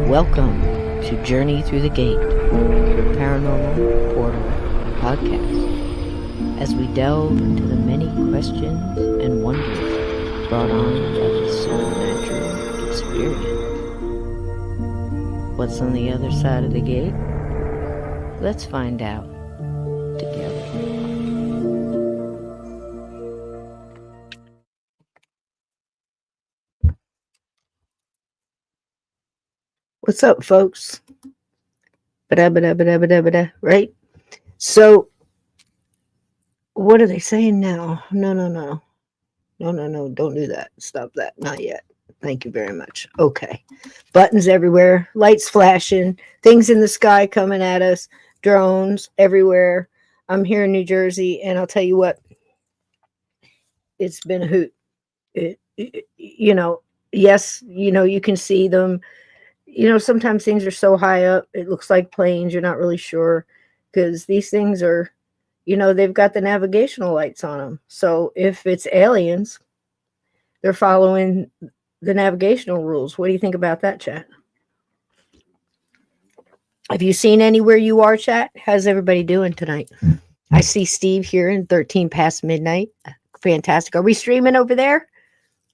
Welcome to Journey Through the Gate, Paranormal Portal Podcast, as we delve into the many questions and wonders brought on by the supernatural experience. What's on the other side of the gate? Let's find out together. What's up, folks? Right? So, what are they saying now? No. Don't do that. Stop that. Not yet. Thank you very much. Okay. Buttons everywhere, lights flashing, things in the sky coming at us, drones everywhere. I'm here in New Jersey, and I'll tell you what, it's been a hoot. Yes, you can see them. Sometimes things are so high up, it looks like planes. You're not really sure because these things are, they've got the navigational lights on them. So if it's aliens, they're following the navigational rules. What do you think about that, chat? Have you seen anywhere you are, chat? How's everybody doing tonight? I see Steve here in 13 past midnight. Fantastic. Are we streaming over there?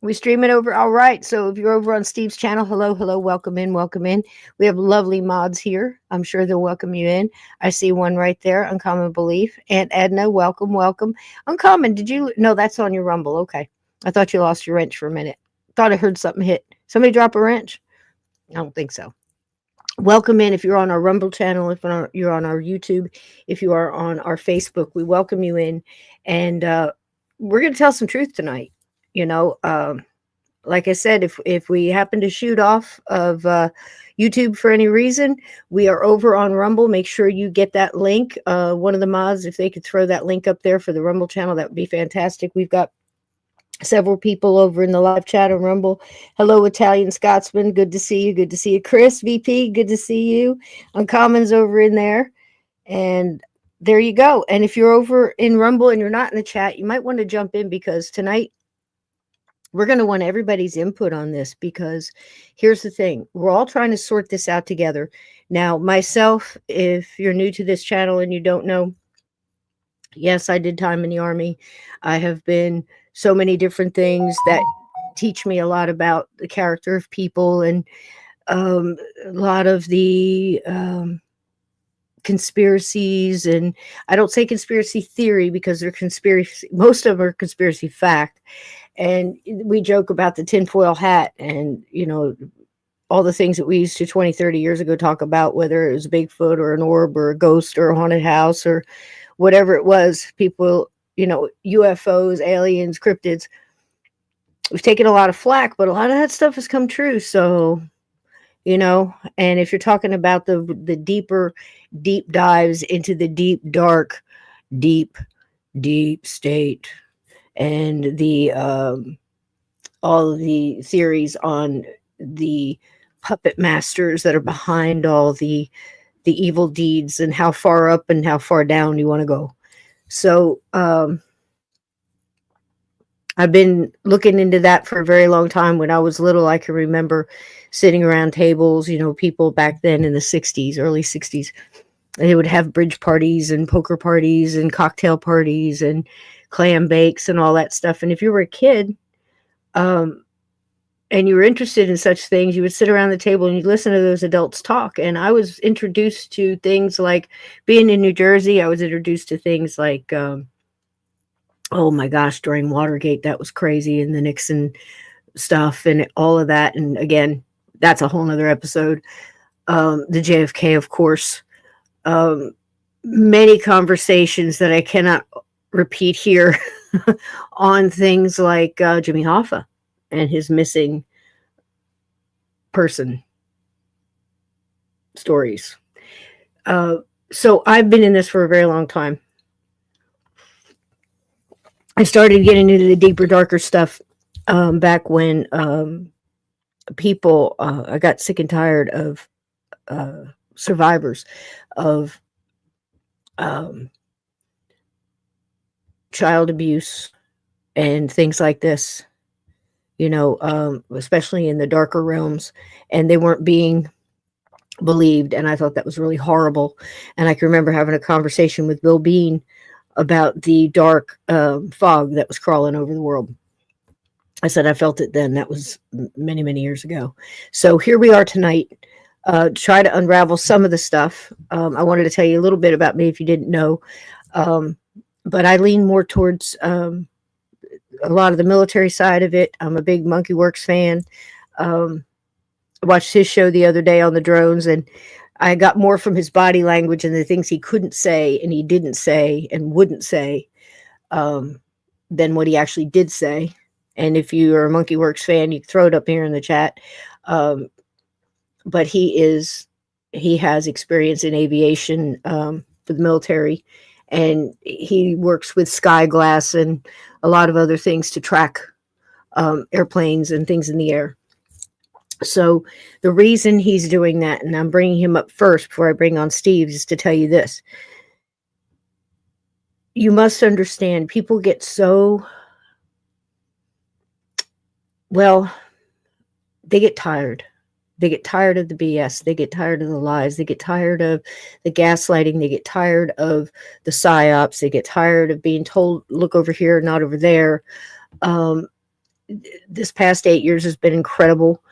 We streaming over. All right. So if you're over on Steve's channel, hello. Welcome in. We have lovely mods here. I'm sure they'll welcome you in. I see one right there. Uncommon Belief. Aunt Edna, welcome. Uncommon. Did you? No, that's on your Rumble. Okay. I thought you lost your wrench for a minute. Thought I heard something hit. Somebody drop a wrench? I don't think so. Welcome in if you're on our Rumble channel, if you're on our YouTube, if you are on our Facebook, we welcome you in. And we're going to tell some truth tonight. Like I said, if we happen to shoot off of YouTube for any reason, we are over on Rumble. Make sure you get that link. One of the mods, if they could throw that link up there for the Rumble channel, that would be fantastic. We've got several people over in the live chat on Rumble. Hello, Italian Scotsman. Good to see you. Chris, VP, good to see you. Uncommon's over in there. And there you go. And if you're over in Rumble and you're not in the chat, you might want to jump in because tonight, we're going to want everybody's input on this because here's the thing. We're all trying to sort this out together. Now, myself, if you're new to this channel and you don't know, yes, I did time in the Army. I have been so many different things that teach me a lot about the character of people and a lot of the conspiracies. And I don't say conspiracy theory because they're conspiracy. Most of them are conspiracy fact. And we joke about the tinfoil hat and, all the things that we used to 20, 30 years ago talk about, whether it was Bigfoot or an orb or a ghost or a haunted house or whatever it was. People, UFOs, aliens, cryptids. We've taken a lot of flack, but a lot of that stuff has come true. So, and if you're talking about the deep dives into the deep, dark, deep state, and the all of the theories on the puppet masters that are behind all the evil deeds and how far up and how far down you want to go. So I've been looking into that for a very long time. When I was little, I can remember sitting around tables, people back then in the 60s, early 60s, they would have bridge parties and poker parties and cocktail parties and clam bakes and all that stuff. And if you were a kid and you were interested in such things, you would sit around the table and you'd listen to those adults talk. And I was introduced to things like, being in New Jersey, I was introduced to things like, oh my gosh, during Watergate, that was crazy. And the Nixon stuff and all of that. And again, that's a whole nother episode. The JFK, of course. many conversations that I cannot repeat here on things like Jimmy Hoffa and his missing person stories. So I've been in this for a very long time. I started getting into the deeper, darker stuff back when people, I got sick and tired of survivors of child abuse and things like this, especially in the darker realms, and they weren't being believed. And I thought that was really horrible. And I can remember having a conversation with Bill Bean about the dark fog that was crawling over the world. I said I felt it then. That was many, many years ago. So here we are tonight, to try to unravel some of the stuff. I wanted to tell you a little bit about me if you didn't know. But I lean more towards a lot of the military side of it. I'm a big Monkey Works fan. I watched his show the other day on the drones, and I got more from his body language and the things he couldn't say and he didn't say and wouldn't say than what he actually did say. And if you are a Monkey Works fan, you can throw it up here in the chat. But he has experience in aviation for the military, and he works with sky glass and a lot of other things to track airplanes and things in the air. So the reason he's doing that, and I'm bringing him up first before I bring on Steve, is to tell you this. You must understand, people get so, well, they get tired. They get tired of the BS. They get tired of the lies. They get tired of the gaslighting. They get tired of the psyops. They get tired of being told, look over here, not over there. This past 8 years has been incredible.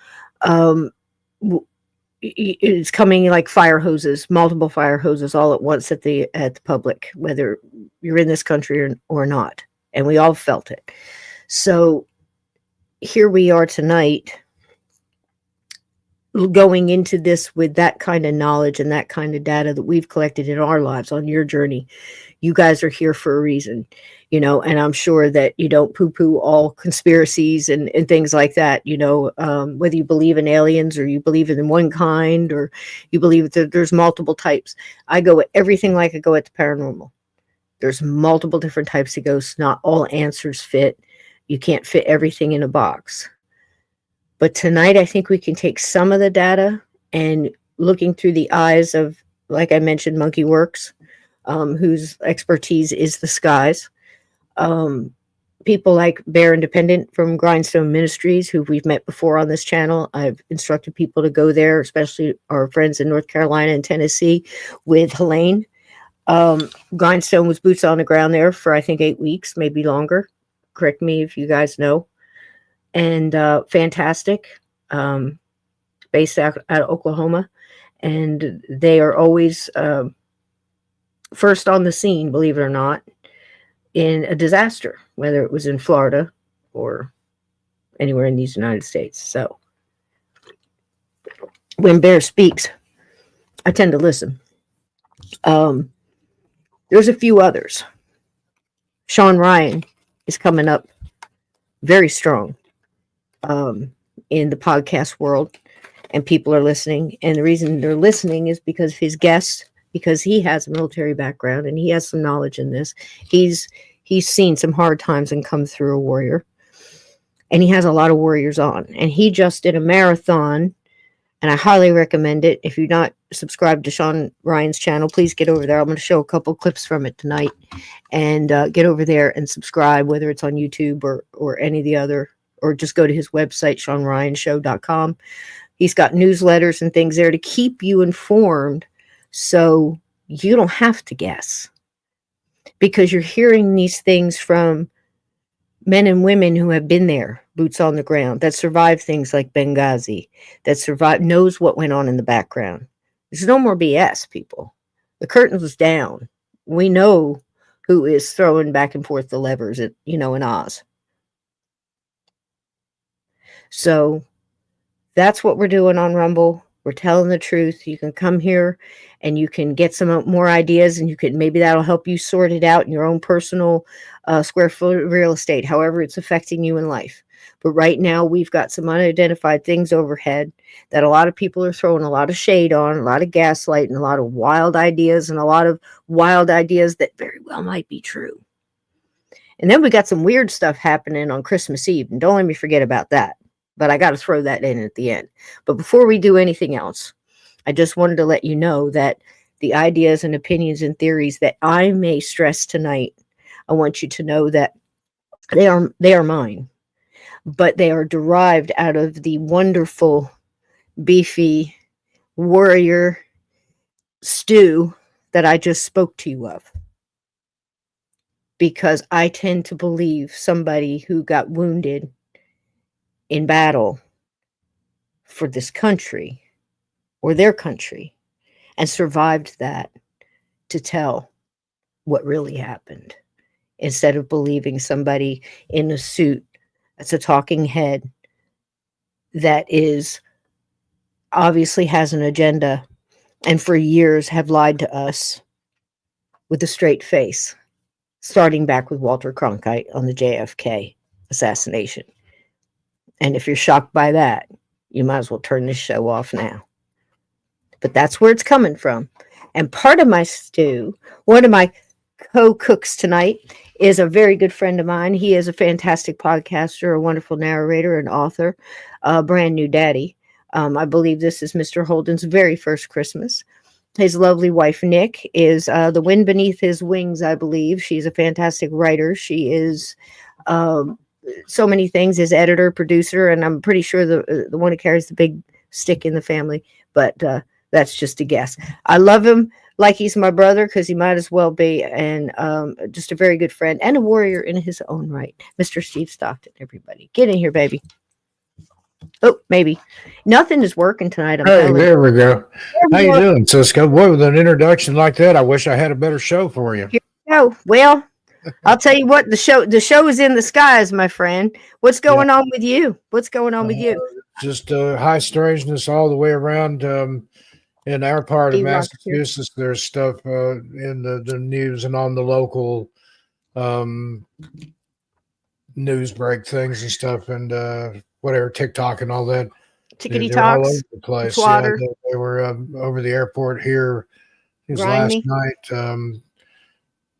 It's coming like fire hoses, multiple fire hoses all at once at the public, whether you're in this country or not. And we all felt it. So here we are tonight, going into this with that kind of knowledge and that kind of data that we've collected in our lives on your journey. You guys are here for a reason, and I'm sure that you don't poo-poo all conspiracies and things like that, whether you believe in aliens or you believe in one kind or you believe that there's multiple types. I go at everything like I go at the paranormal. There's multiple different types of ghosts. Not all answers fit. You can't fit everything in a box. But tonight, I think we can take some of the data and looking through the eyes of, like I mentioned, Monkey Works, whose expertise is the skies. People like Bear Independent from Grindstone Ministries, who we've met before on this channel. I've instructed people to go there, especially our friends in North Carolina and Tennessee with Helene. Grindstone was boots on the ground there for, I think, 8 weeks, maybe longer. Correct me if you guys know. And fantastic, based out of Oklahoma. And they are always first on the scene, believe it or not, in a disaster, whether it was in Florida or anywhere in these United States. So when Bear speaks, I tend to listen. There's a few others. Sean Ryan is coming up very strong in the podcast world, and people are listening. And the reason they're listening is because of his guests, because he has a military background and he has some knowledge in this. He's seen some hard times and come through a warrior, and he has a lot of warriors on. And he just did a marathon, and I highly recommend it. If you're not subscribed to Sean Ryan's channel, please get over there. I'm going to show a couple clips from it tonight, and get over there and subscribe, whether it's on YouTube or any of the other, or just go to his website, SeanRyanShow.com. He's got newsletters and things there to keep you informed, so you don't have to guess, because you're hearing these things from men and women who have been there, boots on the ground, that survived things like Benghazi, that knows what went on in the background. There's no more BS, people. The curtain was down. We know who is throwing back and forth the levers in Oz. So that's what we're doing on Rumble. We're telling the truth. You can come here and you can get some more ideas, and you can, maybe that'll help you sort it out in your own personal square foot of real estate, however it's affecting you in life. But right now, we've got some unidentified things overhead that a lot of people are throwing a lot of shade on, a lot of gaslight, and a lot of wild ideas, and a lot of wild ideas that very well might be true. And then we got some weird stuff happening on Christmas Eve, and don't let me forget about that. But I got to throw that in at the end. But before we do anything else, I just wanted to let you know that the ideas and opinions and theories that I may stress tonight, I want you to know that they are mine, but they are derived out of the wonderful, beefy warrior stew that I just spoke to you of. Because I tend to believe somebody who got wounded in battle for this country or their country and survived that to tell what really happened, instead of believing somebody in a suit that's a talking head that is obviously has an agenda and for years have lied to us with a straight face, starting back with Walter Cronkite on the JFK assassination. And if you're shocked by that, you might as well turn this show off now. But that's where it's coming from. And part of my stew, one of my co-cooks tonight is a very good friend of mine. He is a fantastic podcaster, a wonderful narrator, an author, a brand new daddy. I believe this is Mr. Holden's very first Christmas. His lovely wife, Nick, is the wind beneath his wings, I believe. She's a fantastic writer. She is so many things, his editor, producer, and I'm pretty sure the one who carries the big stick in the family. But that's just a guess. I love him like he's my brother, because he might as well be, and just a very good friend and a warrior in his own right. Mr. Steve Stockton, everybody. Get in here, baby. Oh, maybe. Nothing is working tonight. Hey, there we go. How you doing, Cisco? Boy, with an introduction like that, I wish I had a better show for you. Here we go. Well, I'll tell you what, the show is in the skies, my friend. What's going on with you? What's going on with you? Just high strangeness all the way around. In our part of Massachusetts, there's stuff in the news and on the local news break things and stuff, and whatever, TikTok and all that. Tickety they're all talks. over the place. Yeah, they were over the airport here. It was last night.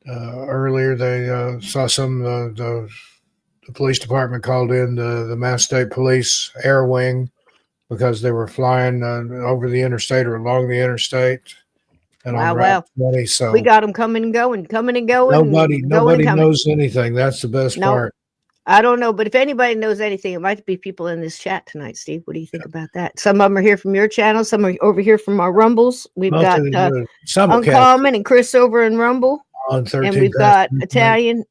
Earlier, they saw some. The police department called in the Mass State Police Air Wing because they were flying over the interstate or along the interstate. And on Route 20, so we got them coming and going. Nobody knows anything. That's the best part. I don't know, but if anybody knows anything, it might be people in this chat tonight, Steve. What do you think about that? Some of them are here from your channel. Some are over here from our Rumbles. We've got Uncommon and Chris over in Rumble. On 13, and we've got Italian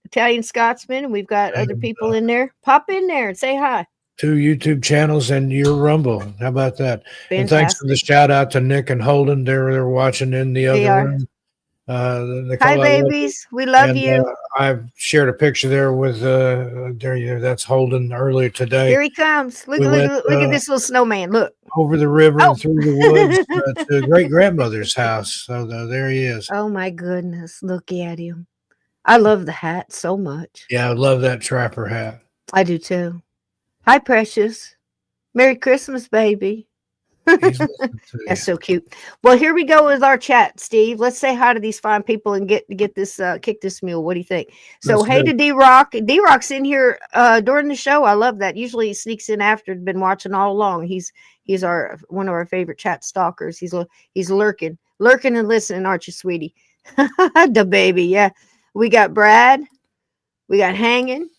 Scotsman, and we've got other people in there. Pop in there and say hi. 2 YouTube channels and your Rumble. How about that? Fantastic. And thanks for the shout out to Nick and Holden. They're watching in the other room. Hi, babies. We love you. I've shared a picture there with that's Holden earlier today. Here he comes. Look at this little snowman. Look. Over the river and through the woods to great grandmother's house. So there he is. Oh my goodness. Look at him. I love the hat so much. Yeah, I love that trapper hat. I do too. Hi, Precious. Merry Christmas, baby. That's so cute. Well, here we go with our chat, Steve. Let's say hi to these fine people and get this kick this mule. What do you think? So hey to D-Rock. D-Rock's in here during the show. I love that. Usually he sneaks in after. Been watching all along. He's one of our favorite chat stalkers. He's lurking and listening, aren't you, sweetie? The baby, yeah. We got Brad. We got Hanging.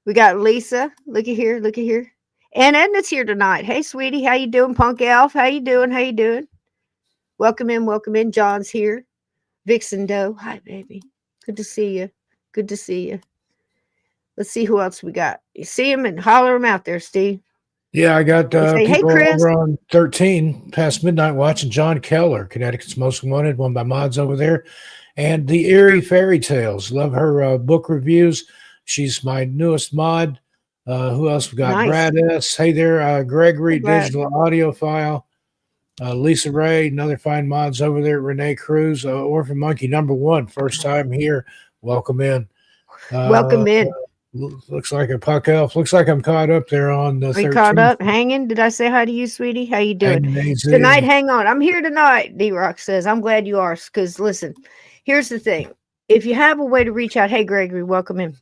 We got Lisa. Look at here. And Edna's here tonight. Hey, sweetie, how you doing? Punk Elf, how you doing? Welcome in. John's here. Vixen Doe. Hi, baby. Good to see you. Let's see who else we got. You see him and holler him out there, Steve. Yeah, I got say, people over on 13 past midnight watching John Keller, Connecticut's Most Wanted, one of my mods over there. And the Eerie Fairy Tales. Love her book reviews. She's my newest mod. Who else we got? Nice. Brad S. Hey there, Gregory, Digital Audiophile. Lisa Ray, another fine mods over there. Renee Cruz, Orphan Monkey #1, first time here. Welcome in. Welcome in. Looks like a puck elf. Looks like I'm caught up there on the 13th. Are you caught up? Hanging? Did I say hi to you, sweetie? How you doing? Hanging, tonight, hang on. I'm here tonight, D-Rock says. I'm glad you are, because listen, here's the thing. If you have a way to reach out, hey, Gregory, welcome in.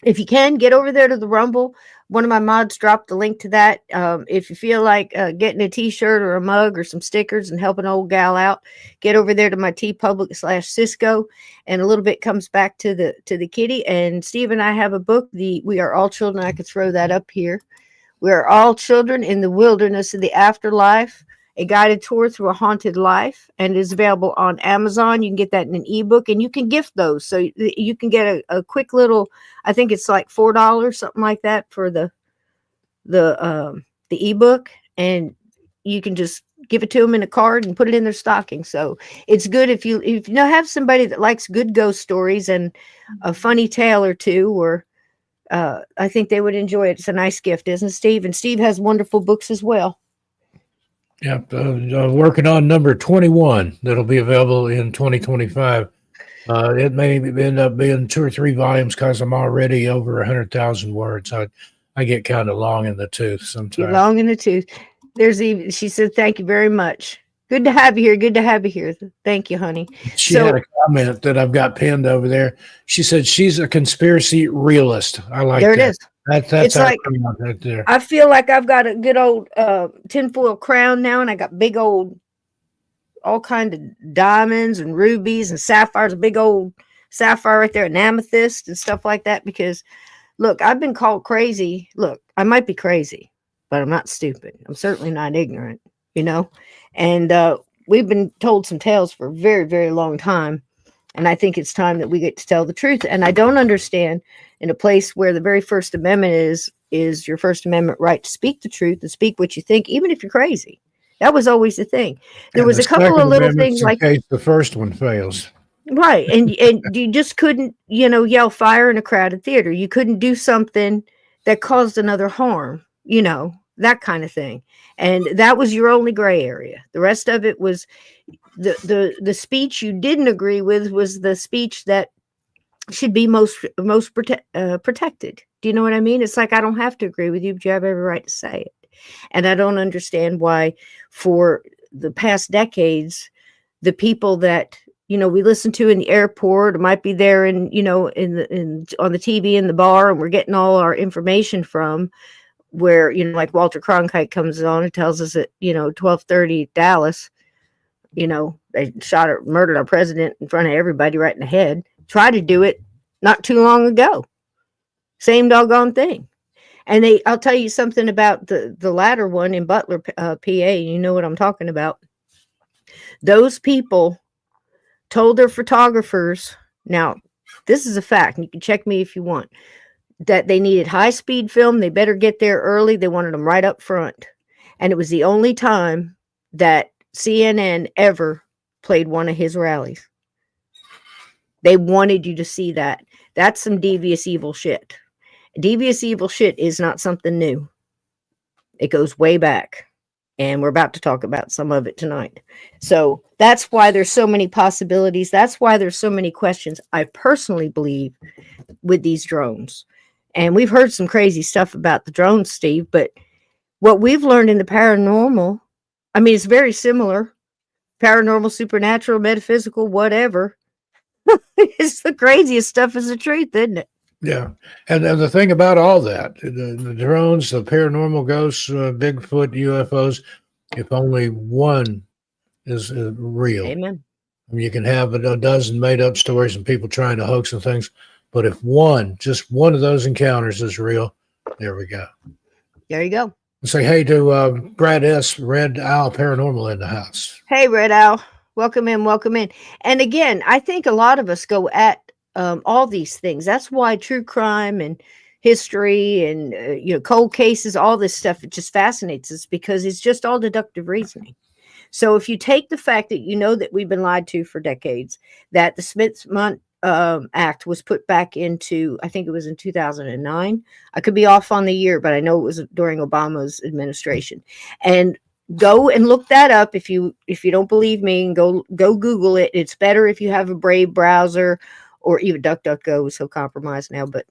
If you can, get over there to the Rumble. One of my mods dropped the link to that. If you feel like getting a t-shirt or a mug or some stickers and help an old gal out, get over there to my tpublic/Cisco, and a little bit comes back to the kitty. And Steve and I have a book, We Are All Children. I could throw that up here. We Are All Children in the Wilderness of the Afterlife, a guided tour through a haunted life, and is available on Amazon. You can get that in an ebook, and you can gift those. So you can get a quick little, I think it's like $4, something like that, for the ebook, and you can just give it to them in a card and put it in their stocking. So it's good if you have somebody that likes good ghost stories and a funny tale or two, or I think they would enjoy it. It's a nice gift, isn't it, Steve? And Steve has wonderful books as well. Yep, working on #21 that'll be available in 2025. It may end up being 2 or 3 volumes because I'm already over 100,000 words. I get kind of long in the tooth sometimes. Get long in the tooth. She said, "Thank you very much. Good to have you here. Good to have you here. Thank you, honey." She had a comment that I've got pinned over there. She said she's a conspiracy realist. I like that. There it is. That's like, right there. I feel like I've got a good old tinfoil crown now, and I got big old, all kind of diamonds and rubies and sapphires, a big old sapphire right there, an amethyst and stuff like that. Because, look, I've been called crazy. Look, I might be crazy, but I'm not stupid. I'm certainly not ignorant, And we've been told some tales for a very, very long time. And I think it's time that we get to tell the truth. And I don't understand, in a place where the very First Amendment is your First Amendment right to speak the truth and speak what you think, even if you're crazy. That was always the thing. There was a couple of little things like the first one fails. Right. And you just couldn't, yell fire in a crowded theater. You couldn't do something that caused another harm, that kind of thing. And that was your only gray area. The rest of it was the speech you didn't agree with was the speech that should be most protected. Do you know what I mean? It's like, I don't have to agree with you, but you have every right to say it. And I don't understand why, for the past decades, the people that we listen to in the airport, or might be there in on the TV in the bar, and we're getting all our information from, where like Walter Cronkite comes on and tells us at 12:30 Dallas, they murdered our president in front of everybody right in the head. Tried to do it not too long ago. Same doggone thing. And I'll tell you something about the latter one in Butler, PA. You know what I'm talking about. Those people told their photographers, now this is a fact, and you can check me if you want, that they needed high-speed film. They better get there early. They wanted them right up front. And it was the only time that CNN ever played one of his rallies. They wanted you to see that. That's some devious, evil shit. Devious, evil shit is not something new. It goes way back. And we're about to talk about some of it tonight. So that's why there's so many possibilities. That's why there's so many questions, I personally believe, with these drones. And we've heard some crazy stuff about the drones, Steve, but what we've learned in the paranormal, I mean, it's very similar. Paranormal, supernatural, metaphysical, whatever. It's the craziest stuff is the truth, isn't it? Yeah. And the thing about all that, the drones, the paranormal ghosts, Bigfoot, UFOs, if only one is real. Amen. I mean, you can have a dozen made up stories and people trying to hoax and things, but if just one of those encounters is real, there we go. There you go. Say hey to Brad S. Red Owl Paranormal in the house. Hey, Red Owl. Welcome in. Welcome in. And again, I think a lot of us go at all these things. That's why true crime and history and cold cases, all this stuff, it just fascinates us, because it's just all deductive reasoning. So if you take the fact that that we've been lied to for decades, that the Smith-Mundt Act was put back into, I think it was in 2009. I could be off on the year, but I know it was during Obama's administration. And Go and look that up if you don't believe me, and go Google it. It's better if you have a Brave browser, or even DuckDuckGo is so compromised now, but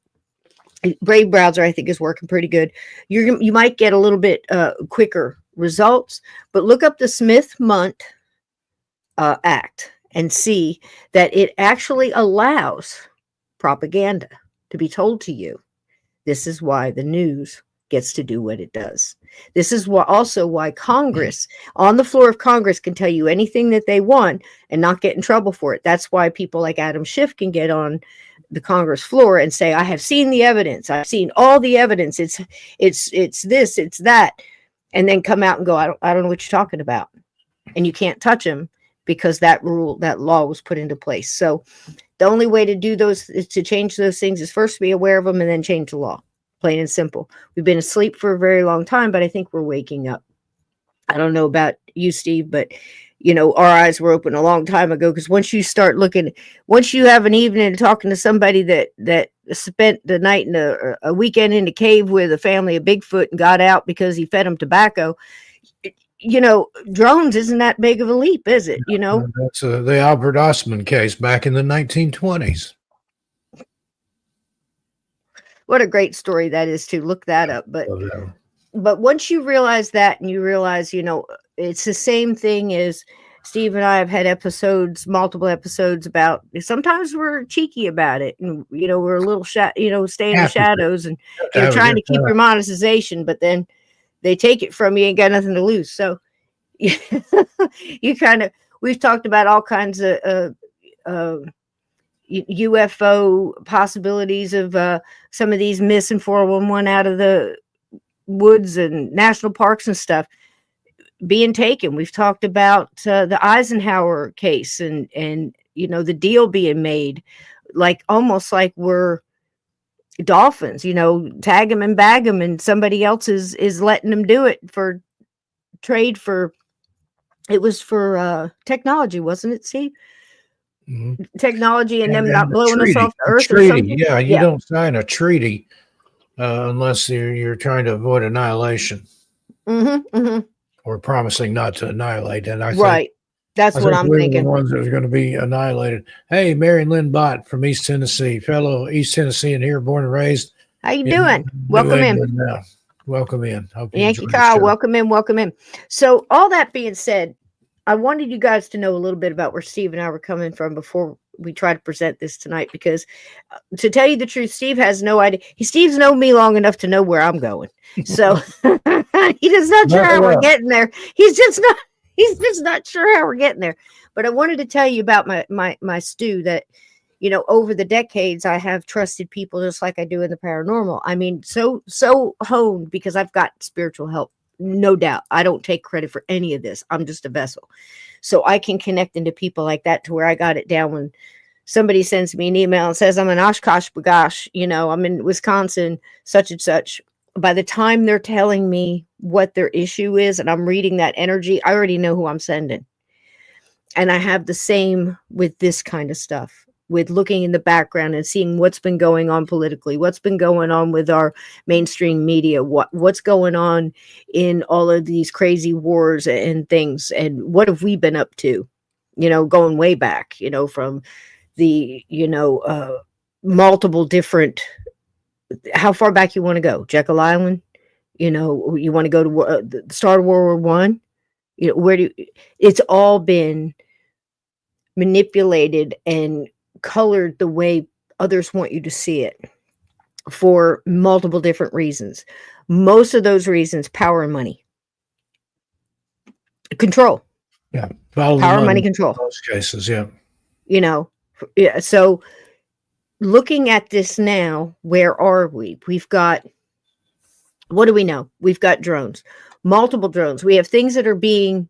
Brave browser I think is working pretty good. You might get a little bit quicker results, but look up the Smith-Mundt Act and see that it actually allows propaganda to be told to you. This is why the news gets to do what it does. This is also why Congress, on the floor of Congress, can tell you anything that they want and not get in trouble for it. That's why people like Adam Schiff can get on the Congress floor and say, I have seen the evidence. I've seen all the evidence. It's this, it's that. And then come out and go, I don't know what you're talking about. And you can't touch them because that law was put into place. So the only way to do those is to change those things is first be aware of them and then change the law. Plain and simple. We've been asleep for a very long time, but I think we're waking up. I don't know about you, Steve, but our eyes were open a long time ago, because once you start looking, once you have an evening talking to somebody that spent the night in a weekend in a cave with a family of Bigfoot and got out because he fed them tobacco, drones isn't that big of a leap, is it? That's the Albert Ostman case back in the 1920s. What a great story that is, to look that up. But once you realize that, and you realize, it's the same thing as Steve and I have had multiple episodes about, sometimes we're cheeky about it, and, we're a little, stay in the shadows, and trying to keep your monetization, but then they take it from you and got nothing to lose. So we've talked about all kinds of, UFO possibilities of some of these missing 411 out of the woods and national parks and stuff being taken. We've talked about the Eisenhower case and the deal being made, almost like we're dolphins, tag them and bag them, and somebody else is letting them do it for trade for, it was for technology, wasn't it, Steve? Mm-hmm. Technology and them not blowing us off the earth or something. Yeah, you don't sign a treaty unless you're trying to avoid annihilation, or promising not to annihilate. And I think that's what I'm thinking. The ones that are going to be annihilated. Hey, Mary Lynn Bott from East Tennessee, fellow East Tennessean here, born and raised. How you doing? Welcome in. Welcome in. Yankee Kyle, welcome in. So all that being said, I wanted you guys to know a little bit about where Steve and I were coming from before we try to present this tonight, because to tell you the truth, Steve has no idea. Steve's known me long enough to know where I'm going. So he does not sure how we're getting there. He's just not sure how we're getting there. But I wanted to tell you about my stew that, over the decades, I have trusted people just like I do in the paranormal. I mean, so honed, because I've got spiritual help. No doubt. I don't take credit for any of this. I'm just a vessel. So I can connect into people like that to where I got it down. When somebody sends me an email and says, I'm in Oshkosh Bagosh, I'm in Wisconsin, such and such. By the time they're telling me what their issue is and I'm reading that energy, I already know who I'm sending. And I have the same with this kind of stuff, with looking in the background and seeing what's been going on politically, what's been going on with our mainstream media, what's going on in all of these crazy wars and things, and what have we been up to, going way back, from the, multiple different, how far back you want to go, Jekyll Island, you want to go to the start of World War I, it's all been manipulated and colored the way others want you to see it for multiple different reasons. Most of those reasons, power and money. Control. Yeah. Power, money, control. Most cases, yeah. So looking at this now, where are we? We've got, what do we know? We've got drones, multiple drones. We have things that are being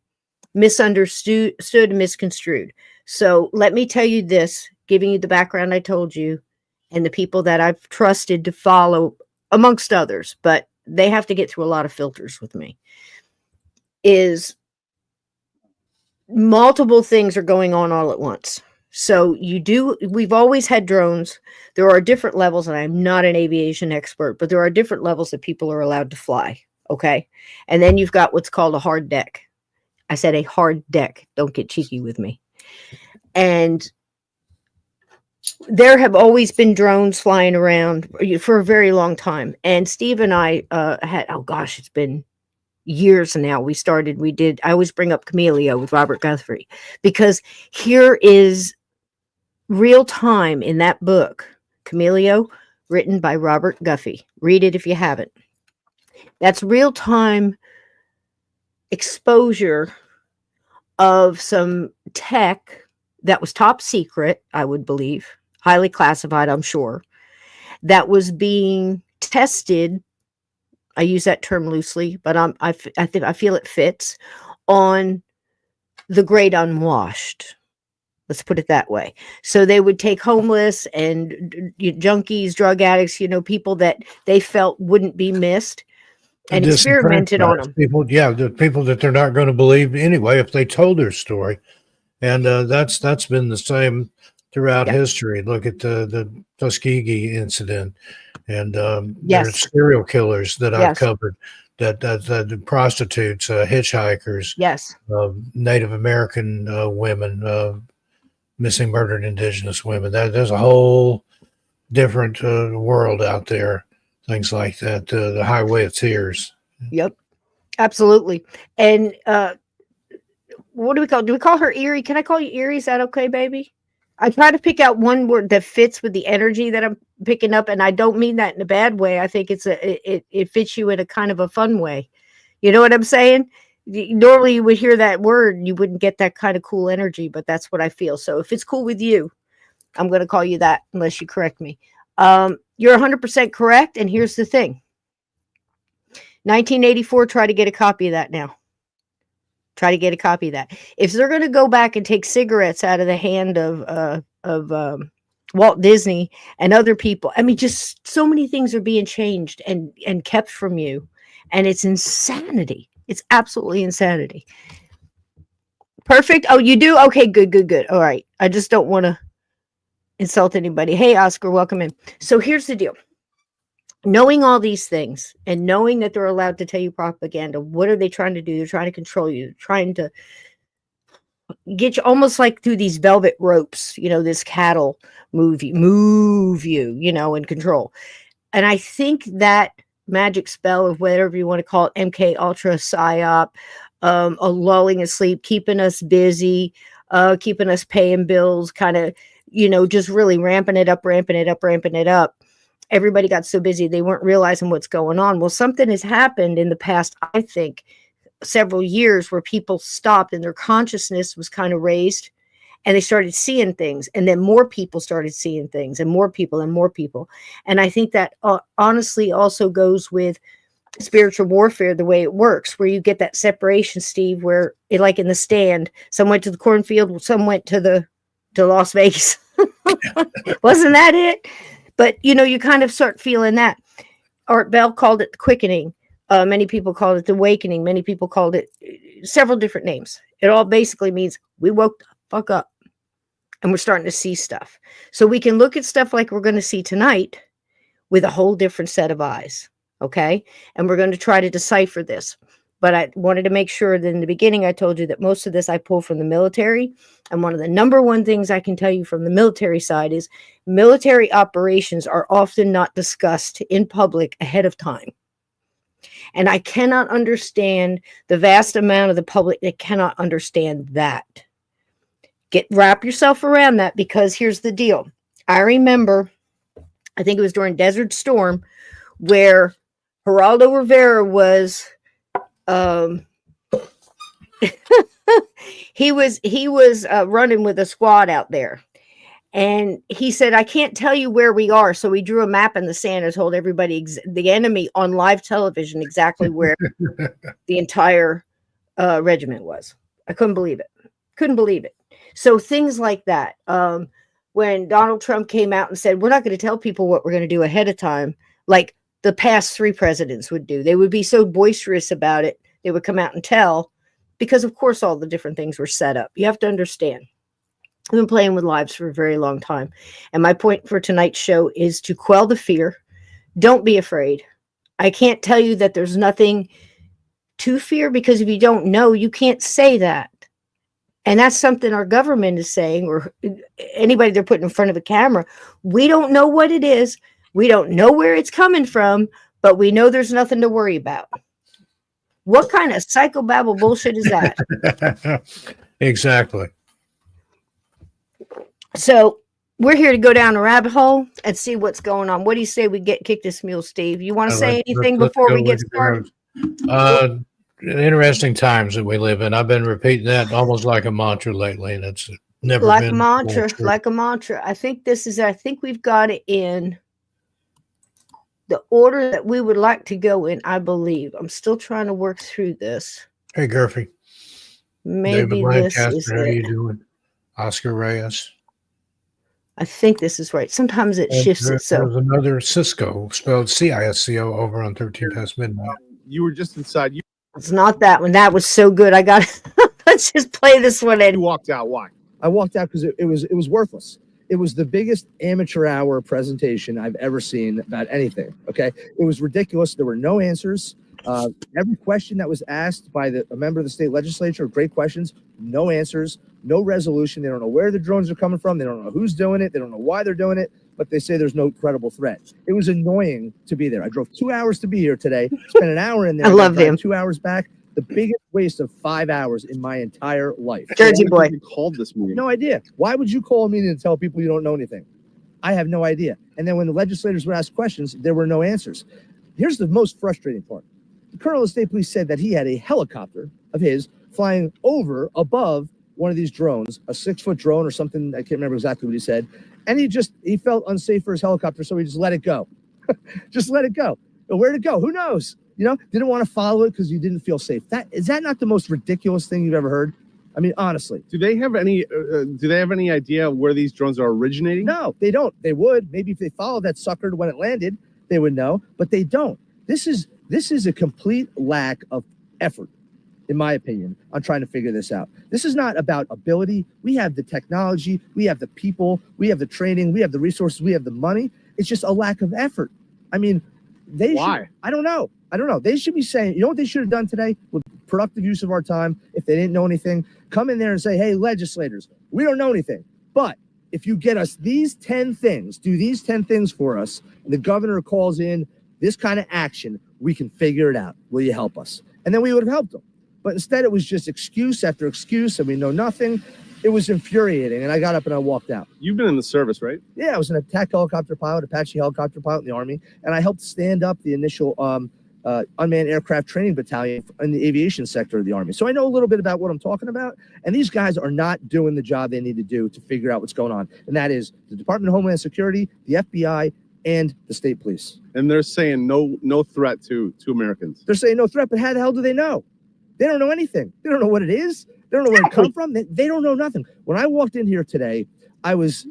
misunderstood and misconstrued. So let me tell you this, giving you the background I told you, and the people that I've trusted to follow, amongst others, but they have to get through a lot of filters with me, is multiple things are going on all at once. So we've always had drones. There are different levels, and I'm not an aviation expert, but there are different levels that people are allowed to fly. Okay. And then you've got what's called a hard deck. I said a hard deck. Don't get cheeky with me. And there have always been drones flying around for a very long time. And Steve and I had, oh gosh, it's been years now. I always bring up Camellia with Robert Guthrie, because here is real time in that book, Camellia, written by Robert Guthrie. Read it if you haven't. That's real time exposure of some tech that was top secret, I would believe, highly classified, I'm sure, that was being tested. I use that term loosely, but I feel it fits on the great unwashed. Let's put it that way. So they would take homeless and junkies, drug addicts, people that they felt wouldn't be missed, and experimented on them. People, the people that they're not going to believe anyway if they told their story. And that's been the same throughout history. Look at the Tuskegee incident, and there's serial killers that I've covered, that prostitutes, hitchhikers, Native American women, missing, murdered indigenous women. There's a whole different world out there. Things like that, the Highway of Tears. Yep, absolutely. And what do we call? Do we call her Erie? Can I call you Erie? Is that okay, baby? I try to pick out one word that fits with the energy that I'm picking up, and I don't mean that in a bad way. I think it fits you in a kind of a fun way. You know what I'm saying? Normally, you would hear that word, and you wouldn't get that kind of cool energy, but that's what I feel. So if it's cool with you, I'm going to call you that, unless you correct me. You're 100% correct, and here's the thing. 1984, try to get a copy of that now. Try to get a copy of that. If they're going to go back and take cigarettes out of the hand of Walt Disney and other people, I mean, just so many things are being changed and kept from you, and it's insanity. It's absolutely insanity. Perfect. Oh, you do? Okay, good. All right. I just don't want to insult anybody. Hey, Oscar, welcome in. So here's the deal. Knowing all these things and knowing that they're allowed to tell you propaganda, what are they trying to do? They're trying to control you. They're trying to get you almost like through these velvet ropes, this cattle move you, and control. And I think that magic spell of whatever you want to call it, MK Ultra, PSYOP, a lulling asleep, keeping us busy, keeping us paying bills, kind of, just really ramping it up. Everybody got so busy they weren't realizing what's going on. Well, something has happened in the past, I think, several years, where people stopped and their consciousness was kind of raised, and they started seeing things, and then more people started seeing things, and more people. And I think that honestly also goes with spiritual warfare, the way it works, where you get that separation, Steve, where like in The Stand, some went to the cornfield, some went to Las Vegas. Wasn't that it? But, you kind of start feeling that. Art Bell called it the quickening. Many people called it the awakening. Many people called it several different names. It all basically means we woke the fuck up and we're starting to see stuff. So we can look at stuff like we're going to see tonight with a whole different set of eyes. Okay. And we're going to try to decipher this. But I wanted to make sure that in the beginning, I told you that most of this I pull from the military. And one of the number one things I can tell you from the military side is military operations are often not discussed in public ahead of time. And I cannot understand the vast amount of the public that cannot understand that. Wrap yourself around that, because here's the deal. I remember, I think it was during Desert Storm, where Geraldo Rivera was he was running with a squad out there, and he said, I can't tell you where we are. So he drew a map in the sand and told everybody, the enemy, on live television, exactly where the entire regiment was. I couldn't believe it. So things like that. When Donald Trump came out and said, we're not going to tell people what we're going to do ahead of time, like the past 3 presidents would do. They would be so boisterous about it. They would come out and tell, because of course all the different things were set up. You have to understand. I've been playing with lives for a very long time. And my point for tonight's show is to quell the fear. Don't be afraid. I can't tell you that there's nothing to fear, because if you don't know, you can't say that. And that's something our government is saying, or anybody they're putting in front of a camera. We don't know what it is. We don't know where it's coming from, but we know there's nothing to worry about. What kind of psychobabble bullshit is that? Exactly. So we're here to go down a rabbit hole and see what's going on. What do you say we kick this mule, Steve? You want to say anything before we get started? Interesting times that we live in. I've been repeating that almost like a mantra lately, and it's never like been a mantra. Like a mantra. I think we've got it in the order that we would like to go in. I believe. I'm still trying to work through this. Hey, Gurphy. Maybe David this Lancaster, is how are it. you doing? Oscar Reyes. I think this is right. Sometimes it shifts it. So there's another Cisco, spelled CISCO, over on 13 past midnight. You were just inside. It's not that one. That was so good. I got let's just play this one in. You walked out. Why? I walked out because it was worthless. It was the biggest amateur hour presentation I've ever seen about anything. Okay, it was ridiculous. There were no answers. Every question that was asked by a member of the state legislature, great questions, no answers, no resolution. They don't know where the drones are coming from. They don't know who's doing it. They don't know why they're doing it, but they say there's no credible threat. It was annoying to be there. I drove 2 hours to be here today, spent an hour in there. I love them. 2 hours back. The biggest waste of 5 hours in my entire life. Jersey boy. You called this meeting. No idea. Why would you call a meeting and tell people you don't know anything? I have no idea. And then when the legislators would ask questions, there were no answers. Here's the most frustrating part. The colonel of the state police said that he had a helicopter of his flying over above one of these drones, a 6-foot drone or something. I can't remember exactly what he said. And he felt unsafe for his helicopter, so he just let it go. Just let it go. But where'd it go? Who knows? You know, didn't want to follow it because you didn't feel safe. Is that not the most ridiculous thing you've ever heard? I mean, honestly. Do they have any idea where these drones are originating? No, they don't. They would. Maybe if they followed that sucker when it landed, they would know, but they don't. This is a complete lack of effort, in my opinion, on trying to figure this out. This is not about ability. We have the technology, we have the people, we have the training, we have the resources, we have the money. It's just a lack of effort. I mean, why? I don't know. They should be saying, you know what they should have done today with productive use of our time, if they didn't know anything, come in there and say, hey, legislators, we don't know anything, but if you get us these 10 things, do these 10 things for us, and the governor calls in this kind of action, we can figure it out. Will you help us? And then we would have helped them. But instead, it was just excuse after excuse, and we know nothing. It was infuriating, and I got up and I walked out. You've been in the service, right? Yeah, I was an attack helicopter pilot, Apache helicopter pilot in the Army, and I helped stand up the initial unmanned aircraft training battalion in the aviation sector of the Army. So I know a little bit about what I'm talking about, and these guys are not doing the job they need to do to figure out what's going on, and that is the Department of Homeland Security, the FBI, and the state police. And they're saying no threat to Americans. They're saying no threat, but how the hell do they know? They don't know anything. They don't know what it is. They don't know where it come from. They don't know nothing. When I walked in here today, I was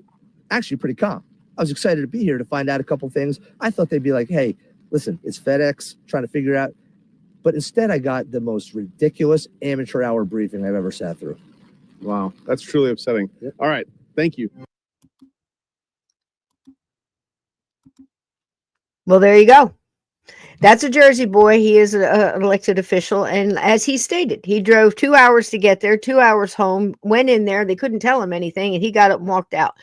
actually pretty calm. I was excited to be here to find out a couple things. I thought they'd be like, hey, listen, it's FedEx trying to figure out. But instead, I got the most ridiculous amateur hour briefing I've ever sat through. Wow, that's truly upsetting. Yep. All right, thank you. Well, there you go. That's a Jersey boy. He is an elected official. And as he stated, he drove 2 hours to get there, 2 hours home, went in there. They couldn't tell him anything, and he got up and walked out.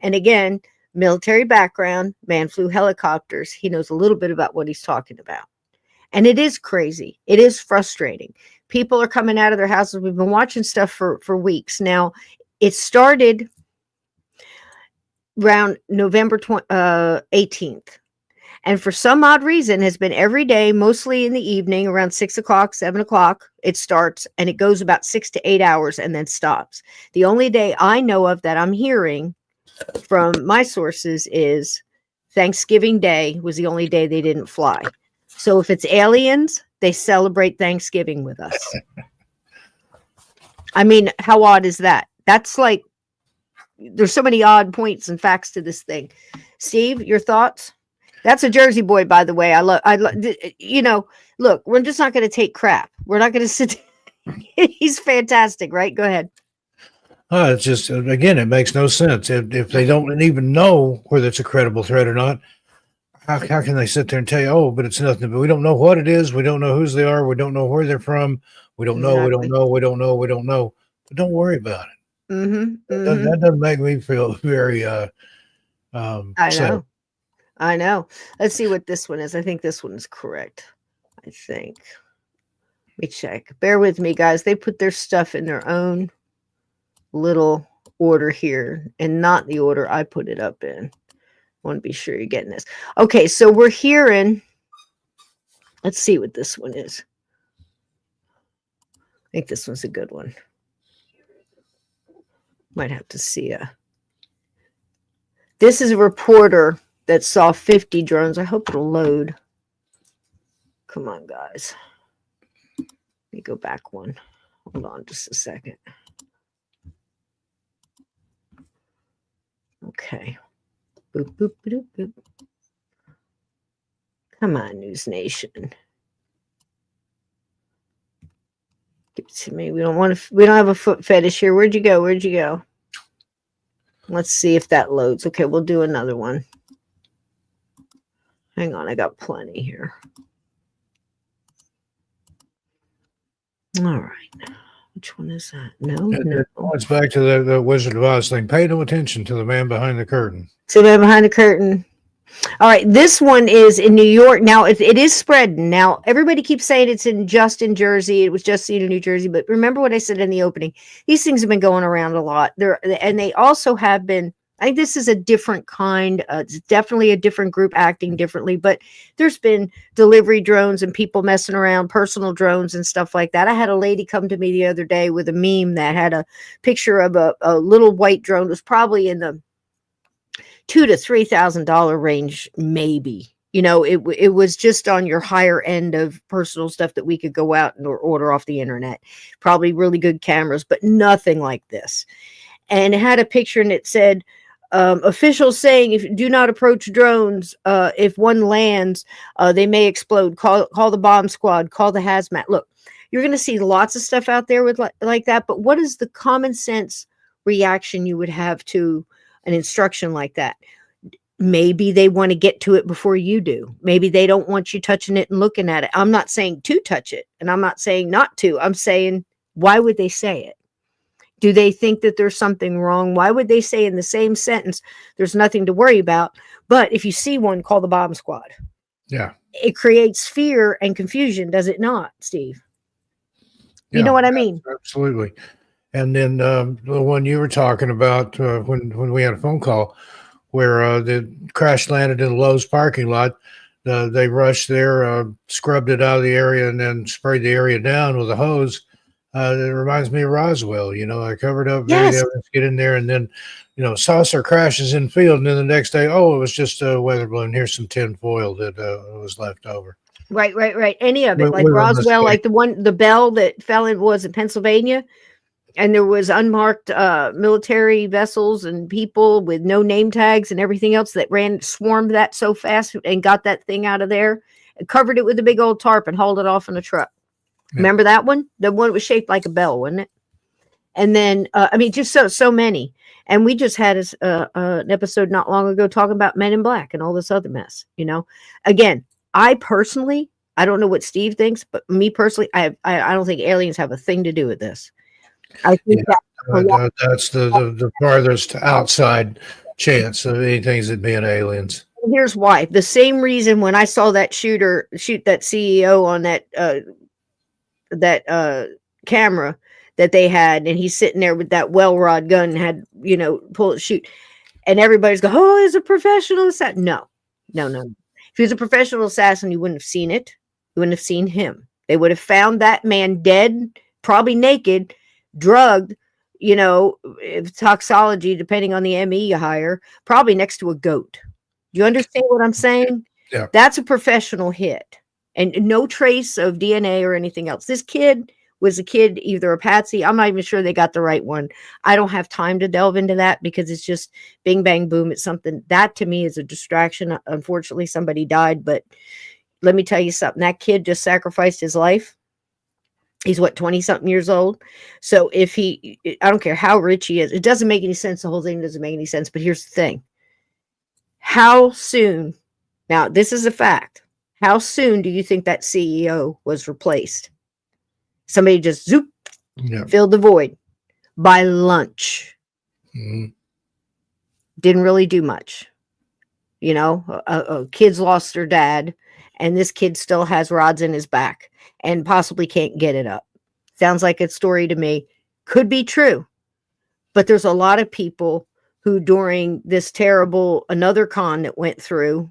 And again, military background, man flew helicopters. He knows a little bit about what he's talking about. And it is crazy. It is frustrating. People are coming out of their houses. We've been watching stuff for weeks. Now, it started around November 18th. And for some odd reason has been every day, mostly in the evening, around 6 o'clock, 7 o'clock, it starts, and it goes about 6 to 8 hours and then stops. The only day I know of that I'm hearing from my sources is Thanksgiving Day was the only day they didn't fly. So if it's aliens, they celebrate Thanksgiving with us. I mean, how odd is that? That's like, there's so many odd points and facts to this thing. Steve, your thoughts? That's a Jersey boy, by the way. You know, look, we're just not going to take crap. We're not going to sit. He's fantastic, right? Go ahead. It's just, again, it makes no sense. If they don't even know whether it's a credible threat or not, how can they sit there and tell you, oh, but it's nothing, but we don't know what it is. We don't know whose they are. We don't know where they're from. We don't know. We don't know. We don't know. We don't know. But don't worry about it. That doesn't make me feel very I safe. know. I know. Let's see what this one is. I think this one is correct. I think. Let me check. Bear with me, guys. They put their stuff in their own little order here and not the order I put it up in. I want to be sure you're getting this. Okay, so we're hearing. Let's see what this one is. I think this one's a good one. Might have to see this is a reporter that saw 50 drones. I hope it'll load. Come on, guys. Let me go back one. Hold on just a second. Okay. Boop, boop, boop, boop. Come on, News Nation. Give it to me. We don't have a foot fetish here. Where'd you go? Where'd you go? Let's see if that loads. Okay, we'll do another one. Hang on, I got plenty here. All right. Which one is that? No. It's back to the Wizard of Oz thing. Pay no attention to the man behind the curtain. So the man behind the curtain. All right, this one is in New York. Now, it is spreading. Now, everybody keeps saying it's just in Jersey. It was just seen in New Jersey. But remember what I said in the opening. These things have been going around a lot. And they also have been, I think this is a different kind. It's definitely a different group acting differently. But there's been delivery drones and people messing around, personal drones and stuff like that. I had a lady come to me the other day with a meme that had a picture of a little white drone. It was probably in the $2,000 to $3,000 range, maybe. You know, it was just on your higher end of personal stuff that we could go out and order off the internet. Probably really good cameras, but nothing like this. And it had a picture and it said, officials saying, if do not approach drones, if one lands, they may explode. Call the bomb squad. Call the hazmat. Look, you're going to see lots of stuff out there with like that. But what is the common sense reaction you would have to an instruction like that? Maybe they want to get to it before you do. Maybe they don't want you touching it and looking at it. I'm not saying to touch it, and I'm not saying not to. I'm saying, why would they say it? Do they think that there's something wrong? Why would they say in the same sentence, there's nothing to worry about, but if you see one, call the bomb squad? Yeah. It creates fear and confusion, does it not, Steve? You know what I mean? Absolutely. And then the one you were talking about when we had a phone call where the crash landed in Lowe's parking lot, they rushed there, scrubbed it out of the area, and then sprayed the area down with a hose. It reminds me of Roswell. You know, I covered up very evidence, get in there, and then, you know, saucer crashes in field, and then the next day, oh, it was just a weather balloon. Here's some tin foil that was left over. Right. Any of it, like Roswell, like the bell that fell in, was in Pennsylvania. And there was unmarked military vessels and people with no name tags and everything else that swarmed that so fast and got that thing out of there and covered it with a big old tarp and hauled it off in a truck. Yeah. Remember that one? The one was shaped like a bell, wasn't it? And then, I mean, just so many. And we just had an episode not long ago talking about Men in Black and all this other mess, you know. Again, I don't know what Steve thinks, but me personally, I don't think aliens have a thing to do with this. I think that's the farthest outside chance of anything's that being aliens. Here's why. The same reason when I saw that shoot that CEO on that camera that they had, and he's sitting there with that well rod gun and had, you know, pull it, shoot, and everybody's go, oh, he's a professional assassin. No. If he was a professional assassin, you wouldn't have seen it. You wouldn't have seen him. They would have found that man dead, probably naked, drugged, you know, toxology, depending on the ME you hire, probably next to a goat. Do you understand what I'm saying? Yeah. That's a professional hit, and no trace of DNA or anything else. This kid was a kid, either a patsy. I'm not even sure they got the right one. I don't have time to delve into that because it's just bing, bang, boom. It's something that to me is a distraction. Unfortunately, somebody died, but let me tell you something. That kid just sacrificed his life. He's 20-something years old. So I don't care how rich he is. It doesn't make any sense. The whole thing doesn't make any sense. But here's the thing. How soon Now, this is a fact. How soon do you think that CEO was replaced? Somebody just zoop, filled the void by lunch. Mhm. Didn't really do much. You know, kids lost their dad, and this kid still has rods in his back and possibly can't get it up. Sounds like a story to me. Could be true. But there's a lot of people who during this terrible, another con that went through,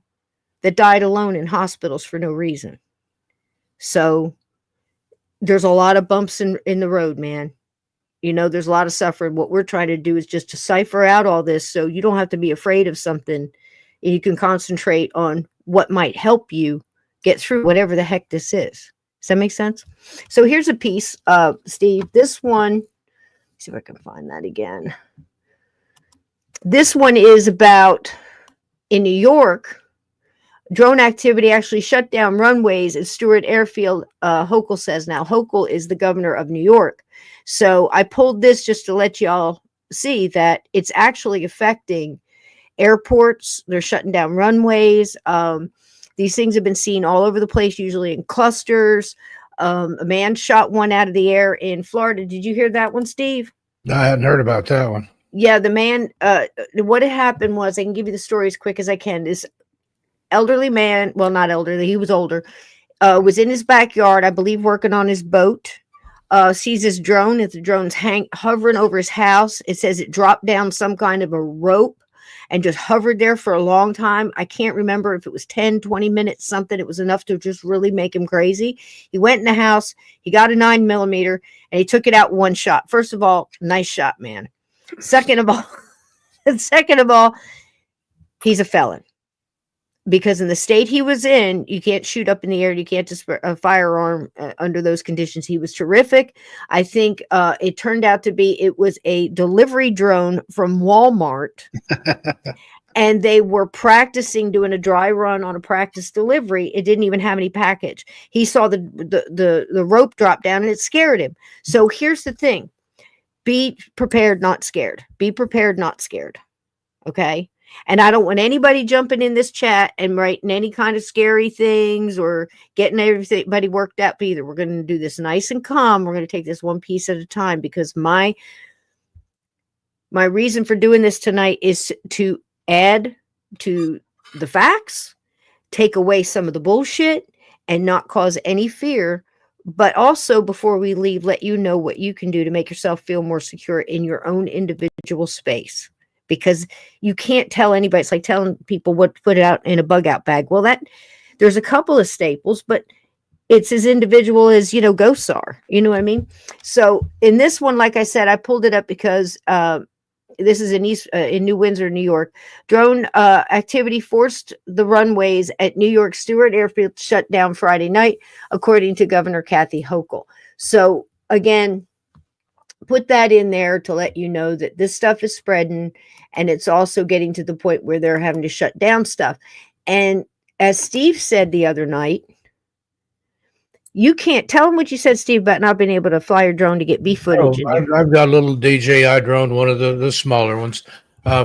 that died alone in hospitals for no reason. So there's a lot of bumps in the road, man. You know, there's a lot of suffering. What we're trying to do is just decipher out all this so you don't have to be afraid of something. You can concentrate on what might help you get through whatever the heck this is. Does that make sense? So here's a piece, Steve. This one, see if I can find that again. This one is about in New York. Drone activity actually shut down runways at Stewart Airfield, Hochul says. Now, Hochul is the governor of New York. So I pulled this just to let y'all see that it's actually affecting airports. They're shutting down runways. These things have been seen all over the place, usually in clusters. A man shot one out of the air in Florida. Did you hear that one, Steve? I hadn't heard about that one. Yeah, the man, what had happened was, I can give you the story as quick as I can. This elderly man, well, not elderly, he was older, was in his backyard, I believe, working on his boat, sees this drone. The drone's hovering over his house. It says it dropped down some kind of a rope and just hovered there for a long time. I can't remember if it was 10, 20 minutes, something. It was enough to just really make him crazy. He went in the house, he got a 9mm, and he took it out one shot. First of all, nice shot, man. Second of all, he's a felon. Because in the state he was in, you can't shoot up in the air. You can't just a firearm under those conditions. He was terrific. I think it turned out to be, it was a delivery drone from Walmart. And they were practicing doing a dry run on a practice delivery. It didn't even have any package. He saw the rope drop down and it scared him. So here's the thing. Be prepared, not scared. Be prepared, not scared. Okay? And I don't want anybody jumping in this chat and writing any kind of scary things or getting everybody worked up either. We're going to do this nice and calm. We're going to take this one piece at a time, because my reason for doing this tonight is to add to the facts, take away some of the bullshit, and not cause any fear. But also, before we leave, let you know what you can do to make yourself feel more secure in your own individual space. Because you can't tell anybody. It's like telling people what to put it out in a bug out bag. Well, there's a couple of staples, but it's as individual as, ghosts are. You know what I mean? So in this one, like I said, I pulled it up because this is in New Windsor, New York. Drone activity forced the runways at New York Stewart Airfield shut down Friday night, according to Governor Kathy Hochul. So again, put that in there to let you know that this stuff is spreading, and it's also getting to the point where they're having to shut down stuff. And as Steve said the other night, you can't tell him what you said, Steve, about not being able to fly your drone to get B footage. I've got a little DJI drone, one of the smaller ones,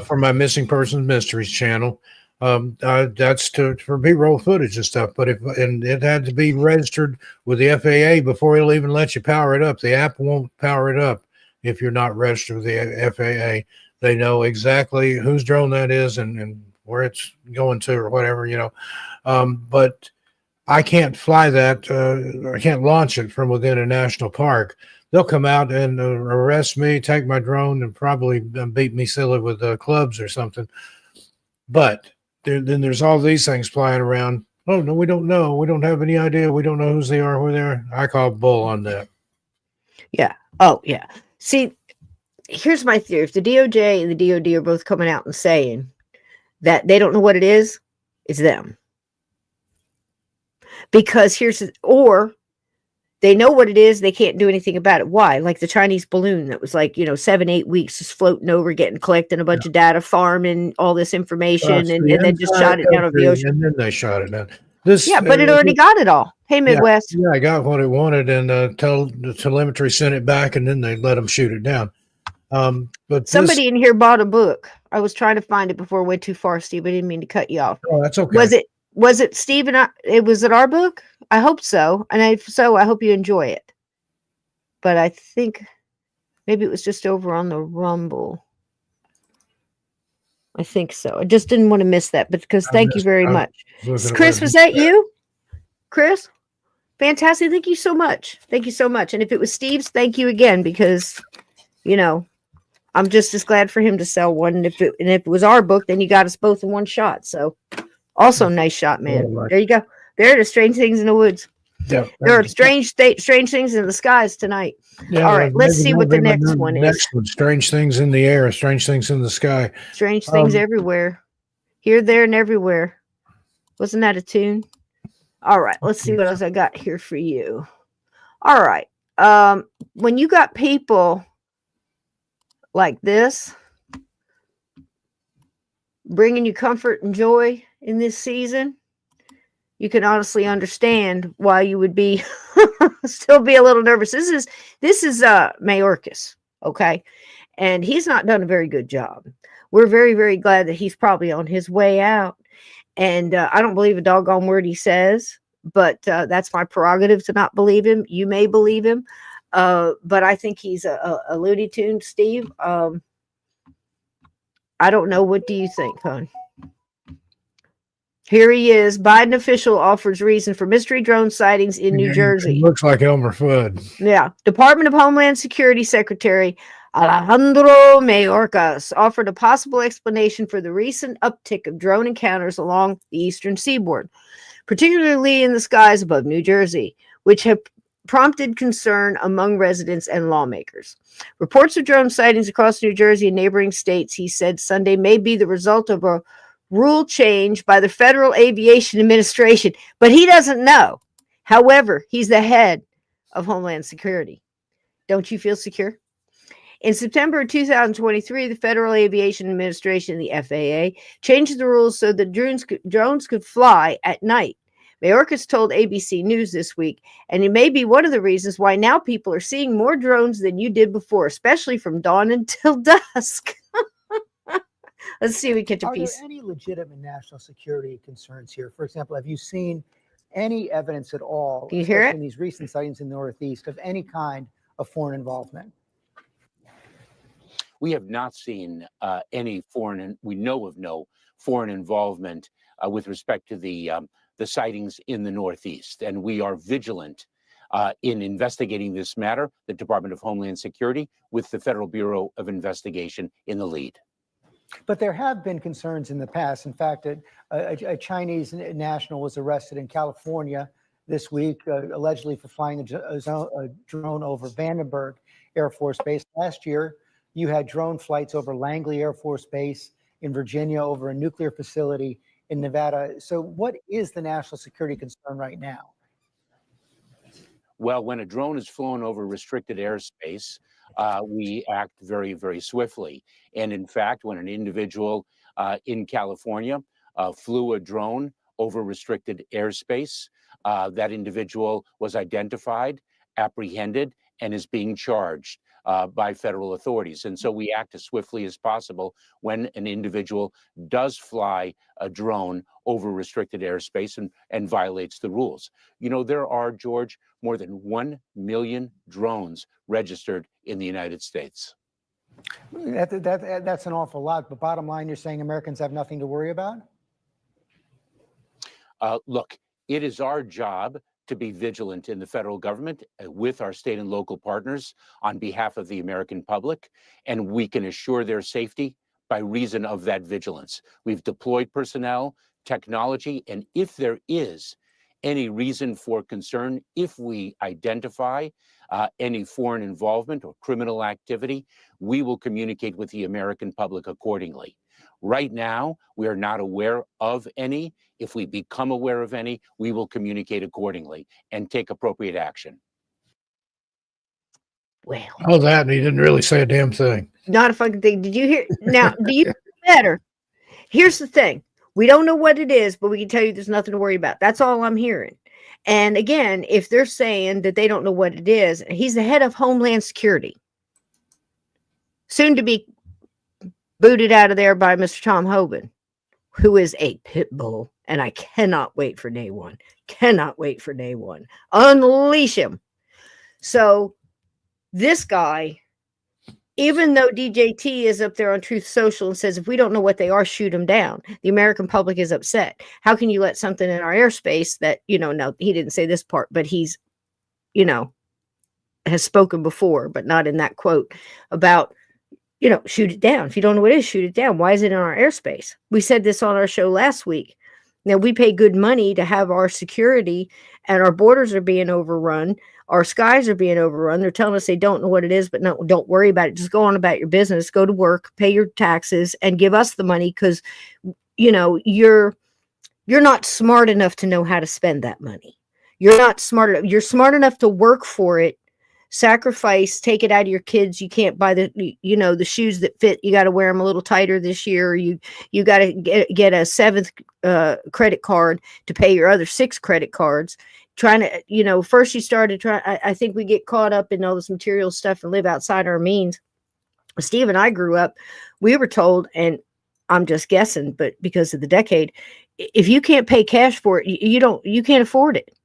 for my Missing Persons Mysteries channel. That's for B-roll footage and stuff, but it had to be registered with the FAA before it'll even let you power it up. The app won't power it up if you're not registered with the FAA. They know exactly whose drone that is and where it's going to or whatever, but I can't fly that. I can't launch it from within a national park. They'll come out and arrest me, take my drone, and probably beat me silly with clubs or something. But then there's all these things flying around. Oh, no, we don't know. We don't have any idea. We don't know whose they are, where they are. I call bull on that. Yeah. Oh, yeah. See, here's my theory. If the DOJ and the DOD are both coming out and saying that they don't know what it is, it's them. Because or they know what it is, they can't do anything about it. Why? Like the Chinese balloon that was 7-8 weeks just floating over, collecting a bunch of data, farming all this information, and then just shot it down over the ocean. And then they shot it down. But it already got it all. Hey, Midwest. Yeah, I got what it wanted, and the telemetry sent it back, and then they let them shoot it down. But somebody in here bought a book. I was trying to find it before it went too far, Steve. I didn't mean to cut you off. Oh, that's okay. Was it Was it Steve and I? It was at our book. I hope so, and I hope you enjoy it. But I think maybe it was just over on the Rumble. I think so. I just didn't want to miss that, because thank you very much. Chris, was that you? Chris? Fantastic. Thank you so much. Thank you so much. And if it was Steve's, thank you again, because, you know, I'm just as glad for him to sell one. And if it was our book, then you got us both in one shot. So also nice shot, man. There you go. There are strange things in the woods. Yeah, there are strange things in the skies tonight. Yeah, all right, let's see what the next one is. Strange things in the air, strange things in the sky. Strange things everywhere. Here, there, and everywhere. Wasn't that a tune? All right, let's see what else I got here for you. All right. When you got people like this bringing you comfort and joy in this season, you can honestly understand why you would be still be a little nervous. This is Mayorkas, okay? And he's not done a very good job. We're very, very glad that he's probably on his way out. And I don't believe a doggone word he says, but that's my prerogative to not believe him. You may believe him, but I think he's a Looney Tune, Steve. I don't know. What do you think, hon? Here he is. Biden official offers reason for mystery drone sightings in New Jersey. Looks like Elmer Fudd. Yeah. Department of Homeland Security Secretary Alejandro Mayorkas offered a possible explanation for the recent uptick of drone encounters along the eastern seaboard, particularly in the skies above New Jersey, which have prompted concern among residents and lawmakers. Reports of drone sightings across New Jersey and neighboring states, he said Sunday, may be the result of a rule change by the Federal Aviation Administration, but he doesn't know. However, he's the head of Homeland Security. Don't you feel secure? In September of 2023, the Federal Aviation Administration, the FAA, changed the rules so that drones could fly at night. Mayorkas told ABC News this week, and it may be one of the reasons why now people are seeing more drones than you did before, especially from dawn until dusk. Let's see if we catch a piece. Are there any legitimate national security concerns here? For example, have you seen any evidence at all, Do you hear it? in these recent sightings in the Northeast, of any kind of foreign involvement? We have not seen any foreign, we know of no foreign involvement with respect to the sightings in the Northeast. And we are vigilant in investigating this matter, the Department of Homeland Security, with the Federal Bureau of Investigation in the lead. But there have been concerns in the past. In fact, a Chinese national was arrested in California this week, allegedly for flying a drone over Vandenberg Air Force Base. Last year, you had drone flights over Langley Air Force Base in Virginia, over a nuclear facility in Nevada. So what is the national security concern right now? Well, when a drone is flown over restricted airspace, we act very, very swiftly. And in fact, when an individual in California flew a drone over restricted airspace, that individual was identified, apprehended, and is being charged by federal authorities. And so we act as swiftly as possible when an individual does fly a drone over restricted airspace and violates the rules. You know, there are, George, more than 1 million drones registered in the United States. That's an awful lot. But bottom line, you're saying Americans have nothing to worry about? Look, it is our job to be vigilant in the federal government with our state and local partners on behalf of the American public, and we can assure their safety by reason of that vigilance. We've deployed personnel, technology, and if there is any reason for concern, if we identify any foreign involvement or criminal activity, we will communicate with the American public accordingly. Right now, we are not aware of any. If we become aware of any, we will communicate accordingly and take appropriate action. Well, oh, that, and he didn't really say a damn thing. Not a fucking thing. Did you hear? Now, do you better? Here's the thing. We don't know what it is, but we can tell you there's nothing to worry about. That's all I'm hearing. And again, if they're saying that they don't know what it is, he's the head of Homeland Security, soon to be booted out of there by Mr. Tom Hogan, who is a pit bull. And I cannot wait for day one. Cannot wait for day one. Unleash him. So this guy, even though DJT is up there on Truth Social and says, if we don't know what they are, shoot them down. The American public is upset. How can you let something in our airspace that, no, he didn't say this part, but he's, has spoken before, but not in that quote about, shoot it down. If you don't know what it is, shoot it down. Why is it in our airspace? We said this on our show last week. Now, we pay good money to have our security, and our borders are being overrun. Our skies are being overrun. They're telling us they don't know what it is, but no, don't worry about it. Just go on about your business, go to work, pay your taxes, and give us the money because, you're not smart enough to know how to spend that money. You're not smart enough. You're smart enough to work for it, sacrifice, take it out of your kids. You can't buy the shoes that fit. You got to wear them a little tighter this year. You got to get a 7th credit card to pay your other 6 credit cards. Trying to, first you started trying. I think we get caught up in all this material stuff and live outside our means. Steve and I grew up, we were told, and I'm just guessing, but because of the decade, if you can't pay cash for it, you can't afford it.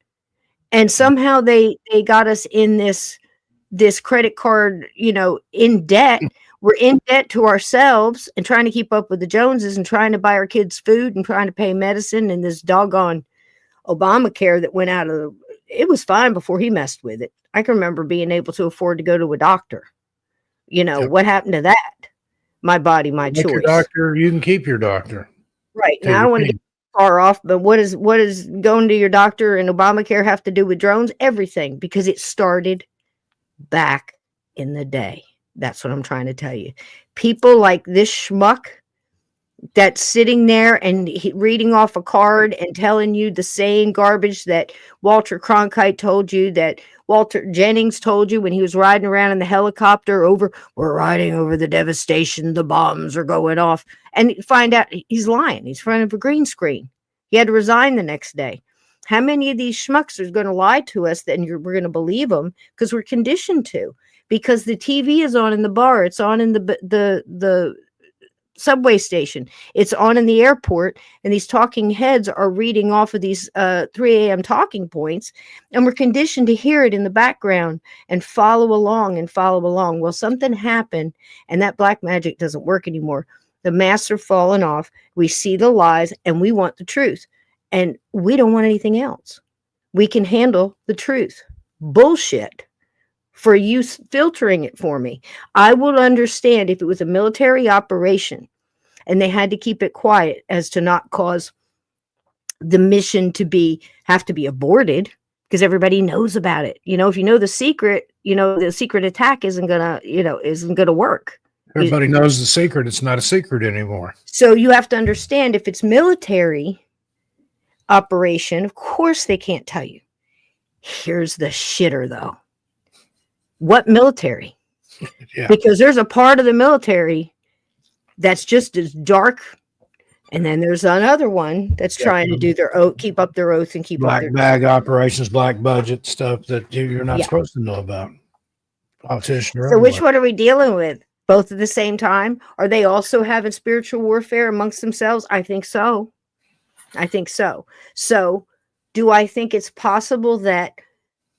And somehow they got us in this credit card, in debt. We're in debt to ourselves and trying to keep up with the Joneses and trying to buy our kids food and trying to pay medicine and this doggone Obamacare that went out of it was fine before he messed with it. I can remember being able to afford to go to a doctor. Yep. What happened to that? My body, my choice. Your doctor, you can keep your doctor. Right. Now I don't want to get far off, but what is going to your doctor and Obamacare have to do with drones? Everything, because it started back in the day. That's what I'm trying to tell you. People like this schmuck that's sitting there and reading off a card and telling you the same garbage that Walter Cronkite told you, that Walter Jennings told you when he was riding around in the helicopter we're riding over the devastation, the bombs are going off, and find out he's lying. He's in front of a green screen. He had to resign the next day. How many of these schmucks are going to lie to us that we're going to believe them because we're conditioned to? Because the TV is on in the bar, it's on in the subway station, it's on in the airport, and these talking heads are reading off of these 3 a.m. talking points, and we're conditioned to hear it in the background and follow along. Well, something happened, and that black magic doesn't work anymore. The masks are falling off. We see the lies, and we want the truth, and we don't want anything else. We can handle the truth. Bullshit. For you filtering it for me, I will understand if it was a military operation and they had to keep it quiet as to not cause the mission to have to be aborted because everybody knows about it. If you know the secret, the secret attack isn't gonna work. Everybody knows the secret. It's not a secret anymore. So you have to understand, if it's military operation, of course they can't tell you. Here's the shitter though. What military? Yeah. Because there's a part of the military that's just as dark, and then there's another one that's trying to do their oath, keep up their oath, and keep black up their bag operations, black budget stuff that you're not supposed to know about. Politician. So which one are we dealing with? Both at the same time? Are they also having spiritual warfare amongst themselves? I think so. So do I think it's possible that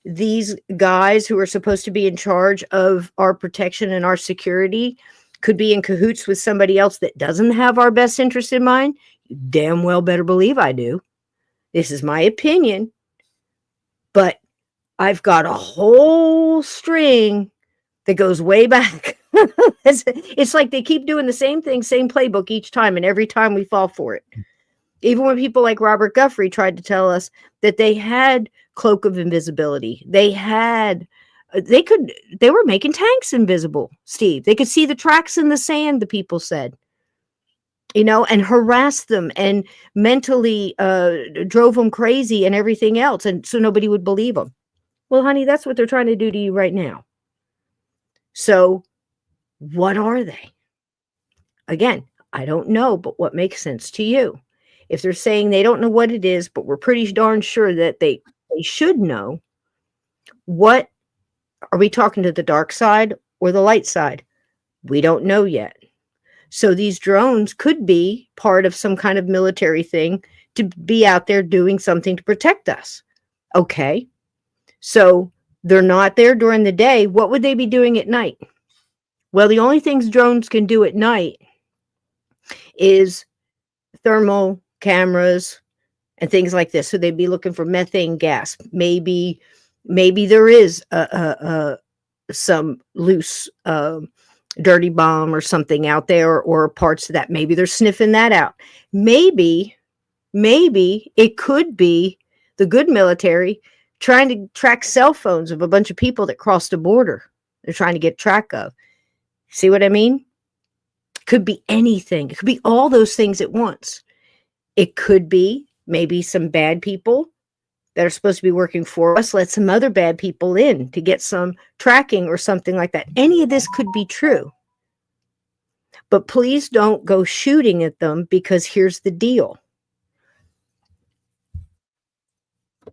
these guys who are supposed to be in charge of our protection and our security could be in cahoots with somebody else that doesn't have our best interest in mind? You damn well better believe I do. This is my opinion, but I've got a whole string that goes way back. It's like they keep doing the same thing, same playbook each time, and every time we fall for it. Even when people like Robert Guthrie tried to tell us that they had cloak of invisibility, they were making tanks invisible, Steve. They could see the tracks in the sand, the people said, and harassed them and mentally drove them crazy and everything else. And so nobody would believe them. Well, honey, that's what they're trying to do to you right now. So what are they? Again, I don't know, but what makes sense to you? If they're saying they don't know what it is, but we're pretty darn sure that they should know, what are we talking to, the dark side or the light side? We don't know yet. So these drones could be part of some kind of military thing to be out there doing something to protect us. Okay. So they're not there during the day. What would they be doing at night? Well, the only things drones can do at night is thermal cameras and things like this. So they'd be looking for methane gas. Maybe there is some loose dirty bomb or something out there, or parts of that. Maybe they're sniffing that out. Maybe it could be the good military trying to track cell phones of a bunch of people that crossed a border. They're trying to get track of. See what I mean? Could be anything. It could be all those things at once. It could be maybe some bad people that are supposed to be working for us let some other bad people in to get some tracking or something like that. Any of this could be true. But please don't go shooting at them, because here's the deal.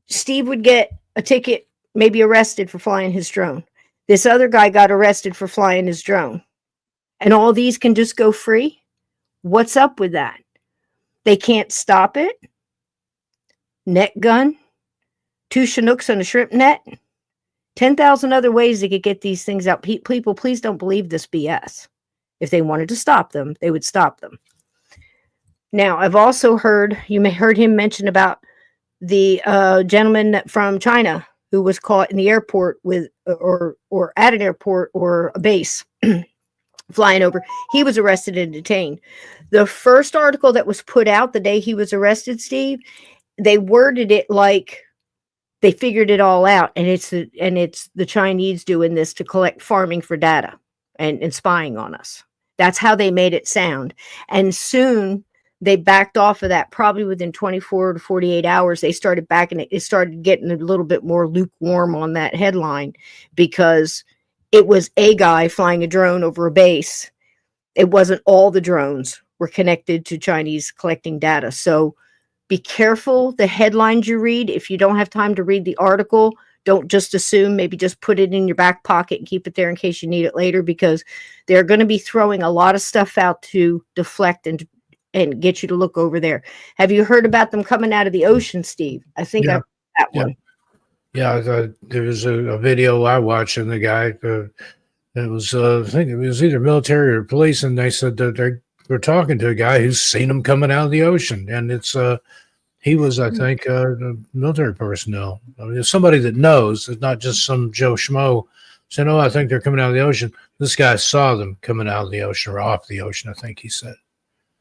Steve would get a ticket, maybe arrested for flying his drone. This other guy got arrested for flying his drone. And all these can just go free? What's up with that? They can't stop it? Net gun? 2 Chinooks on a shrimp net? 10,000 other ways they could get these things out. People, please don't believe this BS. If they wanted to stop them, they would stop them. Now, I've also heard, you may heard him mention about the gentleman from China who was caught in the airport with, or at an airport or a base flying over. He was arrested and detained. The first article that was put out the day he was arrested, Steve, they worded it like they figured it all out, and it's the Chinese doing this to collect farming for data and spying on us. That's how they made it sound. And soon they backed off of that. Probably within 24 to 48 hours, they started backing it. It started getting a little bit more lukewarm on that headline, because it was a guy flying a drone over a base. It wasn't all the drones were connected to Chinese collecting data. So be careful the headlines you read. If you don't have time to read the article, don't just assume. Maybe just put it in your back pocket and keep it there in case you need it later, because they're going to be throwing a lot of stuff out to deflect and get you to look over there. Have you heard about them coming out of the ocean, Steve? I think Yeah. that one. Yeah, there was a video I watched, and the guy, it was, I think it was either military or police, and they said that they were talking to a guy who's seen them coming out of the ocean, and it's he was, I think, military personnel. I mean, it's somebody that knows. It's not just some Joe Schmo saying, "Oh, I think they're coming out of the ocean." This guy saw them coming out of the ocean, or off the ocean, I think he said.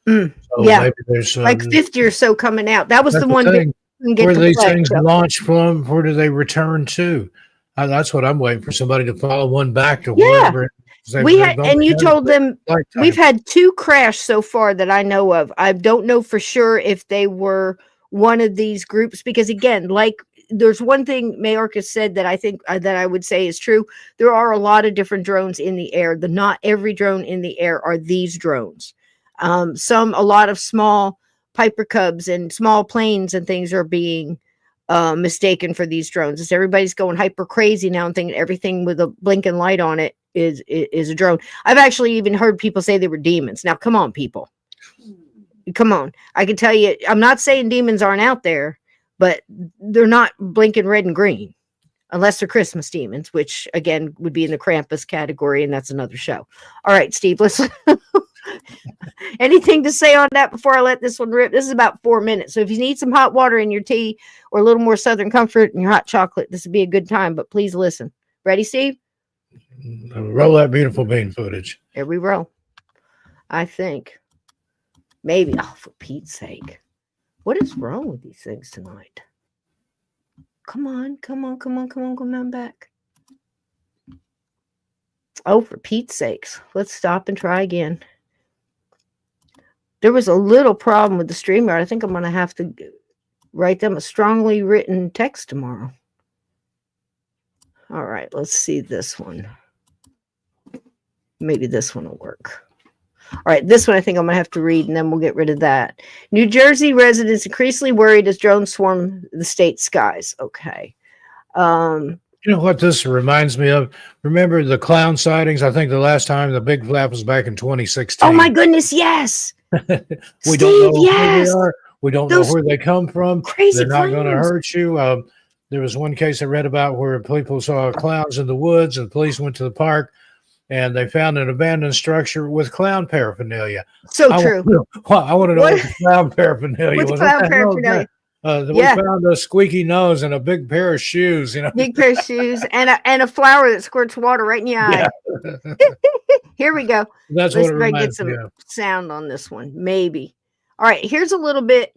So yeah, maybe there's like 50 or so coming out. That was the one thing. that Where do these things launch from? Where do they return to? That's what I'm waiting for, somebody to follow one back to wherever. We had, and you told them we've had 2 crash so far that I know of. I don't know for sure if they were one of these groups, because again, like there's one thing Mayorkas said that I think that I would say is true. There are a lot of different drones in the air. Not every drone in the air are these drones. A lot of small Piper Cubs and small planes and things are being mistaken for these drones. As everybody's going hyper crazy now and thinking everything with a blinking light on it is a drone. I've actually even heard people say they were demons. Now, come on, people. Come on. I can tell you, I'm not saying demons aren't out there, but they're not blinking red and green unless they're Christmas demons, which again would be in the Krampus category, and that's another show. All right, Steve, listen. Anything to say on that before I let this one rip? This is about 4 minutes. So if you need some hot water in your tea or a little more Southern comfort in your hot chocolate, this would be a good time, but please listen. Ready, Steve? Roll that beautiful bean footage. Here we roll. I think. Maybe. Oh, for Pete's sake. What is wrong with these things tonight? Come on back. Oh, for Pete's sakes. Let's stop and try again. There was a little problem with the StreamYard. I think I'm going to have to write them a strongly written text tomorrow. All right, let's see this one. Maybe this one will work. All right, this one I think I'm going to have to read, and then we'll get rid of that. New Jersey residents increasingly worried as drones swarm the state skies. Okay. You know what this reminds me of? Remember the clown sightings? I think the last time the big flap was back in 2016. Oh, my goodness, yes. We don't know who they are. We don't know Those where they come from. crazy They're not going to clowns. hurt you. There was one case I read about where people saw clowns in the woods, and police went to the park, and they found an abandoned structure with clown paraphernalia. So true. I want to know what the clown paraphernalia What's was. clown What the hell is paraphernalia? that? We Yeah. found a squeaky nose and a big pair of shoes. Big pair of shoes and a flower that squirts water right in the eye. Yeah. Here we go. That's Let's what it try to get reminds some me of. sound on this one. Maybe. All right. Here's a little bit.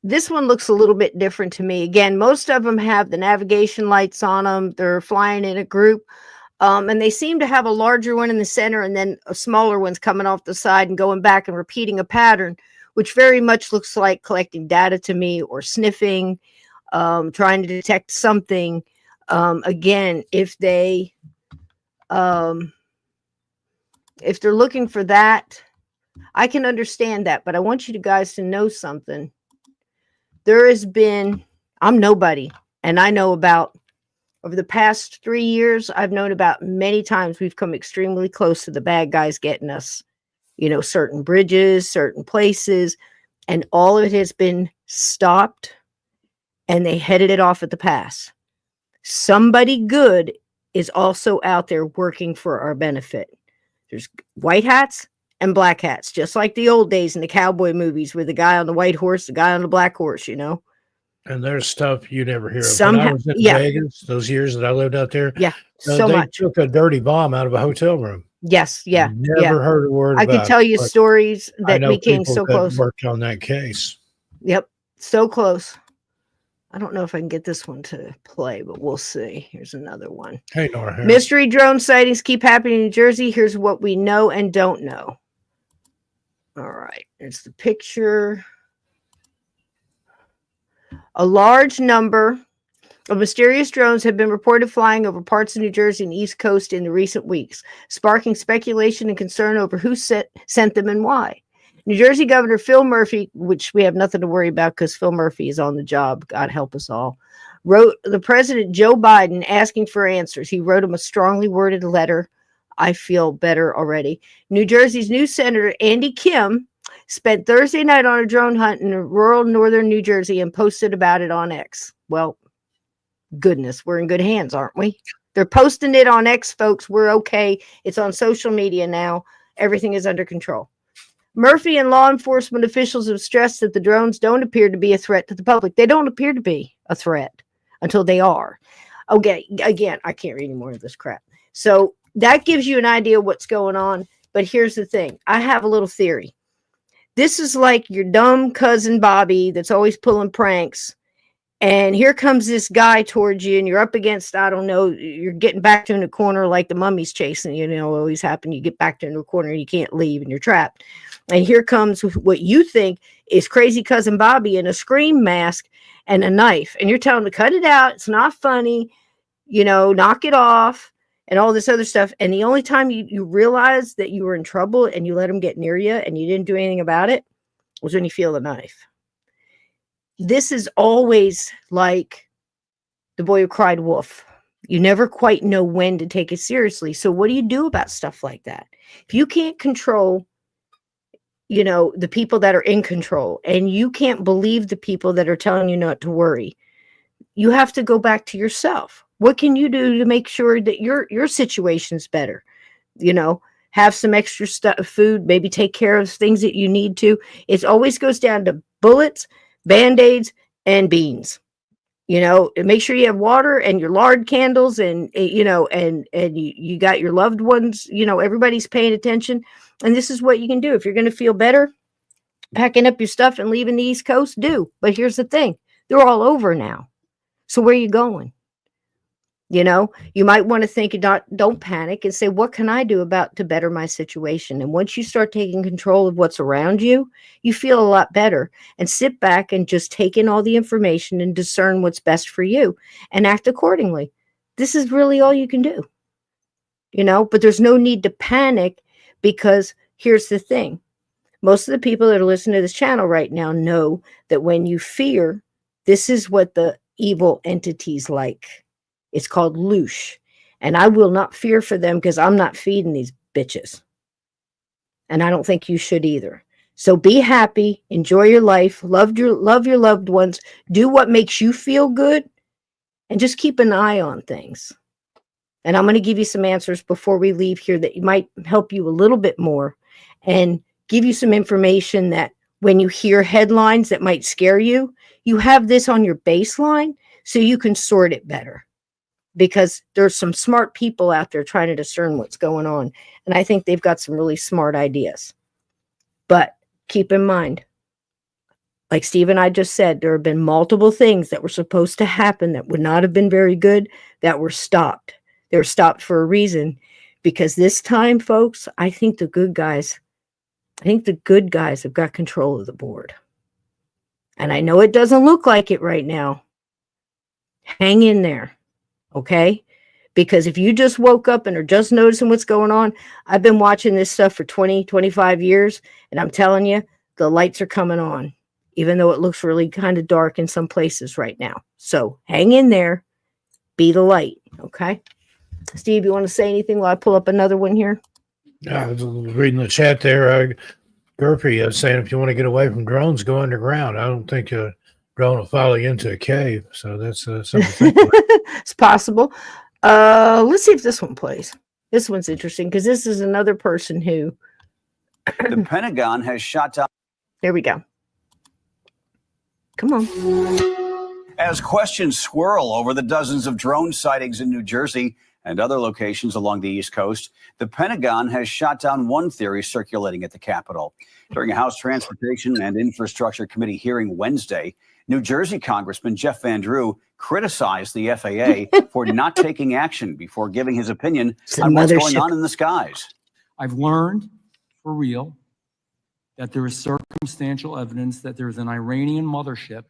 This one looks a little bit different to me. Again, most of them have the navigation lights on them. They're flying in a group. And they seem to have a larger one in the center and then a smaller one's coming off the side and going back and repeating a pattern, which very much looks like collecting data to me, or sniffing, trying to detect something. Again, if they're looking for that, I can understand that, but I want you guys to know something. There has been, I'm nobody, and I know about, over the past 3 years, I've known about many times we've come extremely close to the bad guys getting us, certain bridges, certain places, and all of it has been stopped, and they headed it off at the pass. Somebody good is also out there working for our benefit. There's white hats and black hats, just like the old days in the cowboy movies with the guy on the white horse, the guy on the black horse, And there's stuff you never hear of. Somehow, When I was in Vegas, those years that I lived out there, so they much. took a dirty bomb out of a hotel room. Yes, Never heard a word I about it. could tell you stories that we came so close. Worked on that case. Yep, so close. I don't know if I can get this one to play, but we'll see. Here's another one. Hey, Nora. Mystery drone sightings keep happening in New Jersey. Here's what we know and don't know. All right, there's the picture. A large number of mysterious drones have been reported flying over parts of New Jersey and the East Coast in the recent weeks, sparking speculation and concern over who sent them and why. New Jersey Governor Phil Murphy, which we have nothing to worry about because Phil Murphy is on the job, God help us all, wrote the President Joe Biden asking for answers. He wrote him a strongly worded letter. I feel better already. New Jersey's new Senator Andy Kim spent Thursday night on a drone hunt in rural northern New Jersey and posted about it on X. Well, goodness, we're in good hands, aren't we? They're posting it on X, folks. We're okay. It's on social media now. Everything is under control. Murphy and law enforcement officials have stressed that the drones don't appear to be a threat to the public. They don't appear to be a threat until they are. Okay, again, I can't read any more of this crap. So that gives you an idea of what's going on. But here's the thing. I have a little theory. This is like your dumb cousin Bobby that's always pulling pranks. And here comes this guy towards you, and you're up against, I don't know, you're getting backed into a corner like the mummy's chasing you. Always happen. You get backed into a corner and you can't leave and you're trapped. And here comes what you think is crazy cousin Bobby in a scream mask and a knife. And you're telling him to cut it out. It's not funny. Knock it off and all this other stuff. And the only time you realize that you were in trouble and you let him get near you and you didn't do anything about it was when you feel the knife. This is always like the boy who cried wolf. You never quite know when to take it seriously. So what do you do about stuff like that? If you can't control, the people that are in control, and you can't believe the people that are telling you not to worry, you have to go back to yourself. What can you do to make sure that your situation's better? Have some extra food, maybe take care of things that you need to. It always goes down to bullets, Band-Aids, and beans. Make sure you have water and your lard candles and you got your loved ones, everybody's paying attention. And this is what you can do. If you're going to feel better, packing up your stuff and leaving the East Coast, do. But here's the thing. They're all over now. So where are you going? You might want to think, don't panic and say, what can I do to better my situation? And once you start taking control of what's around you, you feel a lot better, and sit back and just take in all the information and discern what's best for you and act accordingly. This is really all you can do, but there's no need to panic, because here's the thing. Most of the people that are listening to this channel right now know that when you fear, this is what the evil entities like. It's called loosh. And I will not fear for them, because I'm not feeding these bitches. And I don't think you should either. So be happy, enjoy your life, love your loved ones, do what makes you feel good, and just keep an eye on things. And I'm going to give you some answers before we leave here that might help you a little bit more and give you some information that when you hear headlines that might scare you, you have this on your baseline so you can sort it better. Because there's some smart people out there trying to discern what's going on. And I think they've got some really smart ideas. But keep in mind, like Steve and I just said, there have been multiple things that were supposed to happen that would not have been very good that were stopped. They were stopped for a reason, because this time, folks, I think the good guys have got control of the board. And I know it doesn't look like it right now. Hang in there. Okay? Because if you just woke up and are just noticing what's going on, I've been watching this stuff for 20, 25 years, and I'm telling you, the lights are coming on, even though it looks really kind of dark in some places right now. So hang in there, be the light, okay? Steve, you want to say anything while I pull up another one here? I was reading the chat there. Gurpy saying if you want to get away from drones, go underground. I don't think a drone will follow you into a cave. So that's something to think about. It's possible. Let's see if this one plays. This one's interesting because this is another person who the Pentagon has shot down. There we go. Come on. As questions swirl over the dozens of drone sightings in New Jersey and other locations along the East Coast, the Pentagon has shot down one theory circulating at the Capitol. During a House Transportation and Infrastructure Committee hearing Wednesday, New Jersey Congressman Jeff Van Drew criticized the FAA for not taking action before giving his opinion on what's going on in the skies. I've learned for real that there is circumstantial evidence that there is an Iranian mothership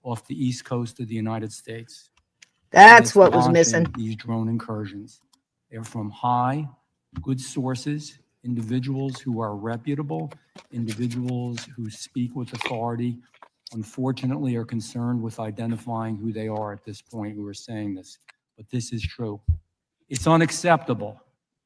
off the East Coast of the United States. That's what was missing. These drone incursions. They're from high, good sources, individuals who are reputable, individuals who speak with authority, unfortunately are concerned with identifying who they are at this point who are saying this. But this is true. It's unacceptable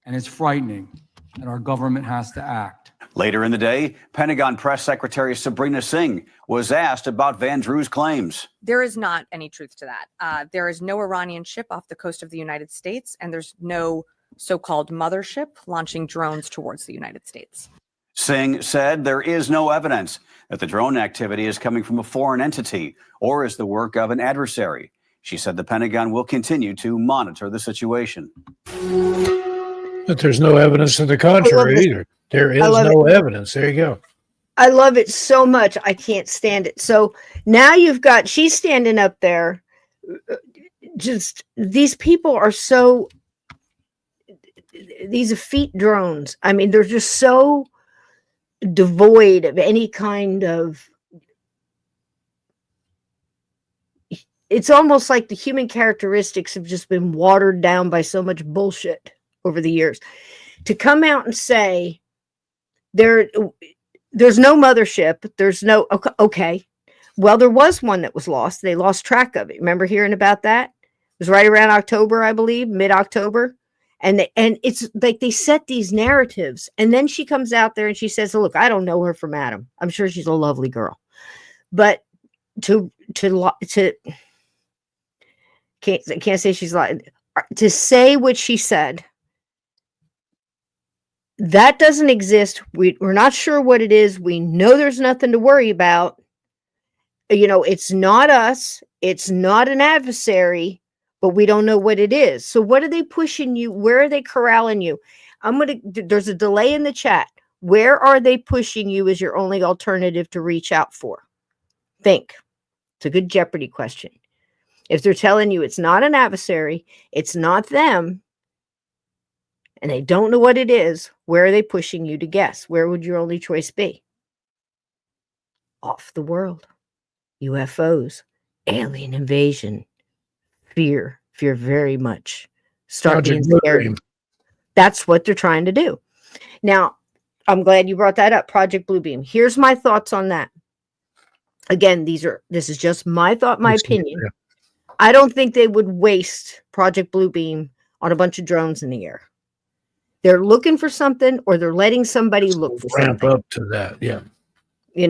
and it's frightening, and our government has to act. Later in the day, Pentagon Press Secretary Sabrina Singh was asked about Van Drew's claims. There is not any truth to that. There is no Iranian ship off the coast of the United States, and there's no so-called mothership launching drones towards the United States. Singh said there is no evidence that the drone activity is coming from a foreign entity or is the work of an adversary. She said the Pentagon will continue to monitor the situation. But there's no evidence to the contrary either. There is no evidence. There you go. I love it so much. I can't stand it. So now she's standing up there. Just these people are so, these effete drones. I mean, they're just so devoid of any kind of, it's almost like the human characteristics have just been watered down by so much bullshit over the years. To come out and say there's no mothership, there's no, okay. Well, there was one that was lost. They lost track of it. Remember hearing about that? It was right around October, I believe, mid-October. And it's like they set these narratives. And then she comes out there and she says, look, I don't know her from Adam. I'm sure she's a lovely girl. But can't say she's lying. To say what she said, that doesn't exist. We're not sure what it is. We know there's nothing to worry about. You know, it's not us. It's not an adversary, but we don't know what it is. So what are they pushing you? Where are they corralling you? There's a delay in the chat. Where are they pushing you as your only alternative to reach out for? Think. It's a good Jeopardy question. If they're telling you it's not an adversary, it's not them, and they don't know what it is, where are they pushing you to guess? Where would your only choice be? Off the world. UFOs. Alien invasion. Fear very much. Start being scared. That's what they're trying to do. Now, I'm glad you brought that up, Project Bluebeam. Here's my thoughts on that. Again, this is just my thought, my opinion. Yeah. I don't think they would waste Project Bluebeam on a bunch of drones in the air. They're looking for something, or they're letting somebody look for ramp something. up to that. Yeah. You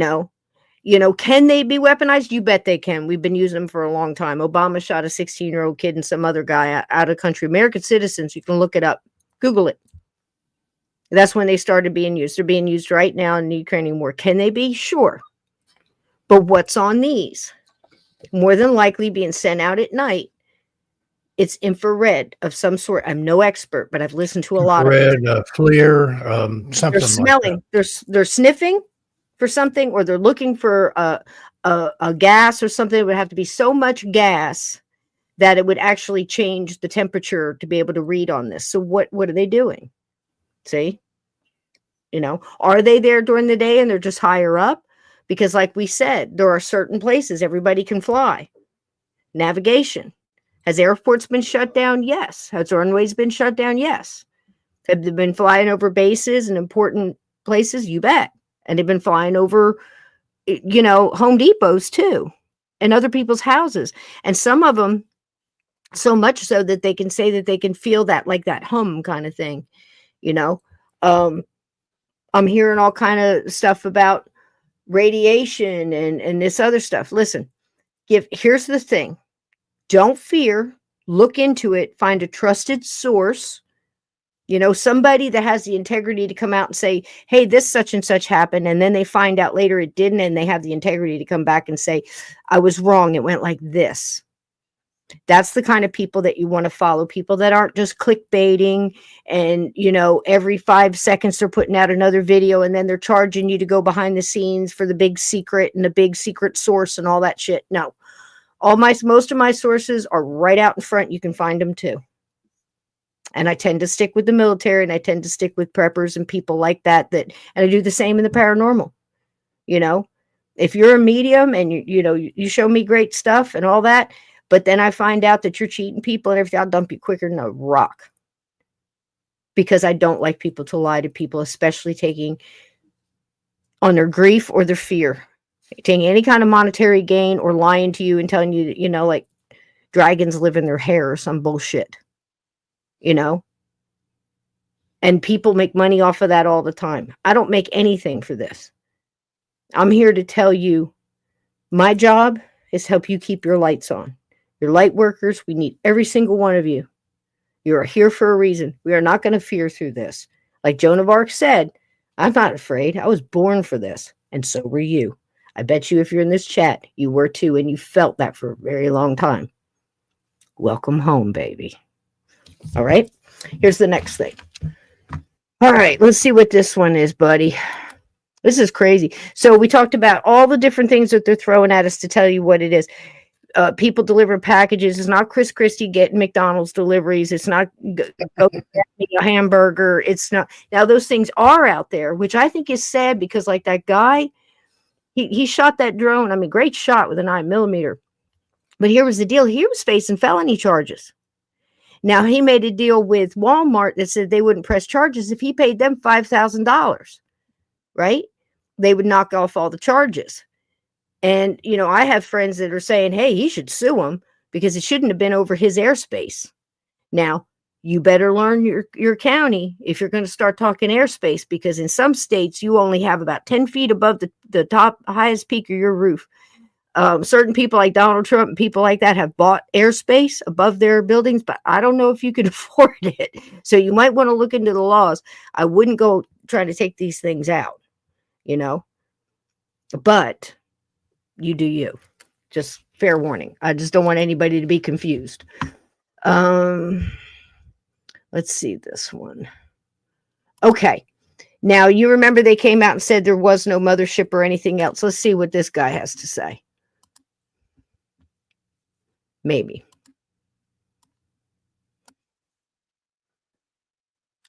know, can they be weaponized? You bet they can. We've been using them for a long time. Obama shot a 16-year-old kid and some other guy out of country. American citizens, you can look it up. Google it. That's when they started being used. They're being used right now in the Ukrainian war. Can they be? Sure. But what's on these? More than likely being sent out at night. It's infrared of some sort. I'm no expert, but I've listened to a lot of it. FLIR, something They're like smelling. that. They're sniffing for something, or they're looking for a gas or something. It would have to be so much gas that it would actually change the temperature to be able to read on this. So what are they doing? See? Are they there during the day and they're just higher up? Because like we said, there are certain places everybody can fly. Navigation. Has airports been shut down? Yes. Has runways been shut down? Yes. Have they been flying over bases and important places? You bet. And they've been flying over, Home Depots too, and other people's houses. And some of them, so much so that they can say that they can feel that, like that hum kind of thing, I'm hearing all kind of stuff about radiation and this other stuff. Listen, here's the thing. Don't fear, look into it, find a trusted source, somebody that has the integrity to come out and say, hey, this such and such happened. And then they find out later it didn't. And they have the integrity to come back and say, I was wrong. It went like this. That's the kind of people that you want to follow. People that aren't just clickbaiting and, every 5 seconds they're putting out another video and then they're charging you to go behind the scenes for the big secret and the big secret source and all that shit. No. Most of my sources are right out in front. You can find them too. And I tend to stick with the military and I tend to stick with preppers and people like that. And I do the same in the paranormal. If you're a medium and you show me great stuff and all that, but then I find out that you're cheating people and everything, I'll dump you quicker than a rock. Because I don't like people to lie to people, especially taking on their grief or their fear. Taking any kind of monetary gain or lying to you and telling you that, like dragons live in their hair or some bullshit, and people make money off of that all the time. I don't make anything for this. I'm here to tell you my job is help you keep your lights on. Your light workers, we need every single one of you. You are here for a reason. We are not going to fear through this. Like Joan of Arc said, I'm not afraid. I was born for this. And so were you. I bet you if you're in this chat, you were too, and you felt that for a very long time. Welcome home, baby. All right. Here's the next thing. All right. Let's see what this one is, buddy. This is crazy. So we talked about all the different things that they're throwing at us to tell you what it is. People delivering packages. It's not Chris Christie getting McDonald's deliveries. It's not go get me a hamburger. It's not. Now those things are out there, which I think is sad because like that guy, he shot that drone. I mean, great shot with a 9mm. But here was the deal. He was facing felony charges. Now he made a deal with Walmart that said they wouldn't press charges if he paid them $5,000, right? They would knock off all the charges. And, I have friends that are saying, hey, he should sue him because it shouldn't have been over his airspace. Now, you better learn your county if you're going to start talking airspace, because in some states, you only have about 10 feet above the top highest peak of your roof. Certain people like Donald Trump and people like that have bought airspace above their buildings, but I don't know if you can afford it. So you might want to look into the laws. I wouldn't go try to take these things out, but you do you. Just fair warning. I just don't want anybody to be confused. Let's see this one. Okay. Now, you remember they came out and said there was no mothership or anything else. Let's see what this guy has to say. Maybe.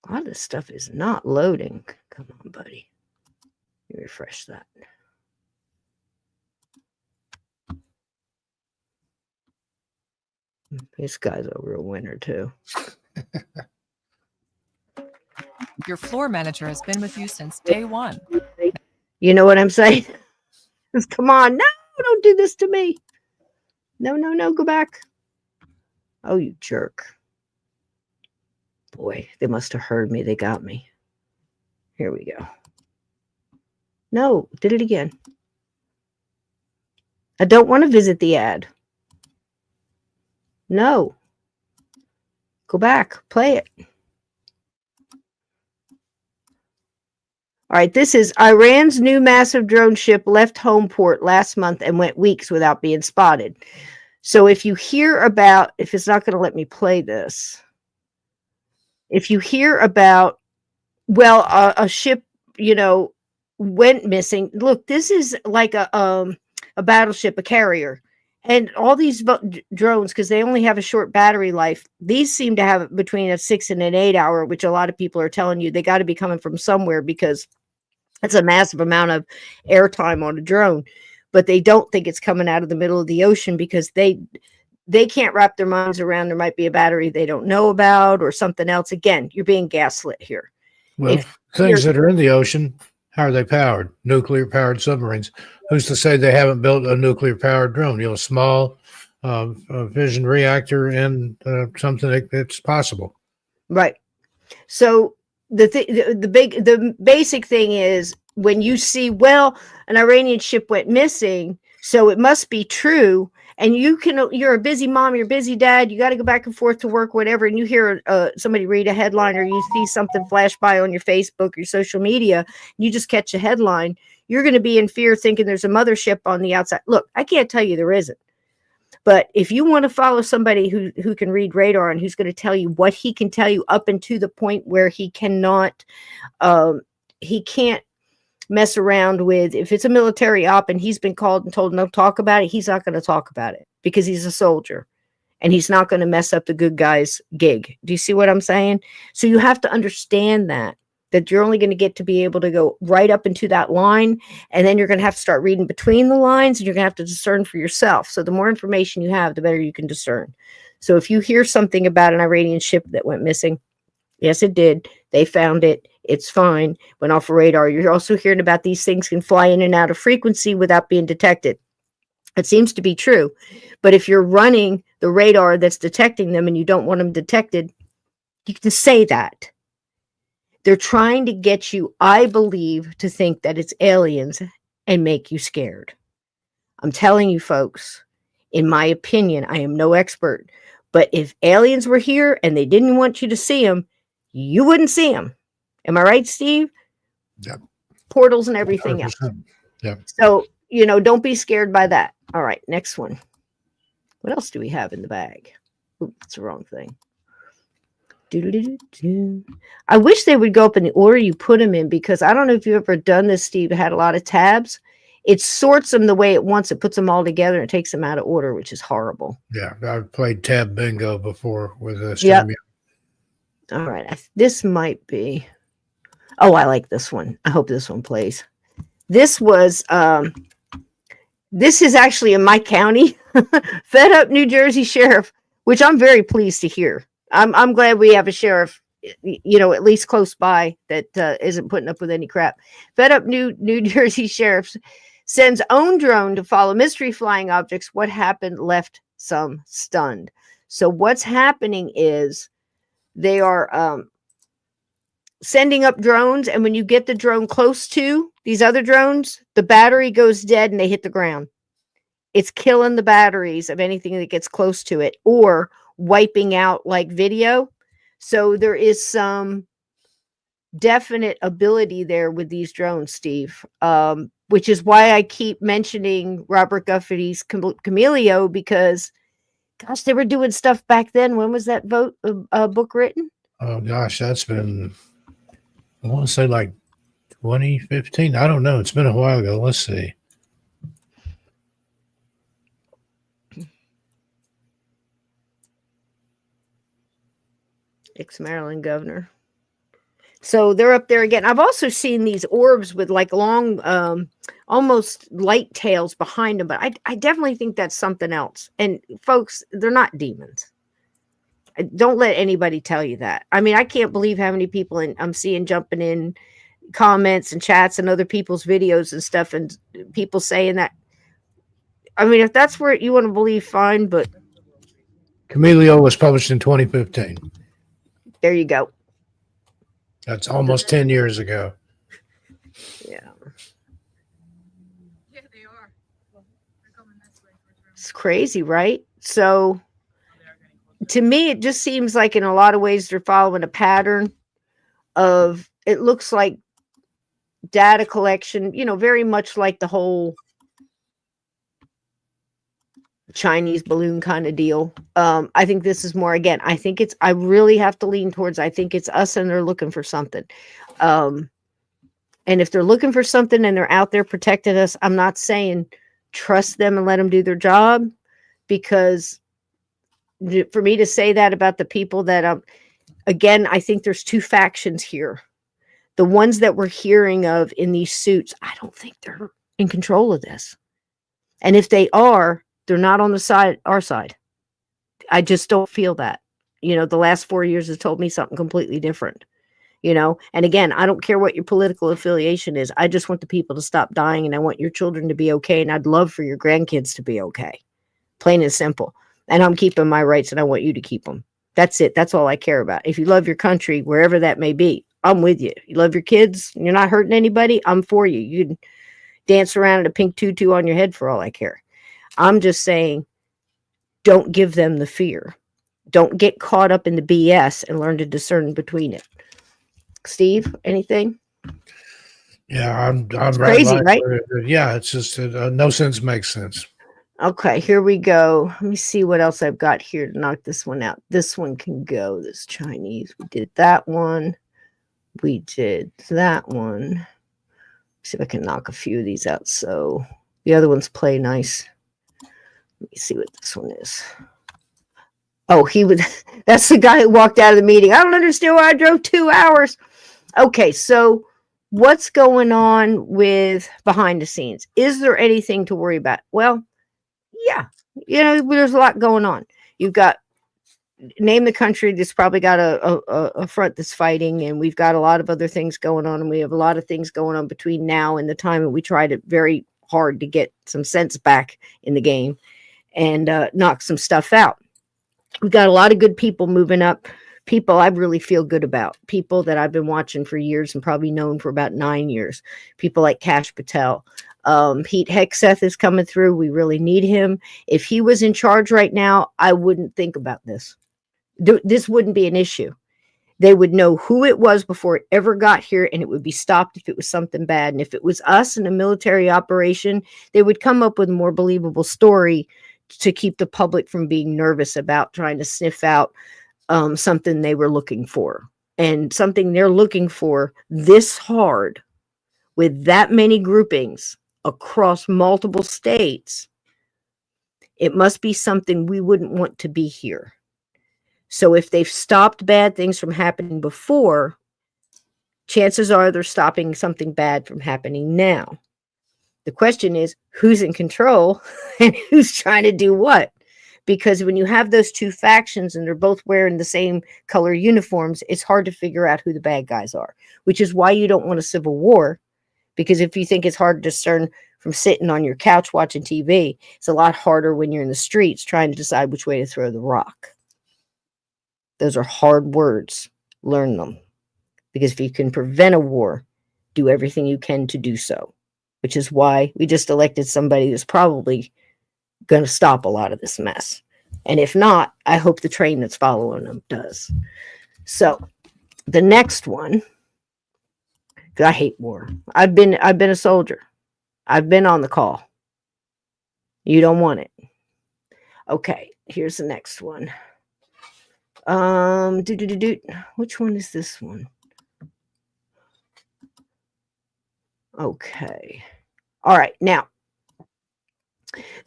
A lot of this stuff is not loading. Come on, buddy. Let me refresh that. This guy's a real winner, too. Your floor manager has been with you since day one. You know what I'm saying? Come on. No, don't do this to me. No, go back. Oh, you jerk. Boy, they must have heard me. They got me. Here we go. No, did it again. I don't want to visit the ad. No. Go back. Play it. All right, this is Iran's new massive drone ship left home port last month and went weeks without being spotted. So if you hear about, if it's not going to let me play this, if you hear about, well, a ship, went missing. Look, this is like a battleship, a carrier. And all these drones, because they only have a short battery life, these seem to have between a 6 and an 8 hour, which a lot of people are telling you they got to be coming from somewhere because that's a massive amount of airtime on a drone. But they don't think it's coming out of the middle of the ocean because they can't wrap their minds around there might be a battery they don't know about or something else. Again, you're being gaslit here. Well, things that are in the ocean, how are they powered? Nuclear powered submarines. Who's to say they haven't built a nuclear powered drone? A small fission reactor and something that's possible. Right. So the basic thing is when you see, well, an Iranian ship went missing, so it must be true. And you're a busy mom, you're a busy dad, you got to go back and forth to work, whatever. And you hear somebody read a headline or you see something flash by on your Facebook or your social media, you just catch a headline. You're going to be in fear thinking there's a mothership on the outside. Look, I can't tell you there isn't. But if you want to follow somebody who can read radar and who's going to tell you what he can tell you up and to the point where he can't mess around with, if it's a military op and he's been called and told no talk about it, he's not going to talk about it because he's a soldier and he's not going to mess up the good guy's gig. Do you see what I'm saying? So you have to understand that you're only going to get to be able to go right up into that line. And then you're going to have to start reading between the lines and you're going to have to discern for yourself. So the more information you have, the better you can discern. So if you hear something about an Iranian ship that went missing, yes, it did. They found it. It's fine. Went off a radar. You're also hearing about these things can fly in and out of frequency without being detected. It seems to be true. But if you're running the radar that's detecting them and you don't want them detected, you can say that. They're trying to get you, I believe, to think that it's aliens and make you scared. I'm telling you, folks, in my opinion, I am no expert, but if aliens were here and they didn't want you to see them, you wouldn't see them. Am I right, Steve? Yep. Portals and everything 100%. else. Yep. So, don't be scared by that. All right, next one. What else do we have in the bag? Ooh, that's the wrong thing. I wish they would go up in the order you put them in, because I don't know if you've ever done this, Steve. It had a lot of tabs. It sorts them the way it wants. It puts them all together and takes them out of order, which is horrible. Yeah, I've played tab bingo before with a Yep. All right, this might be. Oh, I like this one. I hope this one plays. This was. This is actually in my county. Fed up New Jersey sheriff, which I'm very pleased to hear. I'm glad we have a sheriff, at least close by that isn't putting up with any crap. Fed up New Jersey sheriff sends own drone to follow mystery flying objects. What happened left some stunned. So what's happening is they are sending up drones, and when you get the drone close to these other drones, the battery goes dead and they hit the ground. It's killing the batteries of anything that gets close to it, or wiping out like video. So there is some definite ability there with these drones, Steve, which is why I keep mentioning Robert Guffey's Camelio, because gosh, they were doing stuff back then. When was that book written? Oh gosh, that's been, I want to say like 2015. I don't know. It's been a while ago. Let's see. Ex-Maryland governor. So they're up there again. I've also seen these orbs with like long, almost light tails behind them, but I definitely think that's something else. And folks, they're not demons. Don't let anybody tell you that. I mean, I can't believe how many people I'm seeing jumping in comments and chats and other people's videos and stuff, and people saying that. I mean, if that's where you want to believe, fine, but Camelio was published in 2015. there you go. That's almost 10 years ago. Yeah. It's crazy, right? So to me, it just seems like in a lot of ways they're following a pattern of, it looks like data collection, very much like the whole Chinese balloon kind of deal. I think this is more, again, I really have to lean towards, I think it's us and they're looking for something. And if they're looking for something and they're out there protecting us, I'm not saying trust them and let them do their job, because for me to say that about the people that, again, I think there's two factions here. The ones that we're hearing of in these suits, I don't think they're in control of this. And if they are, they're not on our side. I just don't feel that. The last 4 years has told me something completely different. And again, I don't care what your political affiliation is. I just want the people to stop dying, and I want your children to be okay, and I'd love for your grandkids to be okay. Plain and simple. And I'm keeping my rights, and I want you to keep them. That's it. That's all I care about. If you love your country, wherever that may be, I'm with you. You love your kids, you're not hurting anybody, I'm for you. You can dance around in a pink tutu on your head for all I care. I'm just saying, don't give them the fear. Don't get caught up in the BS and learn to discern between it. Steve, anything? Yeah, I'm right. Crazy, right? Yeah, it's just no sense makes sense. Okay, here we go. Let me see what else I've got here to knock this one out. This one can go. This Chinese. We did that one. We did that one. See if I can knock a few of these out so the other ones play nice. Let me see what this one is. Oh, that's the guy who walked out of the meeting. I don't understand why I drove 2 hours. Okay, so what's going on with behind the scenes? Is there anything to worry about? Well, yeah, there's a lot going on. You've got, name the country that's probably got a front that's fighting, and we've got a lot of other things going on, and we have a lot of things going on between now and the time that we tried it very hard to get some sense back in the game and knock some stuff out. We've got a lot of good people moving up, people I really feel good about, people that I've been watching for years and probably known for about 9 years, people like Kash Patel. Pete Hegseth is coming through. We really need him. If he was in charge right now, I wouldn't think about this. This wouldn't be an issue. They would know who it was before it ever got here, and it would be stopped if it was something bad. And if it was us in a military operation, they would come up with a more believable story to keep the public from being nervous about trying to sniff out something they were looking for. And something they're looking for this hard with that many groupings across multiple states, it must be something we wouldn't want to be here. So if they've stopped bad things from happening before, chances are they're stopping something bad from happening now. The question is, who's in control and who's trying to do what? Because when you have those two factions and they're both wearing the same color uniforms, it's hard to figure out who the bad guys are, which is why you don't want a civil war. Because if you think it's hard to discern from sitting on your couch watching TV, it's a lot harder when you're in the streets trying to decide which way to throw the rock. Those are hard words. Learn them. Because if you can prevent a war, do everything you can to do so. Which is why we just elected somebody who's probably going to stop a lot of this mess. And if not, I hope the train that's following them does. So the next one, I hate war. I've been a soldier. I've been on the call. You don't want it. Okay, here's the next one. Which one is this one? Okay. All right. Now,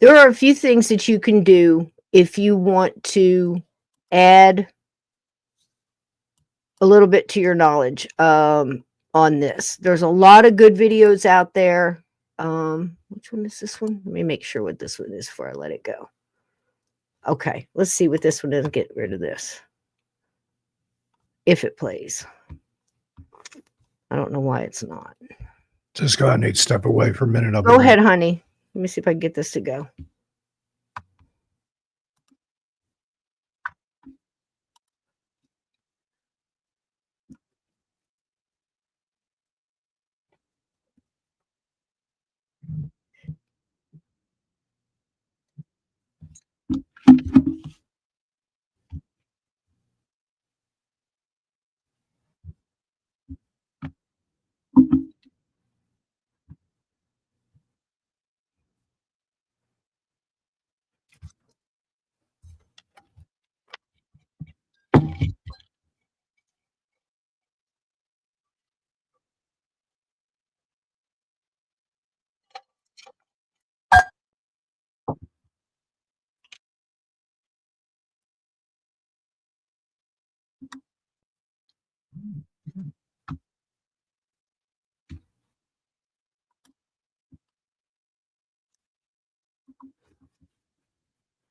there are a few things that you can do if you want to add a little bit to your knowledge on this. There's a lot of good videos out there. Which one is this one? Let me make sure what this one is before I let it go. Okay, let's see what this one is. Get rid of this. If it plays. I don't know why it's not. Just go ahead and need to step away for a minute. Go ahead, honey. Let me see if I can get this to go.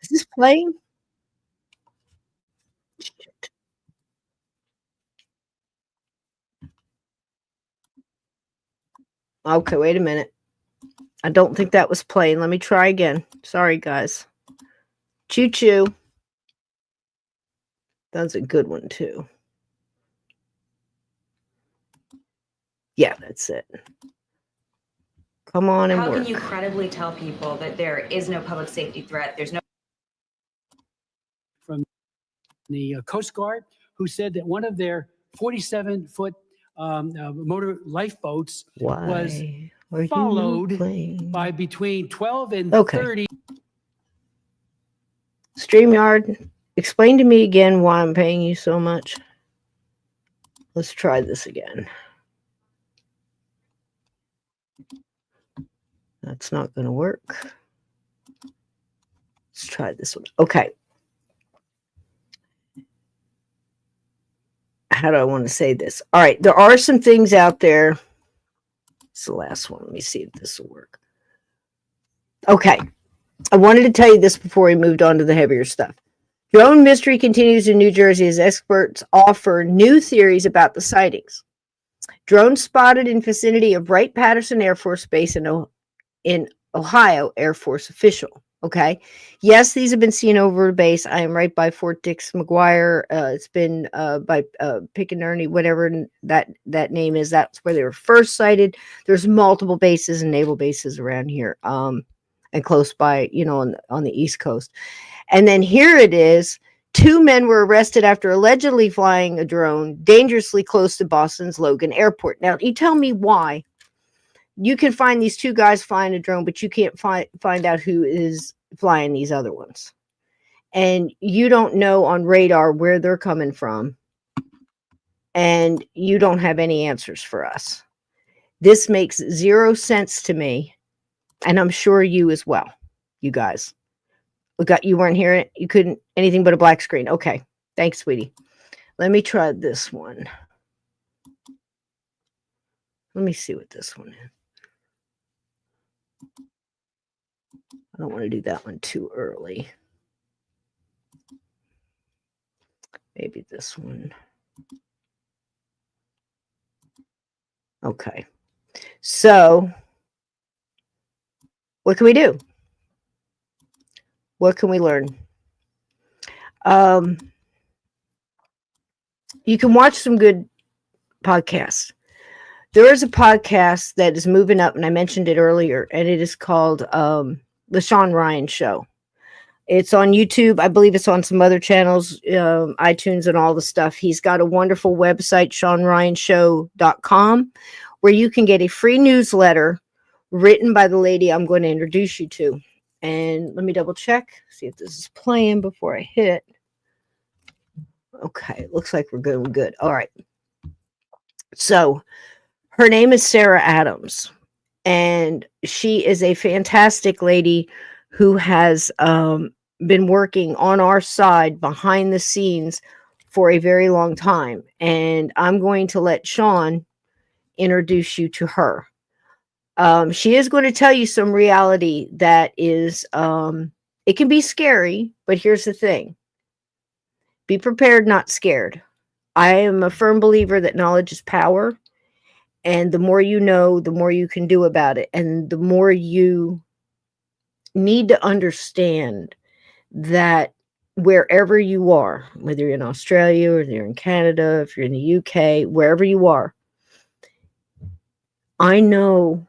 Is this playing? Okay, wait a minute. I don't think that was playing. Let me try again. Sorry, guys. Choo choo. That's a good one, too. Yeah, that's it. Come on and How work. can you credibly tell people that there is no public safety threat? There's no. From the Coast Guard, who said that one of their 47-foot motor lifeboats was followed by between 12 and 30. StreamYard, explain to me again why I'm paying you so much. Let's try this again. That's not going to work. Let's try this one. Okay. How do I want to say this? All right. There are some things out there. It's the last one. Let me see if this will work. Okay. I wanted to tell you this before we moved on to the heavier stuff. Drone mystery continues in New Jersey as experts offer new theories about the sightings. Drones spotted in vicinity of Wright-Patterson Air Force Base in Ohio, Air Force official. Okay. Yes, these have been seen over a base. I am right by Fort Dix McGuire. It's been by Pickaninny, whatever that name is. That's where they were first sighted. There's multiple bases and naval bases around here, and close by, on the East Coast. And then here it is. 2 men were arrested after allegedly flying a drone dangerously close to Boston's Logan Airport. Now, you tell me why. You can find these 2 guys flying a drone, but you can't find out who is flying these other ones. And you don't know on radar where they're coming from. And you don't have any answers for us. This makes 0 sense to me. And I'm sure you as well, you guys. You weren't hearing it? You couldn't, anything but a black screen. Okay. Thanks, sweetie. Let me try this one. Let me see what this one is. I don't want to do that one too early. Maybe this one. Okay. So, what can we do? What can we learn? You can watch some good podcasts. There is a podcast that is moving up, and I mentioned it earlier, and it is called The Sean Ryan Show. It's on YouTube. I believe it's on some other channels, iTunes and all the stuff. He's got a wonderful website, SeanRyanShow.com, where you can get a free newsletter written by the lady I'm going to introduce you to. And let me double check, see if this is playing before I hit. Okay, looks like we're good. We're good. All right. So her name is Sarah Adams, and she is a fantastic lady who has been working on our side behind the scenes for a very long time. And I'm going to let Sean introduce you to her. She is going to tell you some reality that is, it can be scary, but here's the thing. Be prepared, not scared. I am a firm believer that knowledge is power. And the more you know, the more you can do about it. And the more you need to understand that wherever you are, whether you're in Australia or you're in Canada, if you're in the UK, wherever you are, I know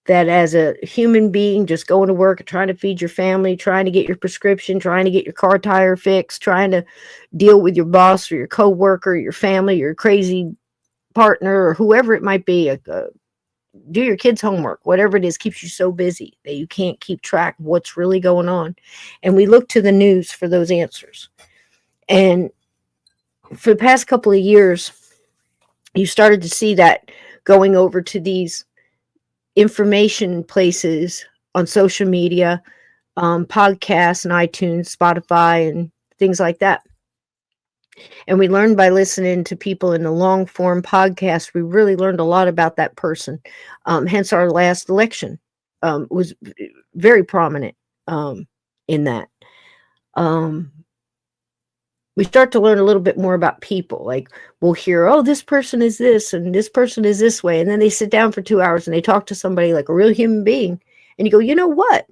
that as a human being, just going to work, trying to feed your family, trying to get your prescription, trying to get your car tire fixed, trying to deal with your boss or your coworker, your family, your crazy partner, or whoever it might be, do your kids' homework, whatever it is, keeps you so busy that you can't keep track of what's really going on. And we look to the news for those answers. And for the past couple of years, you started to see that going over to these information places on social media, podcasts and iTunes, Spotify, and things like that. And we learned by listening to people in the long form podcast, we really learned a lot about that person. Hence our last election was very prominent in that. we start to learn a little bit more about people. Like we'll hear, oh, this person is this and this person is this way. And then they sit down for 2 hours and they talk to somebody like a real human being. And you go, you know what?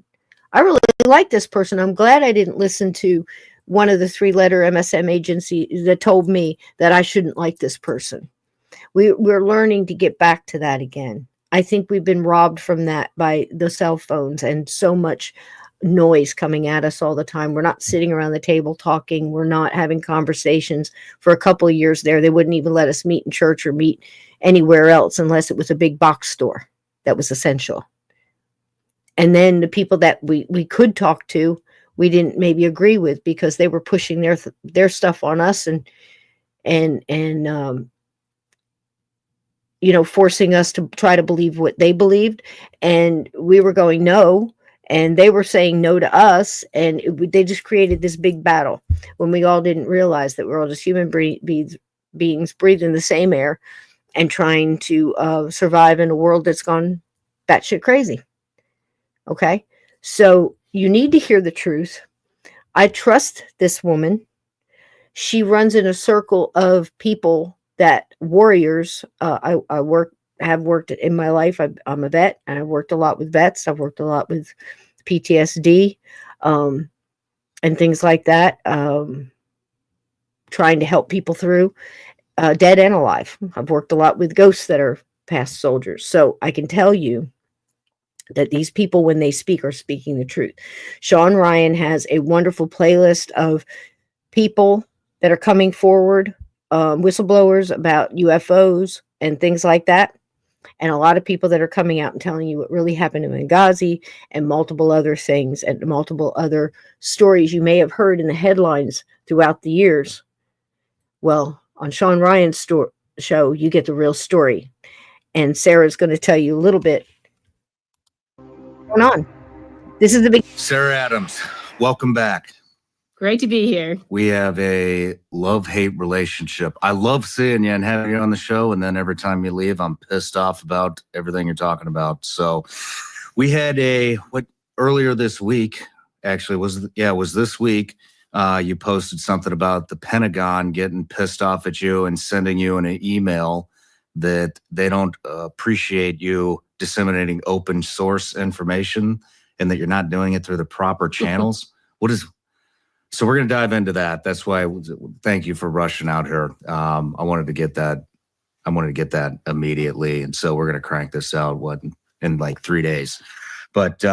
I really like this person. I'm glad I didn't listen to one of the 3-letter MSM agencies that told me that I shouldn't like this person. We're learning to get back to that again. I think we've been robbed from that by the cell phones and so much noise coming at us all the time. We're not sitting around the table talking. We're not having conversations. For a couple of years there, they wouldn't even let us meet in church or meet anywhere else unless it was a big box store that was essential. And then the people that we could talk to, we didn't maybe agree with because they were pushing their stuff on us and forcing us to try to believe what they believed. And we were going no. And they were saying no to us, and they just created this big battle when we all didn't realize that we're all just human beings breathing the same air and trying to survive in a world that's gone batshit crazy. Okay? So you need to hear the truth. I trust this woman. She runs in a circle of people that warriors. I have worked in my life. I'm a vet, and I've worked a lot with vets. I've worked a lot with PTSD and things like that, trying to help people through, dead and alive. I've worked a lot with ghosts that are past soldiers. So I can tell you that these people, when they speak, are speaking the truth. Sean Ryan has a wonderful playlist of people that are coming forward, whistleblowers about UFOs and things like that. And a lot of people that are coming out and telling you what really happened in Benghazi and multiple other things and multiple other stories you may have heard in the headlines throughout the years. Well, on Sean Ryan's show, you get the real story. And Sarah's going to tell you a little bit what's going on. This is the big Sarah Adams, welcome back. Great to be here. We have a love-hate relationship. I love seeing you and having you on the show, and then every time you leave, I'm pissed off about everything you're talking about. So we had earlier this week, actually was this week, you posted something about the Pentagon getting pissed off at you and sending you an email that they don't appreciate you disseminating open source information and that you're not doing it through the proper channels. So we're going to dive into that. That's why thank you for rushing out here. I wanted to get that immediately. And so we're going to crank this out in like 3 days. But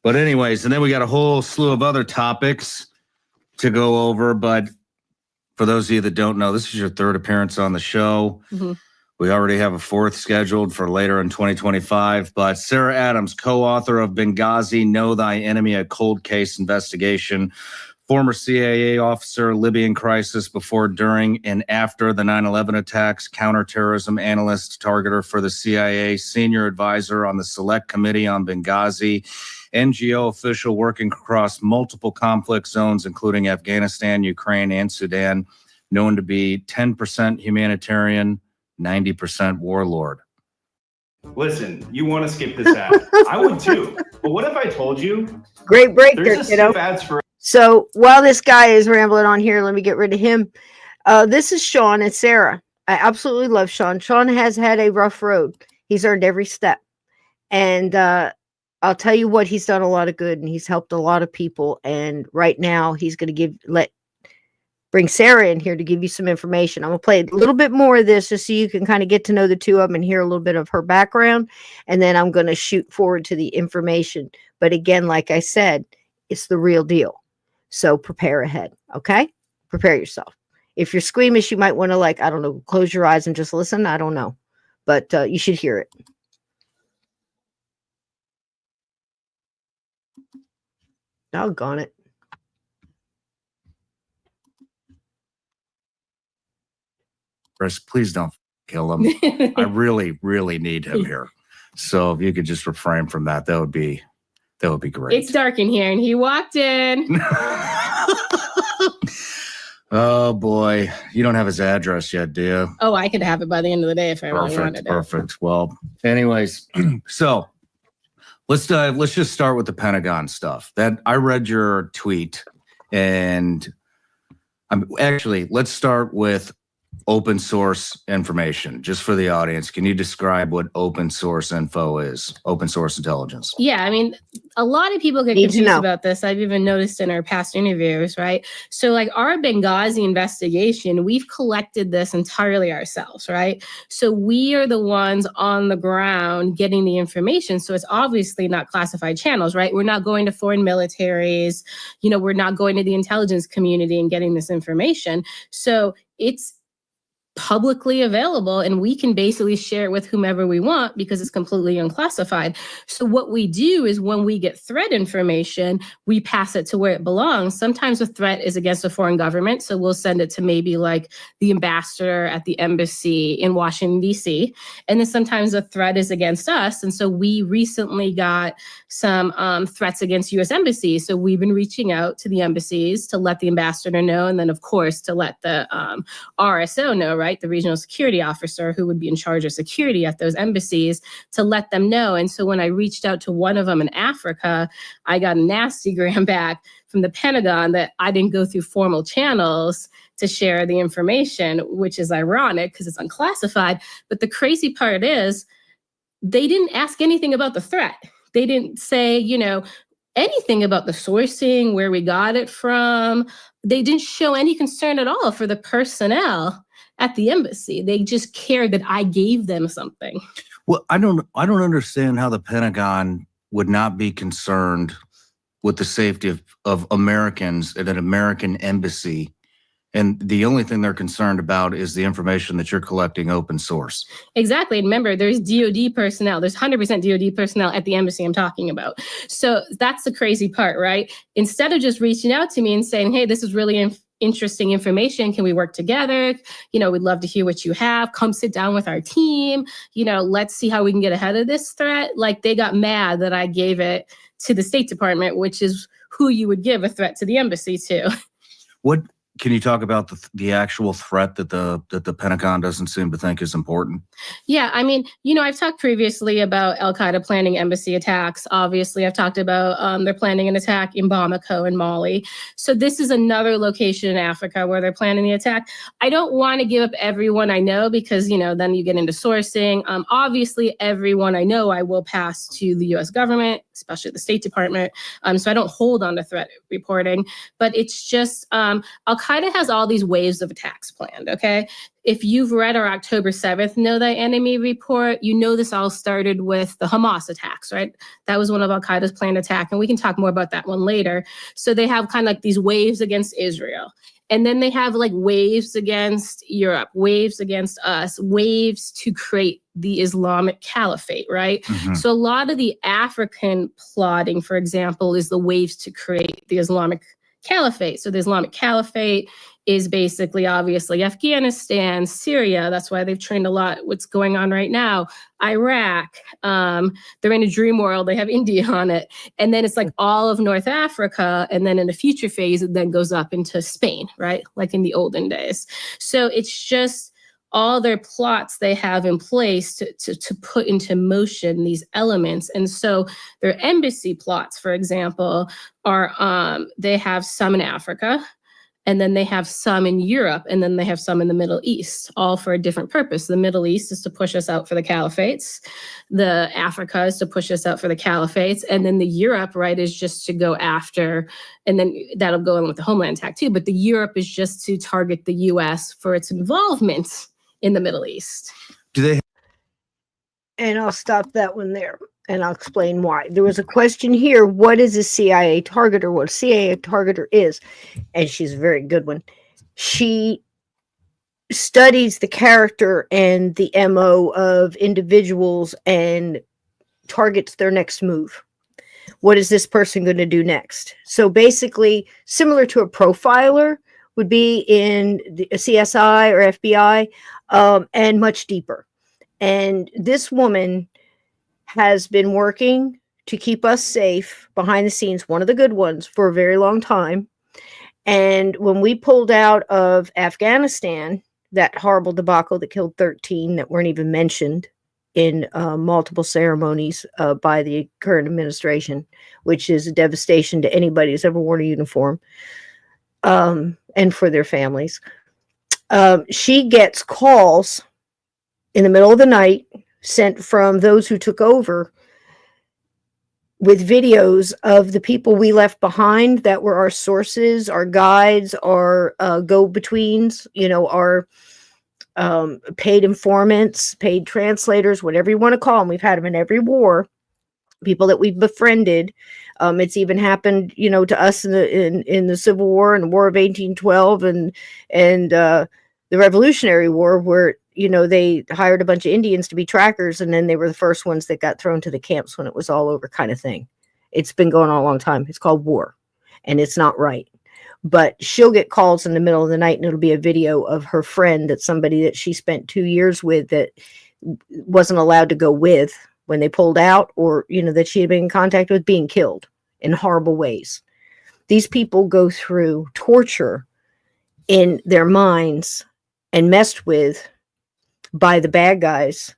anyways, and then we got a whole slew of other topics to go over. But for those of you that don't know, this is your 3rd appearance on the show. Mm-hmm. We already have a 4th scheduled for later in 2025. But Sarah Adams, co-author of Benghazi, Know Thy Enemy, a cold case investigation. Former CIA officer, Libyan crisis before, during, and after the 9/11 attacks, counterterrorism analyst, targeter for the CIA, senior advisor on the Select Committee on Benghazi, NGO official working across multiple conflict zones, including Afghanistan, Ukraine, and Sudan, known to be 10% humanitarian, 90% warlord. Listen, you want to skip this ad. I would too. But what if I told you? Great break there, there's a kiddo. skip ads for. So while this guy is rambling on here, let me get rid of him. This is Sean and Sarah. I absolutely love Sean. Sean has had a rough road. He's earned every step. And I'll tell you what, he's done a lot of good and he's helped a lot of people. And right now he's going to bring Sarah in here to give you some information. I'm going to play a little bit more of this just so you can kind of get to know the two of them and hear a little bit of her background. And then I'm going to shoot forward to the information. But again, like I said, it's the real deal. So prepare ahead, okay? Prepare yourself. If you're squeamish, you might want to close your eyes and just listen. I don't know. But you should hear it. Doggone it. Chris, please don't kill him. I really, really need him here. So if you could just refrain from that, that would be great. It's dark in here, and he walked in. Oh boy, you don't have his address yet, do you? Oh, I could have it by the end of the day if I really wanted it. Perfect. Well, anyways, so let's just start with the Pentagon stuff. That I read your tweet, And actually, let's start with open source information, just for the audience. Can you describe what open source info is, open source intelligence? Yeah, I mean, a lot of people get Need to confused know. about this. I've even noticed in our past interviews, right? So like our Benghazi investigation, we've collected this entirely ourselves, right? So we are the ones on the ground getting the information. So it's obviously not classified channels, right? We're not going to foreign militaries, we're not going to the intelligence community and getting this information. So it's publicly available and we can basically share it with whomever we want because it's completely unclassified. So what we do is when we get threat information, we pass it to where it belongs. Sometimes the threat is against a foreign government. So we'll send it to maybe like the ambassador at the embassy in Washington, D.C. And then sometimes the threat is against us. And so we recently got some threats against U.S. embassies. So we've been reaching out to the embassies to let the ambassador know. And then of course, to let the RSO know, right? The regional security officer who would be in charge of security at those embassies, to let them know. And so when I reached out to one of them in Africa, I got a nasty gram back from the Pentagon that I didn't go through formal channels to share the information, which is ironic because it's unclassified. But the crazy part is they didn't ask anything about the threat. They didn't say, anything about the sourcing, where we got it from. They didn't show any concern at all for the personnel at the embassy. They just cared that I gave them something. Well, I don't understand how the Pentagon would not be concerned with the safety of Americans at an American embassy. And the only thing they're concerned about is the information that you're collecting open source. Exactly. And remember, there's DOD personnel. There's 100% DOD personnel at the embassy I'm talking about. So that's the crazy part, right? Instead of just reaching out to me and saying, hey, this is really interesting information. Can we work together? We'd love to hear what you have. Come sit down with our team. Let's see how we can get ahead of this threat. Like they got mad that I gave it to the State Department, which is who you would give a threat to the embassy to. What can you talk about the actual threat that the Pentagon doesn't seem to think is important? Yeah, I mean, I've talked previously about Al-Qaeda planning embassy attacks. Obviously, I've talked about they're planning an attack in Bamako in Mali. So this is another location in Africa where they're planning the attack. I don't want to give up everyone I know because, then you get into sourcing. Obviously, everyone I know I will pass to the U.S. government, especially the State Department. So I don't hold on to threat reporting. But it's just Al-Qaeda has all these waves of attacks planned, okay? If you've read our October 7th Know Thy Enemy report, this all started with the Hamas attacks, right? That was one of Al-Qaeda's planned attack, and we can talk more about that one later. So they have kind of like these waves against Israel. And then they have like waves against Europe, waves against us, waves to create the Islamic Caliphate, right? Mm-hmm. So a lot of the African plotting, for example, is the waves to create the Islamic Caliphate. So the Islamic Caliphate is basically obviously Afghanistan, Syria. That's why they've trained a lot. What's going on right now, Iraq. They're in a dream world. They have India on it. And then it's like all of North Africa. And then in the future phase, it then goes up into Spain, right? Like in the olden days. So it's just all their plots they have in place to put into motion these elements. And so their embassy plots, for example, are they have some in Africa, and then they have some in Europe, and then they have some in the Middle East, all for a different purpose. The Middle East is to push us out for the caliphates. The Africa is to push us out for the caliphates. And then the Europe, right, is just to go after, and then that'll go in with the Homeland attack too. But the Europe is just to target the US for its involvement in the Middle East. Do they? And I'll stop that one there. And I'll explain why. There was a question here. What is a CIA targeter? What a CIA targeter is. And she's a very good one. She studies the character and the MO of individuals and targets their next move. What is this person going to do next? So basically, similar to a profiler would be in the CSI or FBI, and much deeper. And this woman has been working to keep us safe behind the scenes, one of the good ones, for a very long time. And when we pulled out of Afghanistan, that horrible debacle that killed 13 that weren't even mentioned in multiple ceremonies by the current administration, which is a devastation to anybody who's ever worn a uniform. and for their families. She gets calls in the middle of the night sent from those who took over with videos of the people we left behind that were our sources, our guides, our go-betweens, our paid informants, paid translators, whatever you want to call them. We've had them in every war. People that we've befriended. It's even happened, to us in the Civil War and the War of 1812 and the Revolutionary War, where they hired a bunch of Indians to be trackers, and then they were the first ones that got thrown to the camps when it was all over, kind of thing. It's been going on a long time. It's called war, and it's not right. But she'll get calls in the middle of the night, and it'll be a video of her friend, that's somebody that she spent 2 years with, that wasn't allowed to go with when they pulled out, or that she had been in contact with, being killed in horrible ways. These people go through torture in their minds and messed with by the bad guys,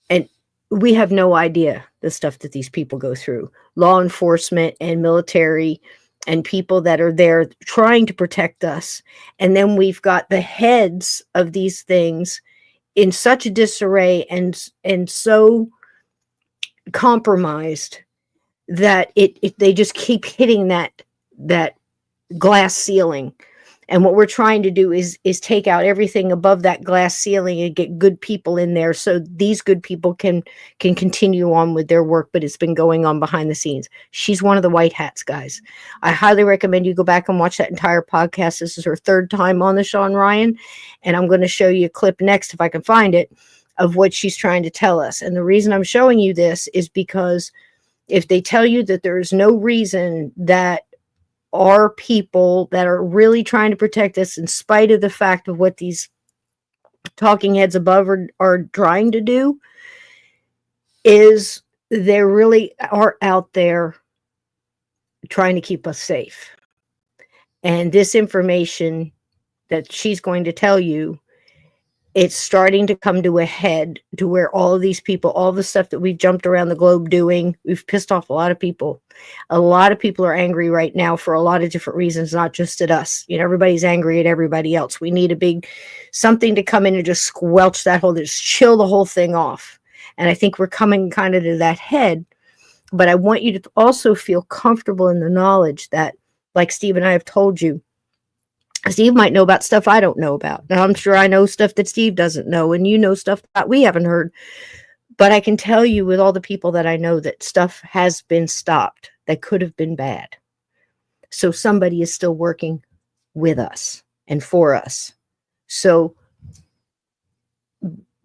and we have no idea the stuff that these people go through. Law enforcement and military and people that are there trying to protect us, and then we've got the heads of these things in such a disarray and so compromised that they just keep hitting that glass ceiling. And what we're trying to do is take out everything above that glass ceiling and get good people in there, so these good people can continue on with their work. But it's been going on behind the scenes. She's one of the white hats, guys. I highly recommend you go back and watch that entire podcast. This is her third time on the Sean Ryan, and I'm going to show you a clip next, if I can find it, of what she's trying to tell us. And the reason I'm showing you this is because if they tell you that there is no reason that are people that are really trying to protect us, in spite of the fact of what these talking heads above are trying to do, is they really are out there trying to keep us safe. And this information that she's going to tell you, it's starting to come to a head, to where all of these people, all the stuff that we've jumped around the globe doing, we've pissed off a lot of people. A lot of people are angry right now for a lot of different reasons, not just at us. Everybody's angry at everybody else. We need a big something to come in and just squelch that whole, just chill the whole thing off. And I think we're coming kind of to that head. But I want you to also feel comfortable in the knowledge that, like Steve and I have told you, Steve might know about stuff I don't know about. Now, I'm sure I know stuff that Steve doesn't know, and you know stuff that we haven't heard. But I can tell you, with all the people that I know, that stuff has been stopped that could have been bad. So somebody is still working with us and for us. So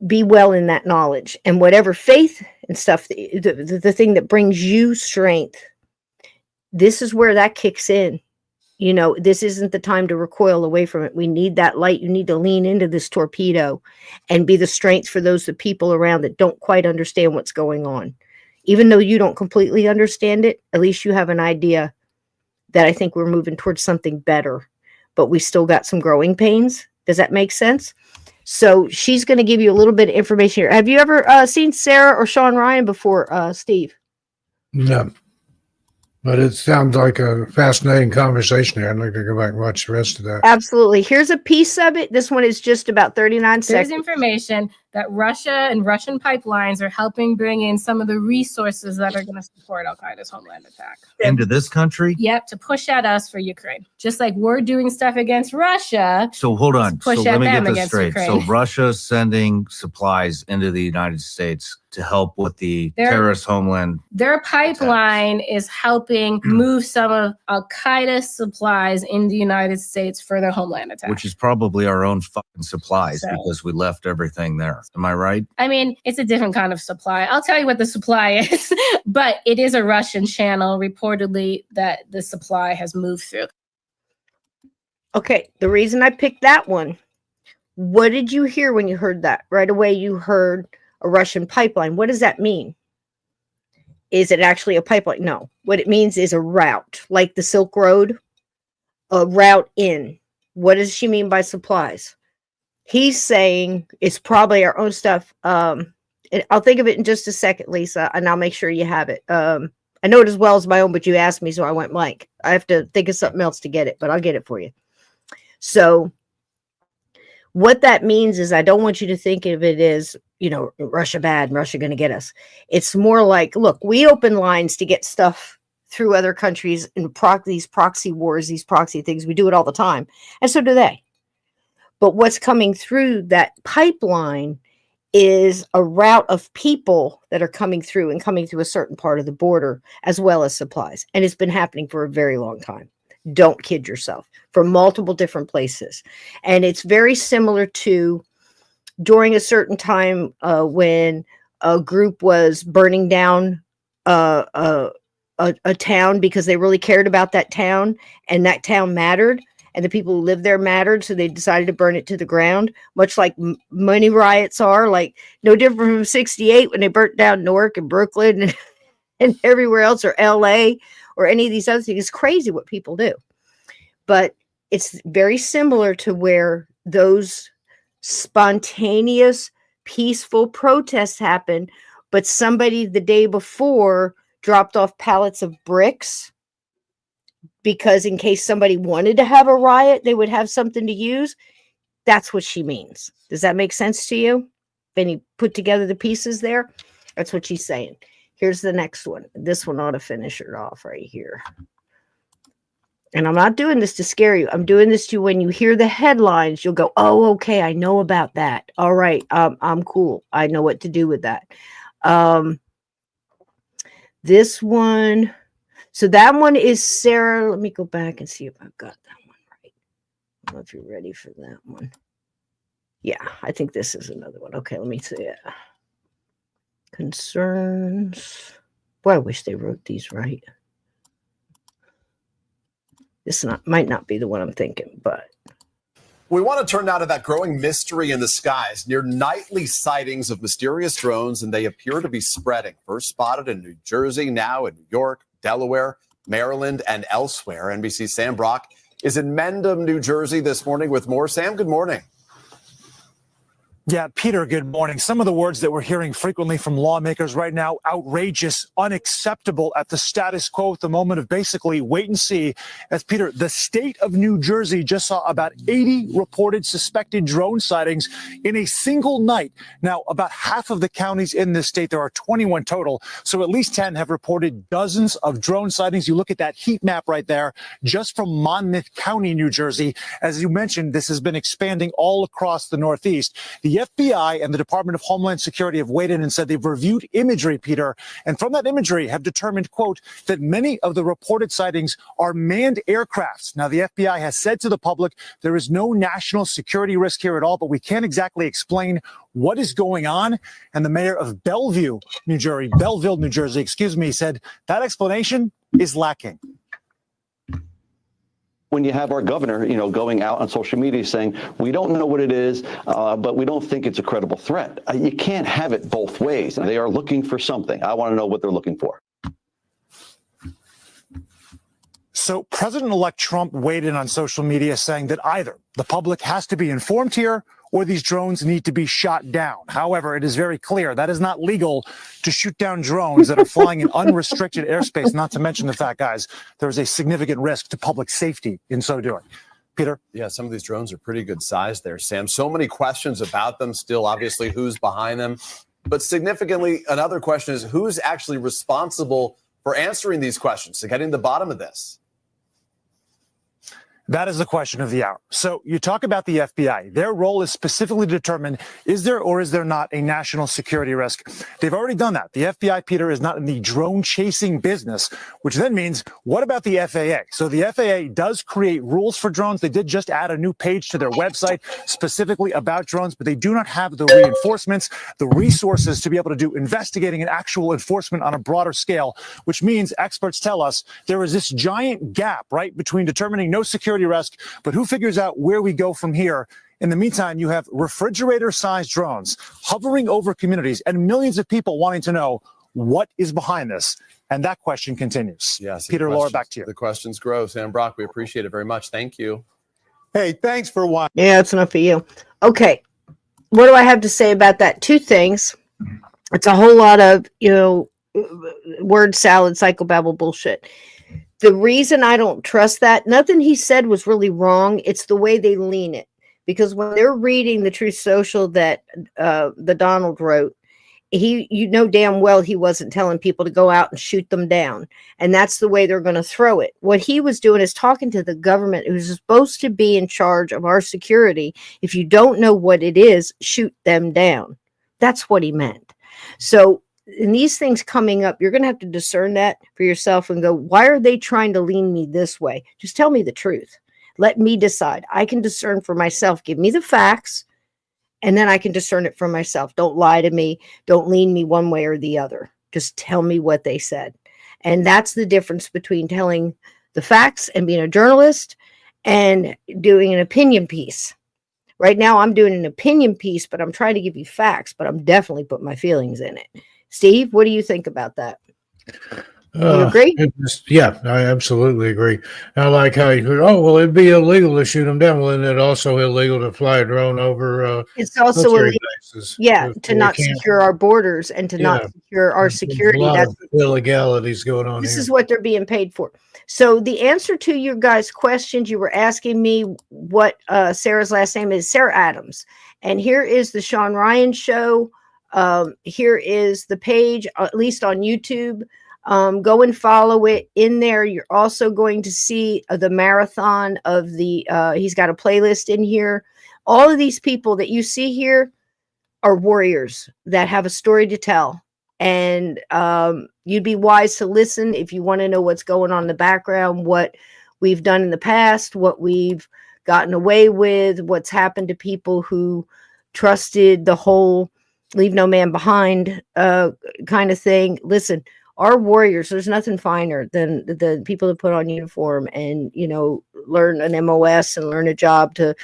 be well in that knowledge. And whatever faith and stuff, the thing that brings you strength, this is where that kicks in. This isn't the time to recoil away from it. We need that light. You need to lean into this torpedo and be the strength for the people around that don't quite understand what's going on. Even though you don't completely understand it, at least you have an idea that I think we're moving towards something better, but we still got some growing pains. Does that make sense? So she's going to give you a little bit of information here. Have you ever seen Sarah or Sean Ryan before, Steve? No. But it sounds like a fascinating conversation here. I'd like to go back and watch the rest of that. Absolutely. Here's a piece of it. This one is just about 39 seconds. There's information that Russia and Russian pipelines are helping bring in some of the resources that are going to support Al-Qaeda's homeland attack. Into this country? Yep, to push at us for Ukraine. Just like we're doing stuff against Russia. So hold on. So Push let at me them get this against straight. Ukraine. So Russia's sending supplies into the United States to help with the terrorist homeland. Their pipeline is helping move some of Al-Qaeda's supplies in the United States for their homeland attack. Which is probably our own fucking supplies, So- because we left everything there. Am I right? I mean, it's a different kind of supply. I'll tell you what the supply is, but it is a Russian channel, reportedly, that the supply has moved through. Okay, the reason I picked that one, what did you hear when you heard that? Right away, you heard a Russian pipeline. What does that mean? Is it actually a pipeline? No. What it means is a route, like the Silk Road, a route in. What does she mean by supplies? He's saying it's probably our own stuff. I'll think of it in just a second, Lisa, and I'll make sure you have it. I know it as well as my own, but you asked me, so I went blank. I have to think of something else to get it, but I'll get it for you. So what that means is, I don't want you to think of it as, Russia bad and Russia going to get us. It's more like, look, we open lines to get stuff through other countries in these proxy wars, these proxy things. We do it all the time. And so do they. But what's coming through that pipeline is a route of people that are coming through a certain part of the border, as well as supplies. And it's been happening for a very long time. Don't kid yourself, from multiple different places. And it's very similar to during a certain time when a group was burning down a town because they really cared about that town, and that town mattered, and the people who lived there mattered, so they decided to burn it to the ground, much like money riots are, like no different from 68 when they burnt down Newark and Brooklyn and everywhere else, or LA, or any of these other things. It's crazy what people do. But it's very similar to where those spontaneous, peaceful protests happen, but somebody the day before dropped off pallets of bricks because in case somebody wanted to have a riot, they would have something to use. That's what she means. Does that make sense to you? Then you put together the pieces there. That's what she's saying. Here's the next one. This one ought to finish it off right here. And I'm not doing this to scare you. I'm doing this to when you hear the headlines, you'll go, oh, okay, I know about that. All right, I'm cool. I know what to do with that. This one. So that one is Sarah. Let me go back and see if I've got that one right. I don't know if you're ready for that one. Yeah, I think this is another one. Okay, let me see it. Concerns. Boy, I wish they wrote these right. This might not be the one I'm thinking, but. We want to turn now to that growing mystery in the skies. Near nightly sightings of mysterious drones, and they appear to be spreading. First spotted in New Jersey, now in New York, Delaware, Maryland, and elsewhere. NBC's Sam Brock is in Mendham, New Jersey this morning with more. Sam, good morning. Yeah, Peter, good morning. Some of the words that we're hearing frequently from lawmakers right now: outrageous, unacceptable, at the status quo, at the moment of basically wait and see. As Peter, the state of New Jersey just saw about 80 reported suspected drone sightings in a single night. Now, about half of the counties in this state, there are 21 total, so at least 10 have reported dozens of drone sightings. You look at that heat map right there, just from Monmouth County, New Jersey. As you mentioned, this has been expanding all across the Northeast. The FBI and the Department of Homeland Security have weighed in and said they've reviewed imagery, Peter, and from that imagery have determined, quote, that many of the reported sightings are manned aircrafts. Now, the FBI has said to the public there is no national security risk here at all, but we can't exactly explain what is going on. And the mayor of Belleville, New Jersey, said that explanation is lacking. When you have our governor, going out on social media saying, we don't know what it is, but we don't think it's a credible threat. You can't have it both ways. They are looking for something. I want to know what they're looking for. So President-elect Trump weighed in on social media saying that either the public has to be informed here or these drones need to be shot down. However, it is very clear that is not legal to shoot down drones that are flying in unrestricted airspace, not to mention the fact, guys, there is a significant risk to public safety in so doing. Peter? Yeah, some of these drones are pretty good size there, Sam. So many questions about them still, obviously, who's behind them. But significantly, another question is who's actually responsible for answering these questions, to getting to the bottom of this? That is the question of the hour. So you talk about the FBI. Their role is specifically to determine, is there or is there not a national security risk? They've already done that. The FBI, Peter, is not in the drone chasing business, which then means, what about the FAA? So the FAA does create rules for drones. They did just add a new page to their website specifically about drones, but they do not have the reinforcements, the resources to be able to do investigating and actual enforcement on a broader scale, which means experts tell us there is this giant gap, right, between determining no security risk, but who figures out where we go from here? In the meantime, you have refrigerator-sized drones hovering over communities and millions of people wanting to know what is behind this. And that question continues. Yes, Peter, Laura, back to you. The questions grow. Sam Brock, we appreciate it very much. Thank you. Hey, thanks for watching. Yeah, that's enough for you. Okay. What do I have to say about that? Two things. It's a whole lot of, word salad, psychobabble bullshit. The reason I don't trust that, nothing he said was really wrong. It's the way they lean it. Because when they're reading the Truth Social that the Donald wrote, you know damn well he wasn't telling people to go out and shoot them down. And that's the way they're going to throw it. What he was doing is talking to the government who's supposed to be in charge of our security. If you don't know what it is, shoot them down. That's what he meant. So in these things coming up, you're going to have to discern that for yourself and go, why are they trying to lean me this way? Just tell me the truth. Let me decide. I can discern for myself. Give me the facts, and then I can discern it for myself. Don't lie to me. Don't lean me one way or the other. Just tell me what they said. And that's the difference between telling the facts and being a journalist and doing an opinion piece. Right now, I'm doing an opinion piece, but I'm trying to give you facts, but I'm definitely putting my feelings in it. Steve, what do you think about that? You agree? Yeah, I absolutely agree. I like how you heard, oh, well, it'd be illegal to shoot them down. Well, isn't it also illegal to fly a drone over It's also military illegal, bases? to not secure our borders and to not secure our security. There's a lot That's of illegalities going on this here. is what they're being paid for. So the answer to your guys' questions, you were asking me what Sarah's last name is, Sarah Adams. And here is the Sean Ryan show. Here is the page, at least on YouTube. Go and follow it. In there, you're also going to see the marathon of the, he's got a playlist in here. All of these people that you see here are warriors that have a story to tell. And you'd be wise to listen if you want to know what's going on in the background, what we've done in the past, what we've gotten away with, what's happened to people who trusted the whole leave no man behind kind of thing. Listen, our warriors, there's nothing finer than the people that put on uniform and, you know, learn an MOS and learn a job to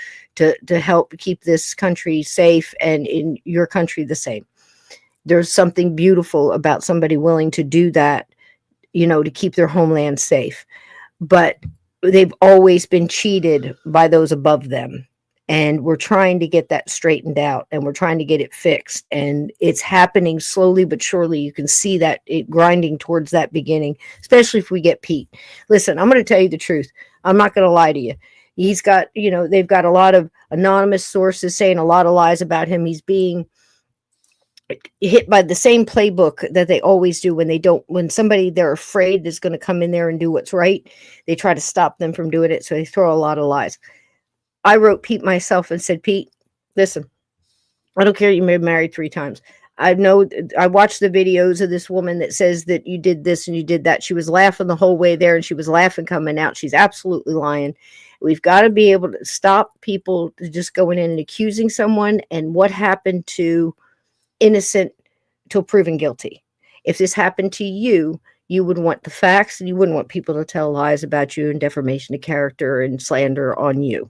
help keep this country safe, and in your country the same. There's something beautiful about somebody willing to do that, you know, to keep their homeland safe. But they've always been cheated by those above them. And we're trying to get that straightened out, and we're trying to get it fixed. And it's happening slowly but surely. You can see that it grinding towards that beginning, especially if we get Pete. Listen, I'm going to tell you the truth. I'm not going to lie to you. He's got, you know, they've got a lot of anonymous sources saying a lot of lies about him. He's being hit by the same playbook that they always do when somebody they're afraid is going to come in there and do what's right. They try to stop them from doing it. So they throw a lot of lies. I wrote Pete myself and said, Pete, listen, I don't care. You may have married 3 times. I watched the videos of this woman that says that you did this and you did that. She was laughing the whole way there, and she was laughing coming out. She's absolutely lying. We've got to be able to stop people just going in and accusing someone, and what happened to innocent till proven guilty. If this happened to you, you would want the facts, and you wouldn't want people to tell lies about you and defamation of character and slander on you.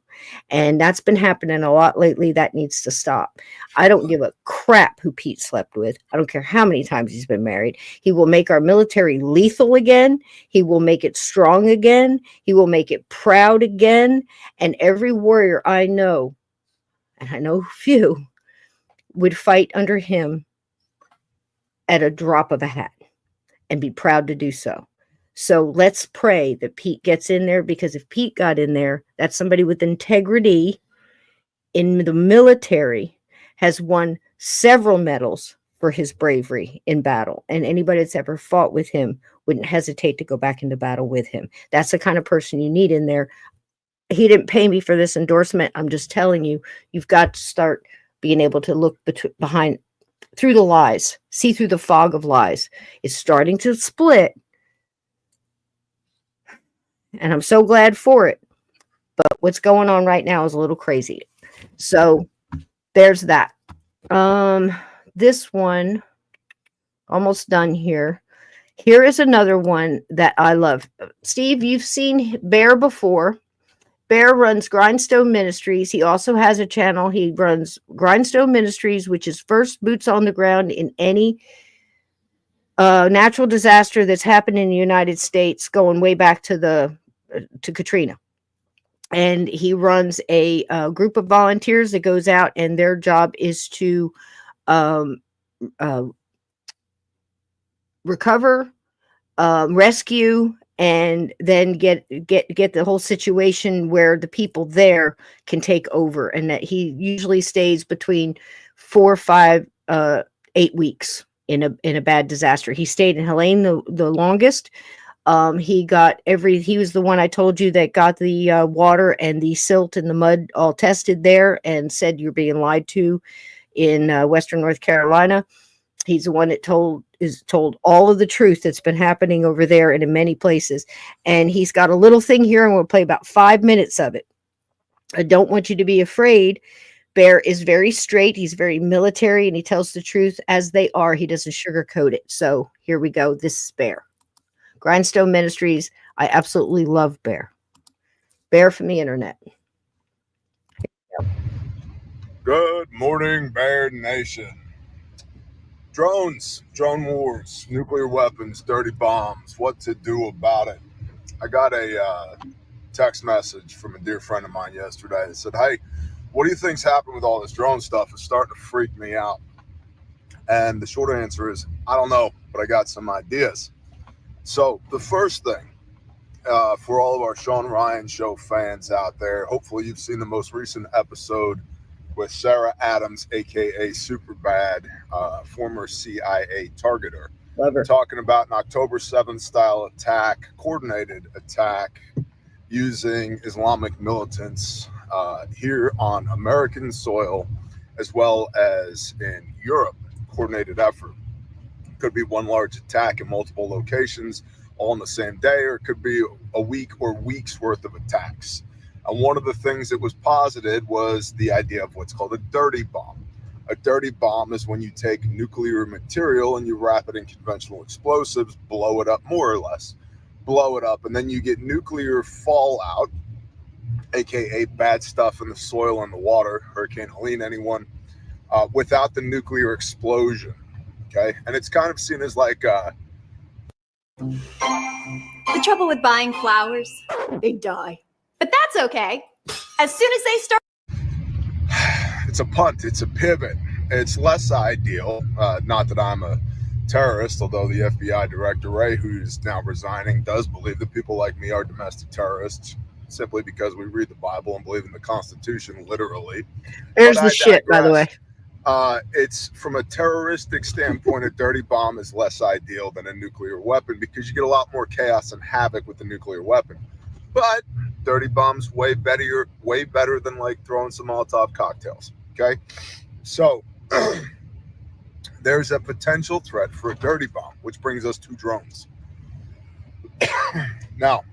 And that's been happening a lot lately. That needs to stop. I don't give a crap who Pete slept with. I don't care how many times he's been married. He will make our military lethal again. He will make it strong again. He will make it proud again. And every warrior I know, and I know few, would fight under him at a drop of a hat and be proud to do so. So let's pray that Pete gets in there, because if Pete got in there, that's somebody with integrity in the military, has won several medals for his bravery in battle. And anybody that's ever fought with him wouldn't hesitate to go back into battle with him. That's the kind of person you need in there. He didn't pay me for this endorsement. I'm just telling you, you've got to start being able to look behind through the lies, see through the fog of lies. It's starting to split, and I'm so glad for it. But what's going on right now is a little crazy. So there's that. This one, almost done here. Here is another one that I love. Steve, you've seen Bear before. Bear runs Grindstone Ministries. He also has a channel. He runs Grindstone Ministries, which is first boots on the ground in any natural disaster that's happened in the United States, going way back to Katrina. And he runs a group of volunteers that goes out, and their job is to recover, rescue, and then get the whole situation where the people there can take over, and that he usually stays between 4, 5, 8 weeks in a bad disaster. He stayed in Helene the longest. He was the one I told you that got the water and the silt and the mud all tested there and said you're being lied to in Western North Carolina. He's the one that told all of the truth that's been happening over there and in many places. And he's got a little thing here, and we'll play about 5 minutes of it. I don't want you to be afraid. Bear is very straight. He's very military, and he tells the truth as they are. He doesn't sugarcoat it. So here we go. This is Bear. Grindstone Ministries. I absolutely love Bear. Bear from the internet. Good morning, Bear Nation. Drones, drone wars, nuclear weapons, dirty bombs, what to do about it. I got a text message from a dear friend of mine yesterday that said, hey, what do you think's happened with all this drone stuff? It's starting to freak me out. And the short answer is, I don't know, but I got some ideas. So the first thing, for all of our Sean Ryan Show fans out there, hopefully you've seen the most recent episode with Sarah Adams, aka Superbad, former CIA targeter. Love her. Talking about an October 7th style attack, coordinated attack using Islamic militants here on American soil, as well as in Europe. Coordinated effort. Could be one large attack in multiple locations all on the same day, or it could be a week or weeks worth of attacks. And one of the things that was posited was the idea of what's called a dirty bomb. A dirty bomb is when you take nuclear material and you wrap it in conventional explosives, blow it up more or less, blow it up, and then you get nuclear fallout, aka bad stuff in the soil and the water, Hurricane Helene, anyone, without the nuclear explosion. Okay, and it's kind of seen as like the trouble with buying flowers, they die. but that's okay. As soon as they start, it's a punt, it's a pivot. It's less ideal. Not that I'm a terrorist, although the FBI director, Ray, who's now resigning, does believe that people like me are domestic terrorists, simply because we read the Bible and believe in the Constitution literally. There's But the I shit, by the way. digress. It's from a terroristic standpoint, a dirty bomb is less ideal than a nuclear weapon because you get a lot more chaos and havoc with the nuclear weapon. But dirty bombs way better than like throwing some Molotov cocktails. Okay, so there's a potential threat for a dirty bomb, which brings us to drones. Now,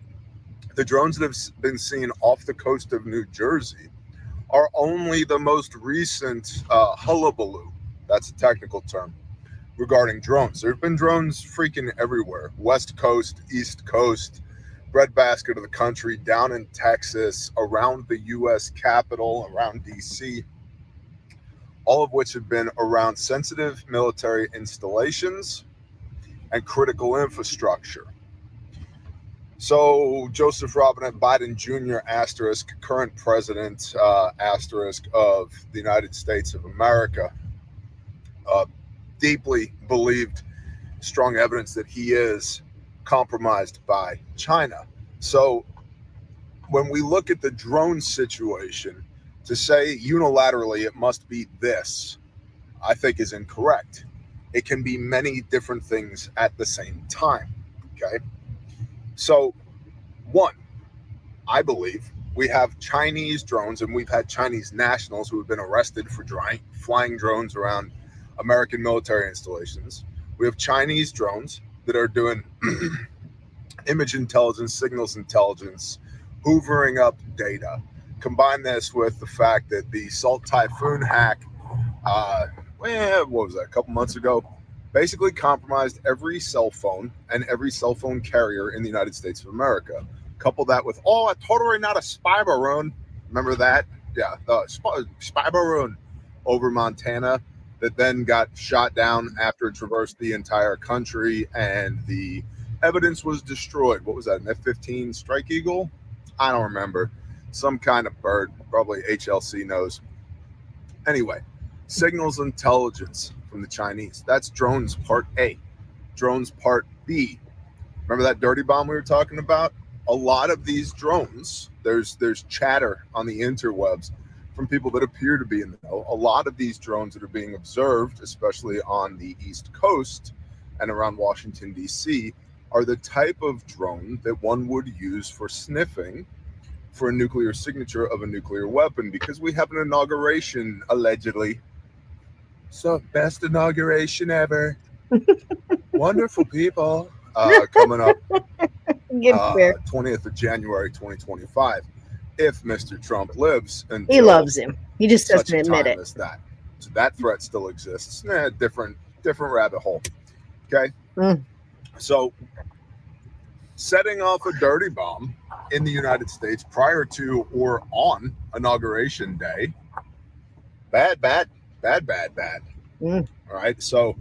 the drones that have been seen off the coast of New Jersey are only the most recent hullabaloo, that's a technical term, regarding drones. There have been drones freaking everywhere. West Coast, East Coast, breadbasket of the country, down in Texas, around the U.S. Capitol, around D.C., all of which have been around sensitive military installations and critical infrastructure. So Joseph Robinette Biden Jr. * current president * of the United States of America, deeply believed, strong evidence that he is compromised by China. So when we look at the drone situation, to say unilaterally it must be this, I think is incorrect. It can be many different things at the same time. Okay. So, one, I believe we have Chinese drones, and we've had Chinese nationals who have been arrested for flying drones around American military installations. We have Chinese drones that are doing image intelligence, signals intelligence, hoovering up data. Combine this with the fact that the Salt Typhoon hack, what was that, a couple months ago, basically compromised every cell phone and every cell phone carrier in the United States of America. Couple that with, a totally not a spy balloon. Remember that? Yeah, the spy balloon over Montana that then got shot down after it traversed the entire country and the evidence was destroyed. What was that, an F-15 Strike Eagle? I don't remember. Some kind of bird, probably HLC knows. Anyway, signals intelligence from the Chinese. That's drones part A. Drones part B. Remember that dirty bomb we were talking about? A lot of these drones, there's chatter on the interwebs from people that appear to be in the know. A lot of these drones that are being observed, especially on the East Coast and around Washington, D.C., are the type of drone that one would use for sniffing for a nuclear signature of a nuclear weapon, because we have an inauguration, allegedly. So, best inauguration ever. Wonderful people. Coming up 20th of January 2025, if Mr. Trump lives until He loves him. He just such doesn't a admit time it. as that. So that threat still exists. Different rabbit hole. Okay. So setting off a dirty bomb in the United States prior to or on Inauguration Day, bad. All right. So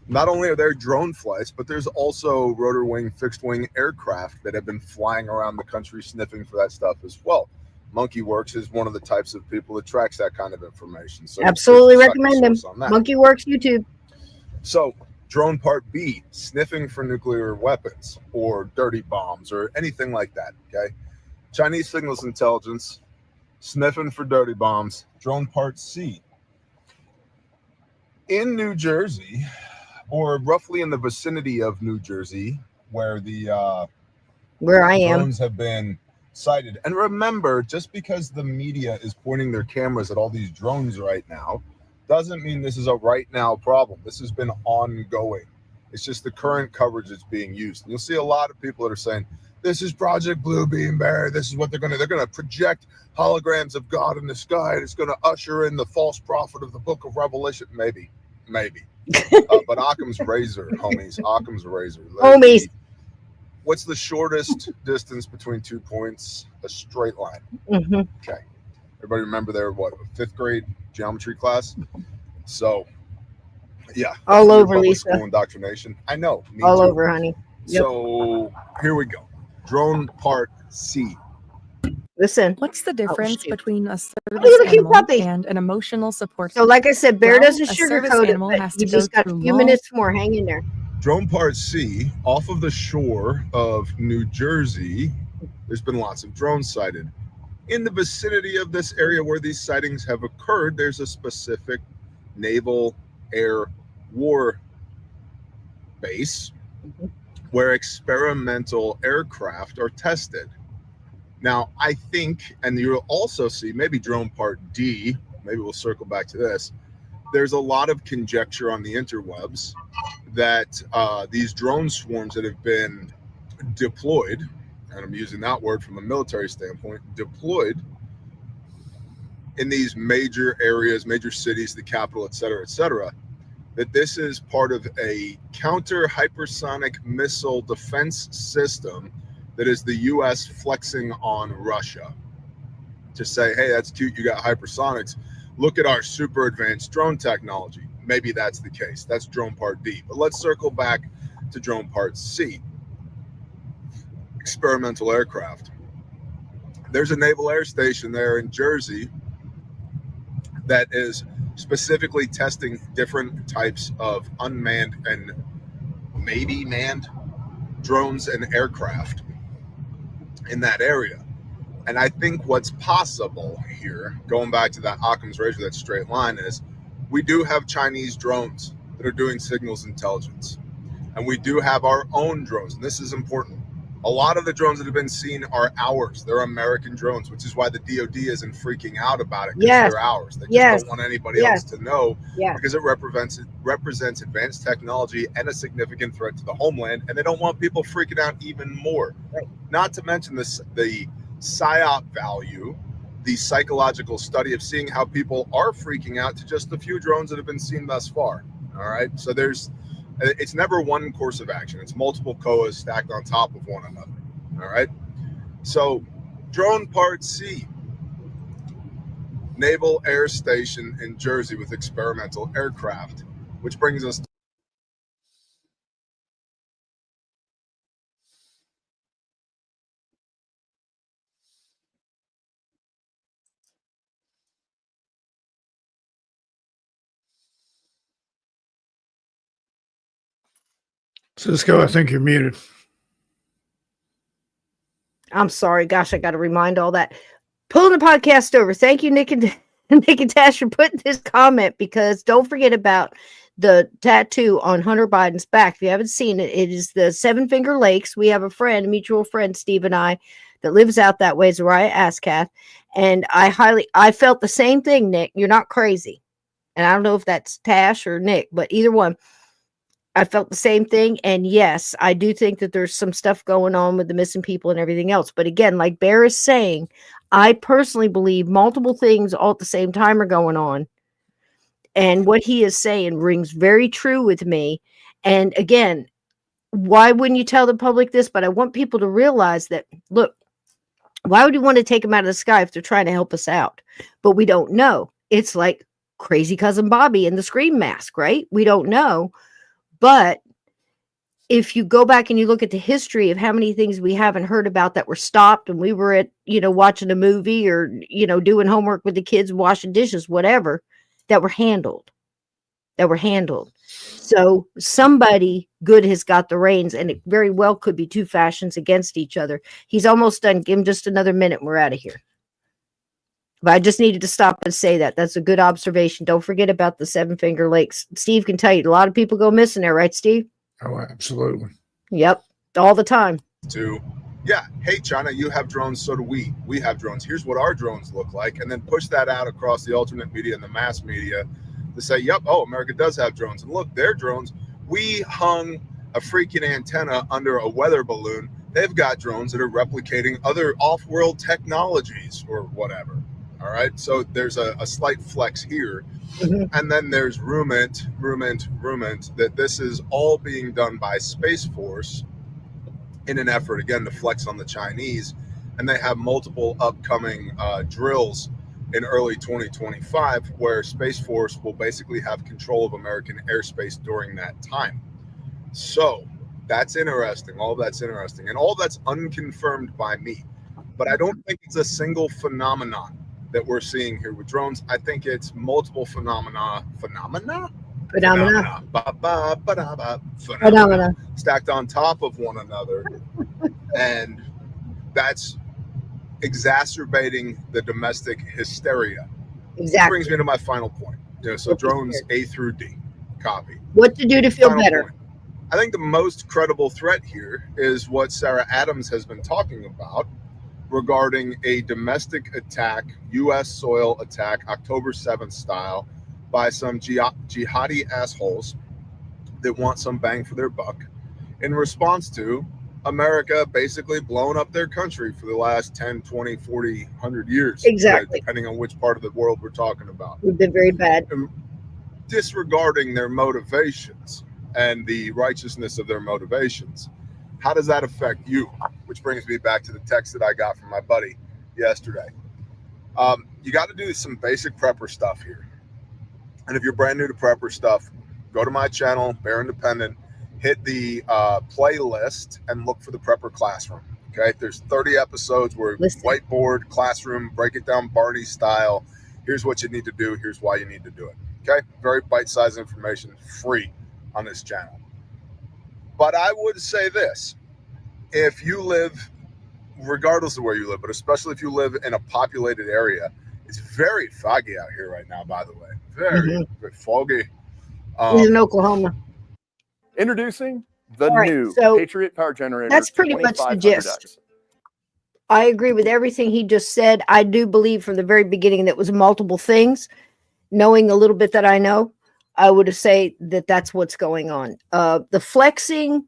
not only are there drone flights, but there's also rotor wing, fixed wing aircraft that have been flying around the country sniffing for that stuff as well. Monkey Works is one of the types of people that tracks that kind of information. So Absolutely recommend him. Monkey Works YouTube. So drone part B, sniffing for nuclear weapons or dirty bombs or anything like that. Okay. Chinese signals intelligence, sniffing for dirty bombs. Drone part C. In New Jersey, or roughly in the vicinity of New Jersey, where the where I am, drones have been sighted. And remember, just because the media is pointing their cameras at all these drones right now, doesn't mean this is a right now problem. This has been ongoing. It's just the current coverage that's being used. And you'll see a lot of people that are saying, this is Project Bluebeam Bear. This is what they're going to project holograms of God in the sky. And it's going to usher in the false prophet of the book of Revelation. Maybe. But Occam's razor, homies. Occam's razor. Homies. What's the shortest distance between 2 points? A straight line. Okay. Everybody remember their fifth grade geometry class? So, yeah. All over, public Lisa. School indoctrination. I know. Me All too. over, honey. Yep. So here we go. Drone part C. Listen. What's the difference between a service Look at the cute animal puppy. and an emotional support? So, like I said, Bear Well, doesn't a service sugarcoat it, animal but has you to just go got a through few long minutes more. Hang in there. Drone part C, off of the shore of New Jersey, there's been lots of drones sighted. In the vicinity of this area where these sightings have occurred, there's a specific naval air war base where experimental aircraft are tested. Now, I think, and you'll also see maybe drone part D, maybe we'll circle back to this, there's a lot of conjecture on the interwebs that these drone swarms that have been deployed, and I'm using that word from a military standpoint, deployed in these major areas, major cities, the capital, et cetera, that this is part of a counter hypersonic missile defense system that is the U.S. flexing on Russia to say, hey, that's cute, you got hypersonics. Look at our super advanced drone technology. Maybe that's the case. That's drone part D. But let's circle back to drone part C. Experimental aircraft. There's a naval air station there in Jersey that is specifically testing different types of unmanned and maybe manned drones and aircraft in that area. And I think what's possible here, going back to that Occam's razor, that straight line, is we do have Chinese drones that are doing signals intelligence. And we do have our own drones. And this is important. A lot of the drones that have been seen are ours. They're American drones, which is why the DOD isn't freaking out about it, because they're ours. They just don't want anybody else to know, because it represents advanced technology and a significant threat to the homeland. And they don't want people freaking out even more. Not to mention the PSYOP value, the psychological study of seeing how people are freaking out to just the few drones that have been seen thus far. All right. So it's never one course of action. It's multiple COAs stacked on top of one another. All right. So drone part C, Naval Air Station in Jersey with experimental aircraft, which brings us Cisco, I think you're muted. I'm sorry. Gosh, I got to remind all that. Pulling the podcast over. Thank you, Nick and Nick and Tash, for putting this comment, because don't forget about the tattoo on Hunter Biden's back. If you haven't seen it, it is the Seven Finger Lakes. We have a friend, a mutual friend, Steve and I, that lives out that way, Zariah Ascath. And I felt the same thing, Nick. You're not crazy. And I don't know if that's Tash or Nick, but either one. I felt the same thing. And yes, I do think that there's some stuff going on with the missing people and everything else. But again, like Bear is saying, I personally believe multiple things all at the same time are going on. And what he is saying rings very true with me. And again, why wouldn't you tell the public this? But I want people to realize that, look, why would you want to take them out of the sky if they're trying to help us out? But we don't know. It's like crazy cousin Bobby and the Scream Mask, right? We don't know. But if you go back and you look at the history of how many things we haven't heard about that were stopped, and we were at, watching a movie or, doing homework with the kids, washing dishes, whatever, that were handled. So somebody good has got the reins, and it very well could be two factions against each other. He's almost done. Give him just another minute and we're out of here. But I just needed to stop and say that. That's a good observation. Don't forget about the Seven Finger Lakes. Steve can tell you, a lot of people go missing there, right, Steve? Oh, absolutely. Yep, all the time. Yeah, hey, China, you have drones, so do we. We have drones. Here's what our drones look like. And then push that out across the alternate media and the mass media to say, yep, America does have drones. And look, they're drones. We hung a freaking antenna under a weather balloon. They've got drones that are replicating other off-world technologies or whatever. All right, so there's a slight flex here. And then there's rumor that this is all being done by Space Force in an effort, again, to flex on the Chinese. And they have multiple upcoming drills in early 2025 where Space Force will basically have control of American airspace during that time. So that's interesting. All that's interesting. And all that's unconfirmed by me. But I don't think it's a single phenomenon that we're seeing here with drones. I think it's multiple phenomena stacked on top of one another. And that's exacerbating the domestic hysteria. Exactly. That brings me to my final point. So drones A through D. Copy. What to do to feel better. Point. I think the most credible threat here is what Sarah Adams has been talking about regarding a domestic attack, U.S. soil attack, October 7th style, by some jihadi assholes that want some bang for their buck in response to America basically blowing up their country for the last 10, 20, 40, 100 years. Exactly. Depending on which part of the world we're talking about. We've been very bad. And disregarding their motivations and the righteousness of their motivations. How does that affect you? Which brings me back to the text that I got from my buddy yesterday. You got to do some basic prepper stuff here. And if you're brand new to prepper stuff, go to my channel, Bear Independent, hit the playlist and look for the Prepper Classroom. Okay, there's 30 episodes where whiteboard, classroom, break it down Barney style. Here's what you need to do. Here's why you need to do it. Okay, very bite-sized information, free on this channel. But I would say this, if you live, regardless of where you live, but especially if you live in a populated area, it's very foggy out here right now, by the way. Very foggy. He's in Oklahoma. Introducing the All right, new so Patriot Power Generator. that's pretty much the gist. I agree with everything he just said. I do believe from the very beginning that it was multiple things. Knowing a little bit that I know, I would say that that's what's going on. The flexing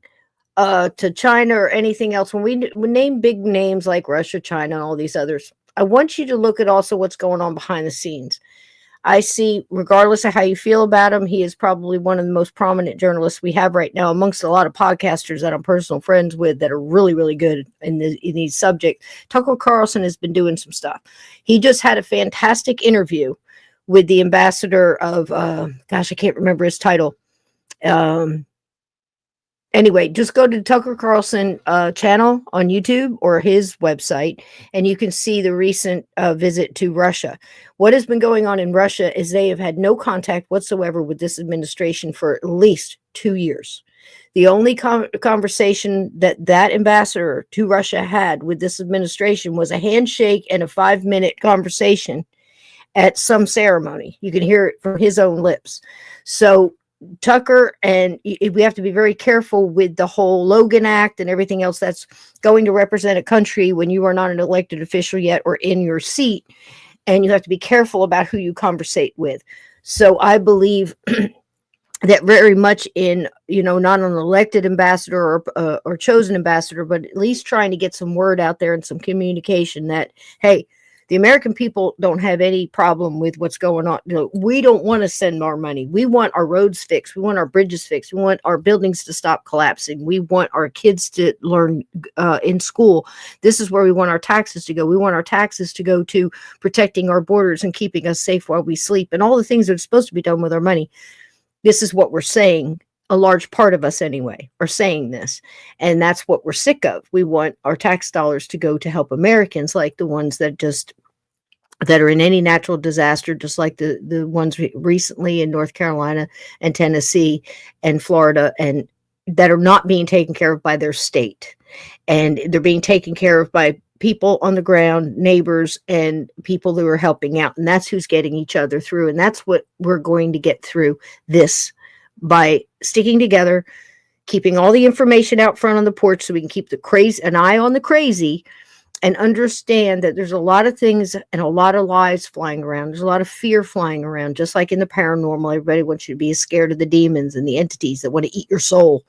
to China or anything else, when we name big names like Russia, China, and all these others, I want you to look at also what's going on behind the scenes. I see, regardless of how you feel about him, he is probably one of the most prominent journalists we have right now amongst a lot of podcasters that I'm personal friends with that are really, really good in these subjects. Tucker Carlson has been doing some stuff. He just had a fantastic interview with the ambassador of, gosh, I can't remember his title. Anyway, just go to Tucker Carlson channel on YouTube or his website, and you can see the recent visit to Russia. What has been going on in Russia is they have had no contact whatsoever with this administration for at least 2 years. The only conversation that ambassador to Russia had with this administration was a handshake and a 5-minute conversation at some ceremony. You can hear it from his own lips. So Tucker, and we have to be very careful with the whole Logan Act and everything else that's going to represent a country when you are not an elected official yet or in your seat. And you have to be careful about who you conversate with. So I believe that very much in, not an elected ambassador or chosen ambassador, but at least trying to get some word out there and some communication that, hey, the American people don't have any problem with what's going on. We don't want to send more money. We want our roads fixed. We want our bridges fixed. We want our buildings to stop collapsing. We want our kids to learn in school. This is where we want our taxes to go. We want our taxes to go to protecting our borders and keeping us safe while we sleep and all the things that are supposed to be done with our money. This is what we're saying. A large part of us anyway are saying this, and that's what we're sick of. We want our tax dollars to go to help Americans, like the ones that are in any natural disaster, just like the ones recently in North Carolina and Tennessee and Florida, and that are not being taken care of by their state, and they're being taken care of by people on the ground, neighbors, and people who are helping out, and that's who's getting each other through, and that's what we're going to get through this by sticking together, keeping all the information out front on the porch so we can keep an eye on the crazy and understand that there's a lot of things and a lot of lies flying around. There's a lot of fear flying around, just like in the paranormal. Everybody wants you to be scared of the demons and the entities that want to eat your soul.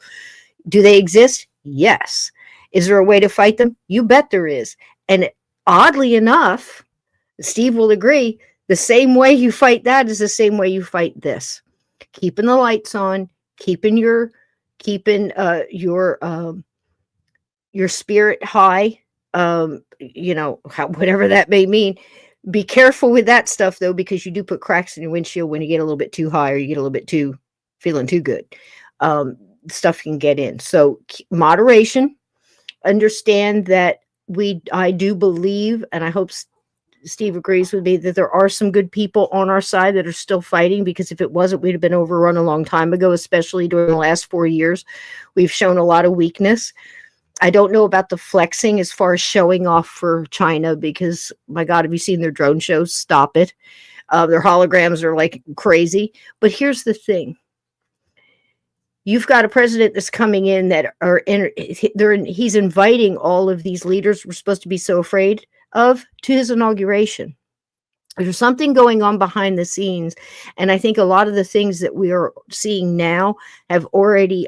Do they exist? Yes. Is there a way to fight them? You bet there is. And oddly enough, Steve will agree, the same way you fight that is the same way you fight this. Keeping the lights on, keeping your spirit high, whatever that may mean. Be careful with that stuff though, because you do put cracks in your windshield when you get a little bit too high or you get a little bit too feeling too good. Stuff can get in. So moderation. Understand that I do believe, and I hope Steve agrees with me, that there are some good people on our side that are still fighting, because if it wasn't, we'd have been overrun a long time ago, especially during the last 4 years. We've shown a lot of weakness. I don't know about the flexing as far as showing off for China, because my God, have you seen their drone shows? Stop it. Their holograms are like crazy. But here's the thing. You've got a president that's coming in that he's inviting all of these leaders we're supposed to be so afraid of to his inauguration. There's something going on behind the scenes. And I think a lot of the things that we are seeing now a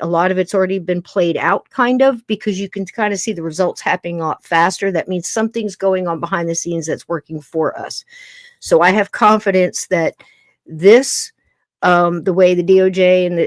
lot of it's already been played out kind of, because you can kind of see the results happening a lot faster. That means something's going on behind the scenes that's working for us. So I have confidence that this, the way the DOJ and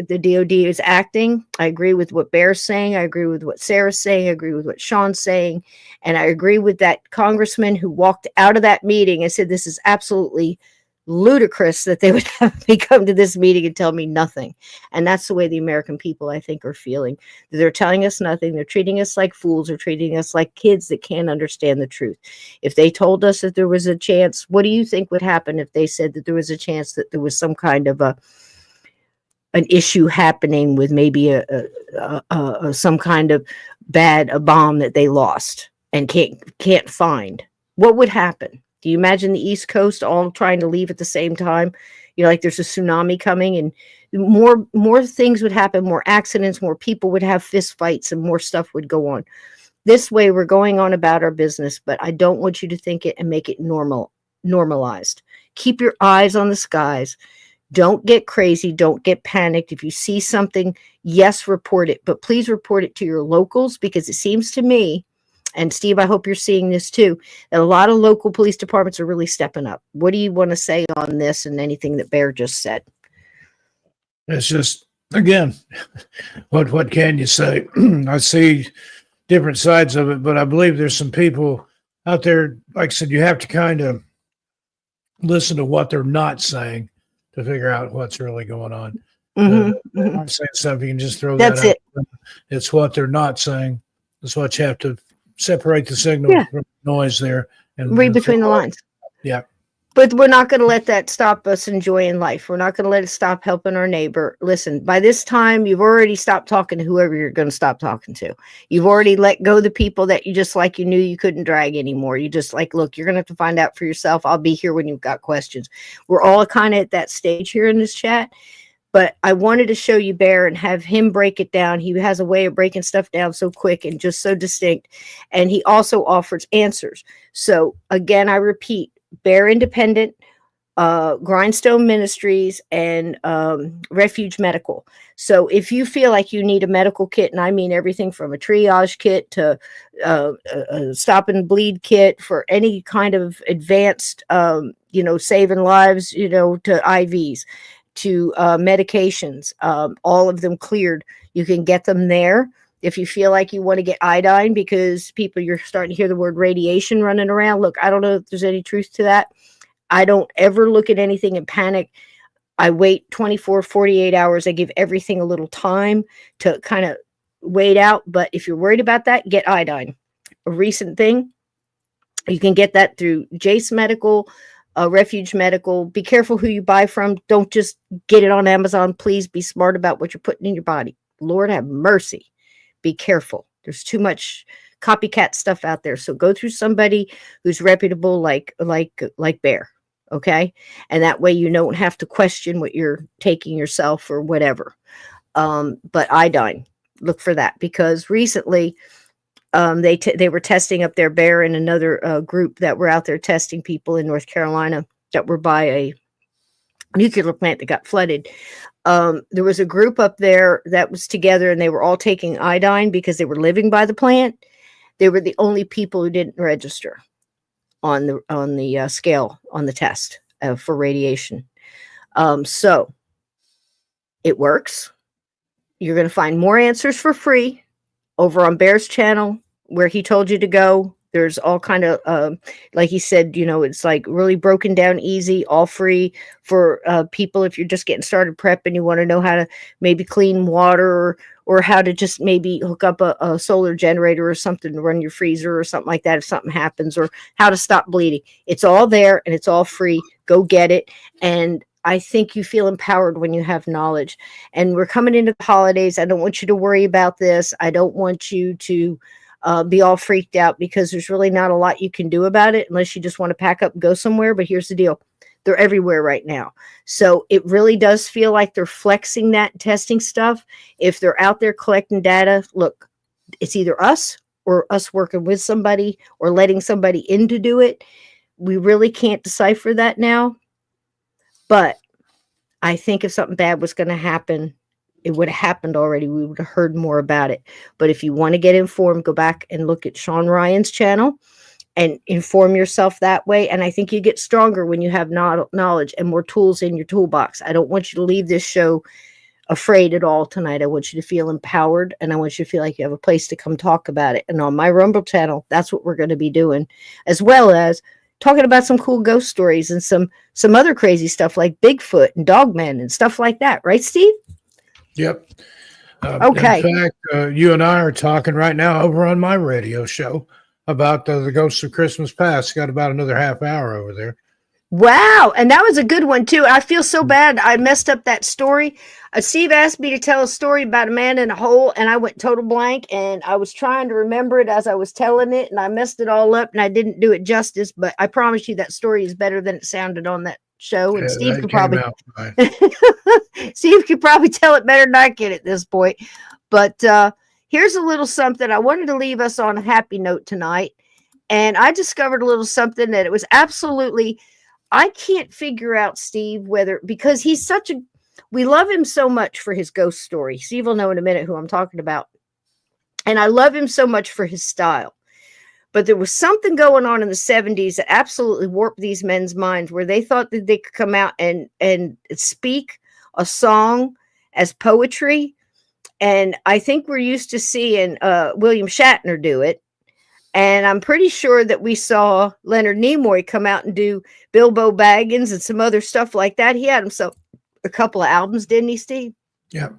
the DOD is acting, I agree with what Bear's saying. I agree with what Sarah's saying. I agree with what Sean's saying. And I agree with that congressman who walked out of that meeting and said, this is absolutely ludicrous that they would have me come to this meeting and tell me nothing. And that's the way the American people, I think, are feeling. They're telling us nothing. They're treating us like fools. They're treating us like kids that can't understand the truth. If they told us that there was a chance, what do you think would happen if they said that there was a chance that there was some kind of an issue happening with maybe some kind of a bomb that they lost and can't find? What would happen? Do you imagine the East Coast all trying to leave at the same time? Like there's a tsunami coming, and more things would happen, more accidents, more people would have fist fights, and more stuff would go on. This way, we're going on about our business, but I don't want you to think it and make it normalized. Keep your eyes on the skies. Don't get crazy. Don't get panicked. If you see something, yes, report it, but please report it to your locals, because it seems to me, and Steve, I hope you're seeing this too, that a lot of local police departments are really stepping up. What do you want to say on this and anything that Bear just said? It's just, again, what can you say? I see different sides of it, but I believe there's some people out there, like I said, you have to kind of listen to what they're not saying to figure out what's really going on. I'm saying something, you can just throw that out. It's what they're not saying. That's what you have to separate the signal from the noise there and read between the lines. Yeah. But we're not going to let that stop us enjoying life. We're not going to let it stop helping our neighbor. Listen, by this time, you've already stopped talking to whoever you're going to stop talking to. You've already let go of the people that you just like you knew you couldn't drag anymore. You just like, look, you're going to have to find out for yourself. I'll be here when you've got questions. We're all kind of at that stage here in this chat. But I wanted to show you Bear and have him break it down. He has a way of breaking stuff down so quick and just so distinct. And he also offers answers. So again, I repeat, Bear Independent, Grindstone Ministries, and Refuge Medical. So if you feel like you need a medical kit, and I mean everything from a triage kit to a stop and bleed kit for any kind of advanced, saving lives, to IVs, to medications, all of them cleared, you can get them there. If you feel like you want to get iodine because you're starting to hear the word radiation running around. Look, I don't know if there's any truth to that. I don't ever look at anything and panic. I wait 24, 48 hours. I give everything a little time to kind of wait out. But if you're worried about that, get iodine. A recent thing, you can get that through Jace Medical, Refuge Medical. Be careful who you buy from. Don't just get it on Amazon. Please be smart about what you're putting in your body. Lord have mercy. Be careful. There's too much copycat stuff out there. So go through somebody who's reputable, like Bear. Okay. And that way you don't have to question what you're taking yourself or whatever. But iodine, look for that, because recently they were testing up there, Bear and another group that were out there testing people in North Carolina that were by a nuclear plant that got flooded. There was a group up there that was together and they were all taking iodine because they were living by the plant. They were the only people who didn't register on the scale on the test for radiation. So it works. You're going to find more answers for free over on Bear's channel where he told you to go. There's all kind of, like he said, it's like really broken down easy, all free for people. If you're just getting started prep and you want to know how to maybe clean water or how to just maybe hook up a solar generator or something to run your freezer or something like that if something happens, or how to stop bleeding. It's all there and it's all free. Go get it. And I think you feel empowered when you have knowledge. And we're coming into the holidays. I don't want you to worry about this. I don't want you to be all freaked out, because there's really not a lot you can do about it unless you just want to pack up and go somewhere. But here's the deal. They're everywhere right now. So it really does feel like they're flexing that testing stuff. If they're out there collecting data, look, it's either us or us working with somebody or letting somebody in to do it. We really can't decipher that now. But I think if something bad was going to happen, it would have happened already. We would have heard more about it. But if you want to get informed, go back and look at Sean Ryan's channel and inform yourself that way. And I think you get stronger when you have knowledge and more tools in your toolbox. I don't want you to leave this show afraid at all tonight. I want you to feel empowered, and I want you to feel like you have a place to come talk about it. And on my Rumble channel, that's what we're going to be doing, as well as talking about some cool ghost stories and some other crazy stuff like Bigfoot and Dogmen and stuff like that. Right, Steve? Yep. Okay. In fact, you and I are talking right now over on my radio show about the Ghosts of Christmas Past. Got about another half hour over there. Wow. And that was a good one, too. I feel so bad. I messed up that story. Steve asked me to tell a story about a man in a hole, and I went total blank, and I was trying to remember it as I was telling it, and I messed it all up, and I didn't do it justice. But I promise you that story is better than it sounded on that show. And Steve could probably Steve could probably tell it better than I can at this point. But here's a little something. I wanted to leave us on a happy note tonight. And I discovered a little something that it was absolutely, I can't figure out, Steve, whether, because he's we love him so much for his ghost story. Steve will know in a minute who I'm talking about. And I love him so much for his style. But there was something going on in the 70s that absolutely warped these men's minds, where they thought that they could come out and speak a song as poetry. And I think we're used to seeing William Shatner do it. And I'm pretty sure that we saw Leonard Nimoy come out and do Bilbo Baggins and some other stuff like that. He had himself a couple of albums, didn't he, Steve? Yeah.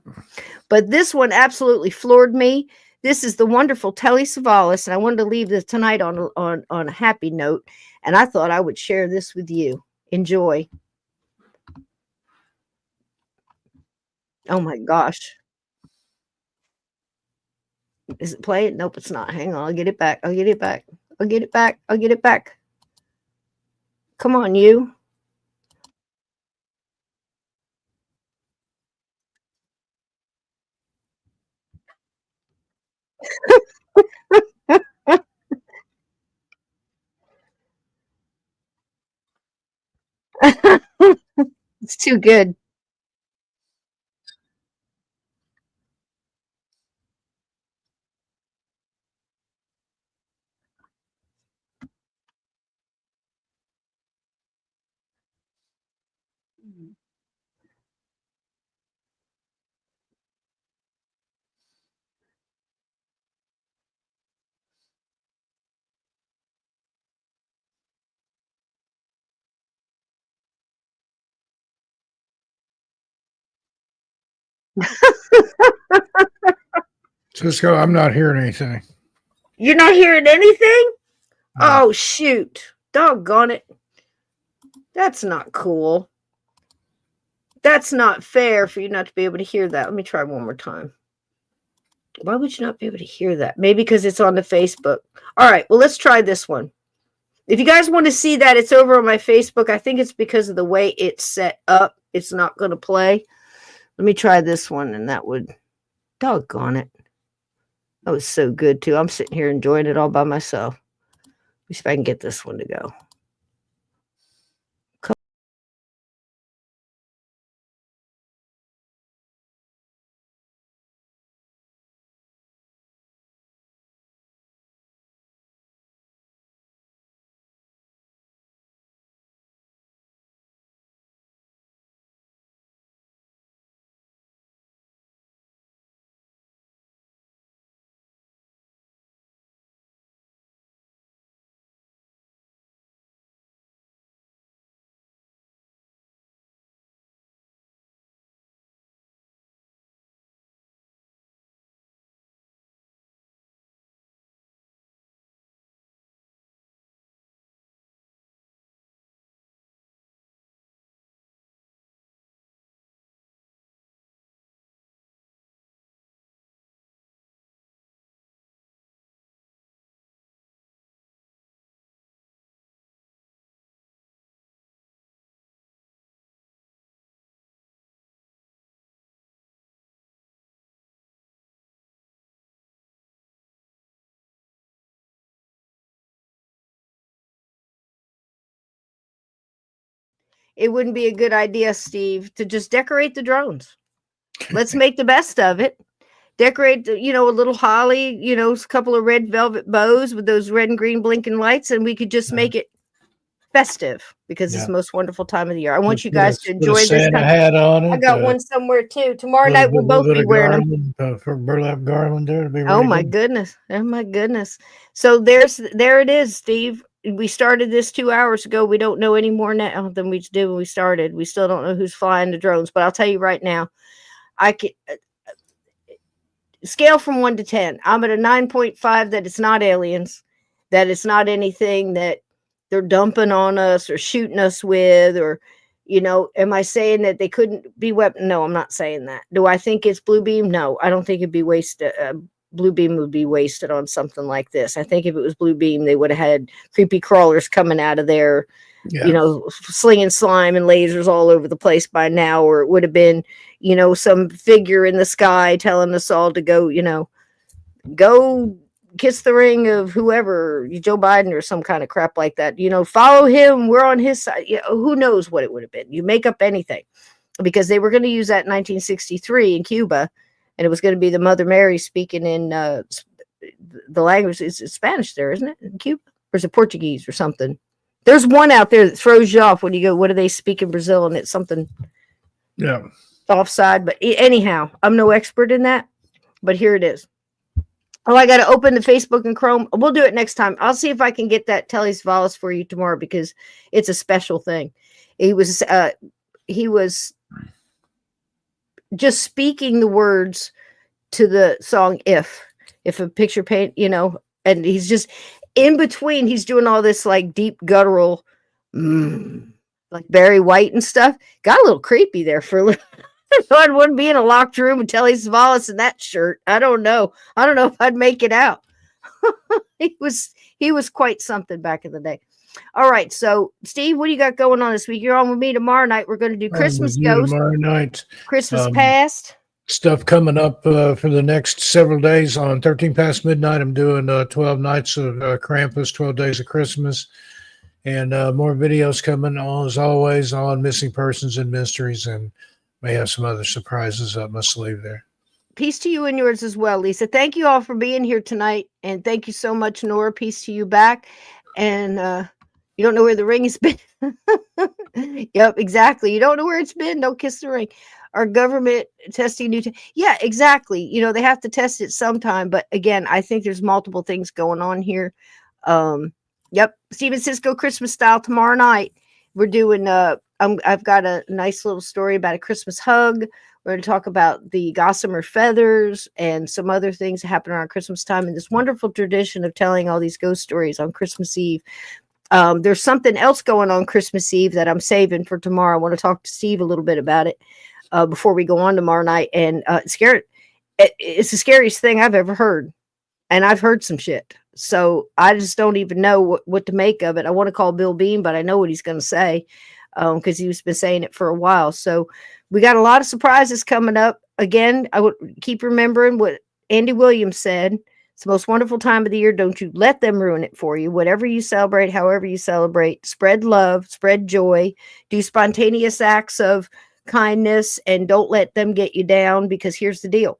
But this one absolutely floored me. This is the wonderful Telly Savalas, and I wanted to leave this tonight on a happy note, and I thought I would share this with you. Enjoy. Oh my gosh. Is it playing? Nope, it's not. Hang on. I'll get it back. I'll get it back. I'll get it back. I'll get it back. Come on, you. It's too good. Cisco, I'm not hearing anything. You're not hearing anything? No. Oh, shoot. Doggone it. That's not cool. That's not fair for you not to be able to hear that. Let me try one more time. Why would you not be able to hear that? Maybe because it's on the Facebook. All right, well, let's try this one. If you guys want to see that, it's over on my Facebook. I think it's because of the way it's set up. It's not going to play. Let me try this one, and that would... Doggone it. That was so good, too. I'm sitting here enjoying it all by myself. Let me see if I can get this one to go. It wouldn't be a good idea, Steve, to just decorate the drones. Let's make the best of it. Decorate, a little holly, a couple of red velvet bows with those red and green blinking lights, and we could just make it festive because it's the most wonderful time of the year. I want you guys to enjoy this. Santa hat on it. I got one somewhere too. Tomorrow night we'll both be wearing them. For burlap garland there to be ready. Oh my goodness. Oh my goodness. So there it is, Steve. We started this 2 hours ago. We don't know any more now than we did when we started. We still don't know who's flying the drones, but I'll tell you right now, I can scale from 1 to 10. I'm at a 9.5 that it's not aliens, that it's not anything that they're dumping on us or shooting us with, or, am I saying that they couldn't be weapon? No, I'm not saying that. Do I think it's blue beam? No, I don't think it'd be wasted. Blue beam would be wasted on something like this. I think if it was blue beam, they would have had creepy crawlers coming out of there, slinging slime and lasers all over the place by now, or it would have been, some figure in the sky telling us all to go, go kiss the ring of whoever, Joe Biden or some kind of crap like that. Follow him. We're on his side. Who knows what it would have been? You make up anything, because they were going to use that in 1963 in Cuba. And it was going to be the Mother Mary speaking in the language. It's Spanish there, isn't it? In Cuba? Or is it Portuguese or something? There's one out there that throws you off when you go, what do they speak in Brazil? And it's something offside. But anyhow, I'm no expert in that. But here it is. Oh, I got to open the Facebook and Chrome. We'll do it next time. I'll see if I can get that Telly Savalas for you tomorrow, because it's a special thing. He was just speaking the words to the song if a picture paint, and he's just in between, he's doing all this like deep guttural like Barry White and stuff. Got a little creepy there for a little. I wouldn't be in a locked room with Telly Savalas in that shirt. I don't know. I don't know if I'd make it out. he was quite something back in the day. All right, so Steve, what do you got going on this week? You're on with me tomorrow night. We're going to do Christmas Ghost tomorrow night. Christmas Past. Stuff coming up for the next several days. On 13 past midnight, I'm doing 12 nights of Krampus, 12 days of Christmas, and more videos coming on, as always, on missing persons and mysteries, and may have some other surprises up my sleeve there. Peace to you and yours as well, Lisa. Thank you all for being here tonight, and thank you so much, Nora. Peace to you back. And you don't know where the ring has been. Yep, exactly. You don't know where it's been. Don't kiss the ring. Our government testing new. Yeah, exactly. You know, they have to test it sometime. But again, I think there's multiple things going on here. Yep. Steven Cisco Christmas style tomorrow night. We're doing, I've got a nice little story about a Christmas hug. We're going to talk about the gossamer feathers and some other things that happen around Christmas time, and this wonderful tradition of telling all these ghost stories on Christmas Eve. There's something else going on Christmas Eve that I'm saving for tomorrow. I want to talk to Steve a little bit about it before we go on tomorrow night. And it's the scariest thing I've ever heard. And I've heard some shit. So I just don't even know what to make of it. I want to call Bill Bean, but I know what he's going to say because he's been saying it for a while. So we got a lot of surprises coming up. Again, I would keep remembering what Andy Williams said. It's the most wonderful time of the year. Don't you let them ruin it for you. Whatever you celebrate, however you celebrate, spread love, spread joy, do spontaneous acts of kindness, and don't let them get you down, because here's the deal.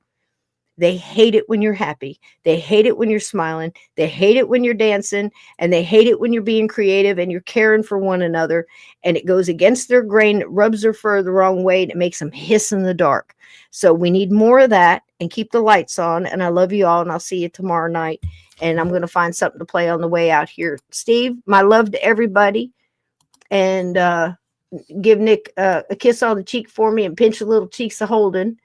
They hate it when you're happy. They hate it when you're smiling. They hate it when you're dancing, and they hate it when you're being creative and you're caring for one another, and it goes against their grain. It rubs their fur the wrong way, and it makes them hiss in the dark. So we need more of that, and keep the lights on. And I love you all, and I'll see you tomorrow night. And I'm going to find something to play on the way out here. Steve, my love to everybody, and give Nick a kiss on the cheek for me, and pinch the little cheeks of Holden.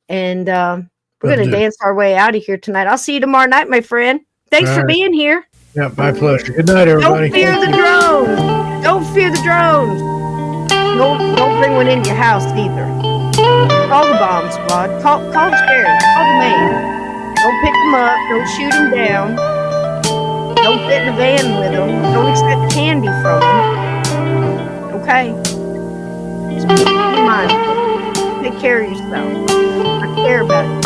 And we're going to dance our way out of here tonight. I'll see you tomorrow night, my friend. Thanks for being here. Yeah, my pleasure. Good night, everybody. Don't fear the drones. Don't fear the drones. Don't bring one into your house either. Call the bomb squad. Call the sheriff. Call the mayor. Don't pick them up. Don't shoot them down. Don't sit in a van with them. Don't accept candy from them. Okay? So keep in mind. Take care of yourself. I care about you.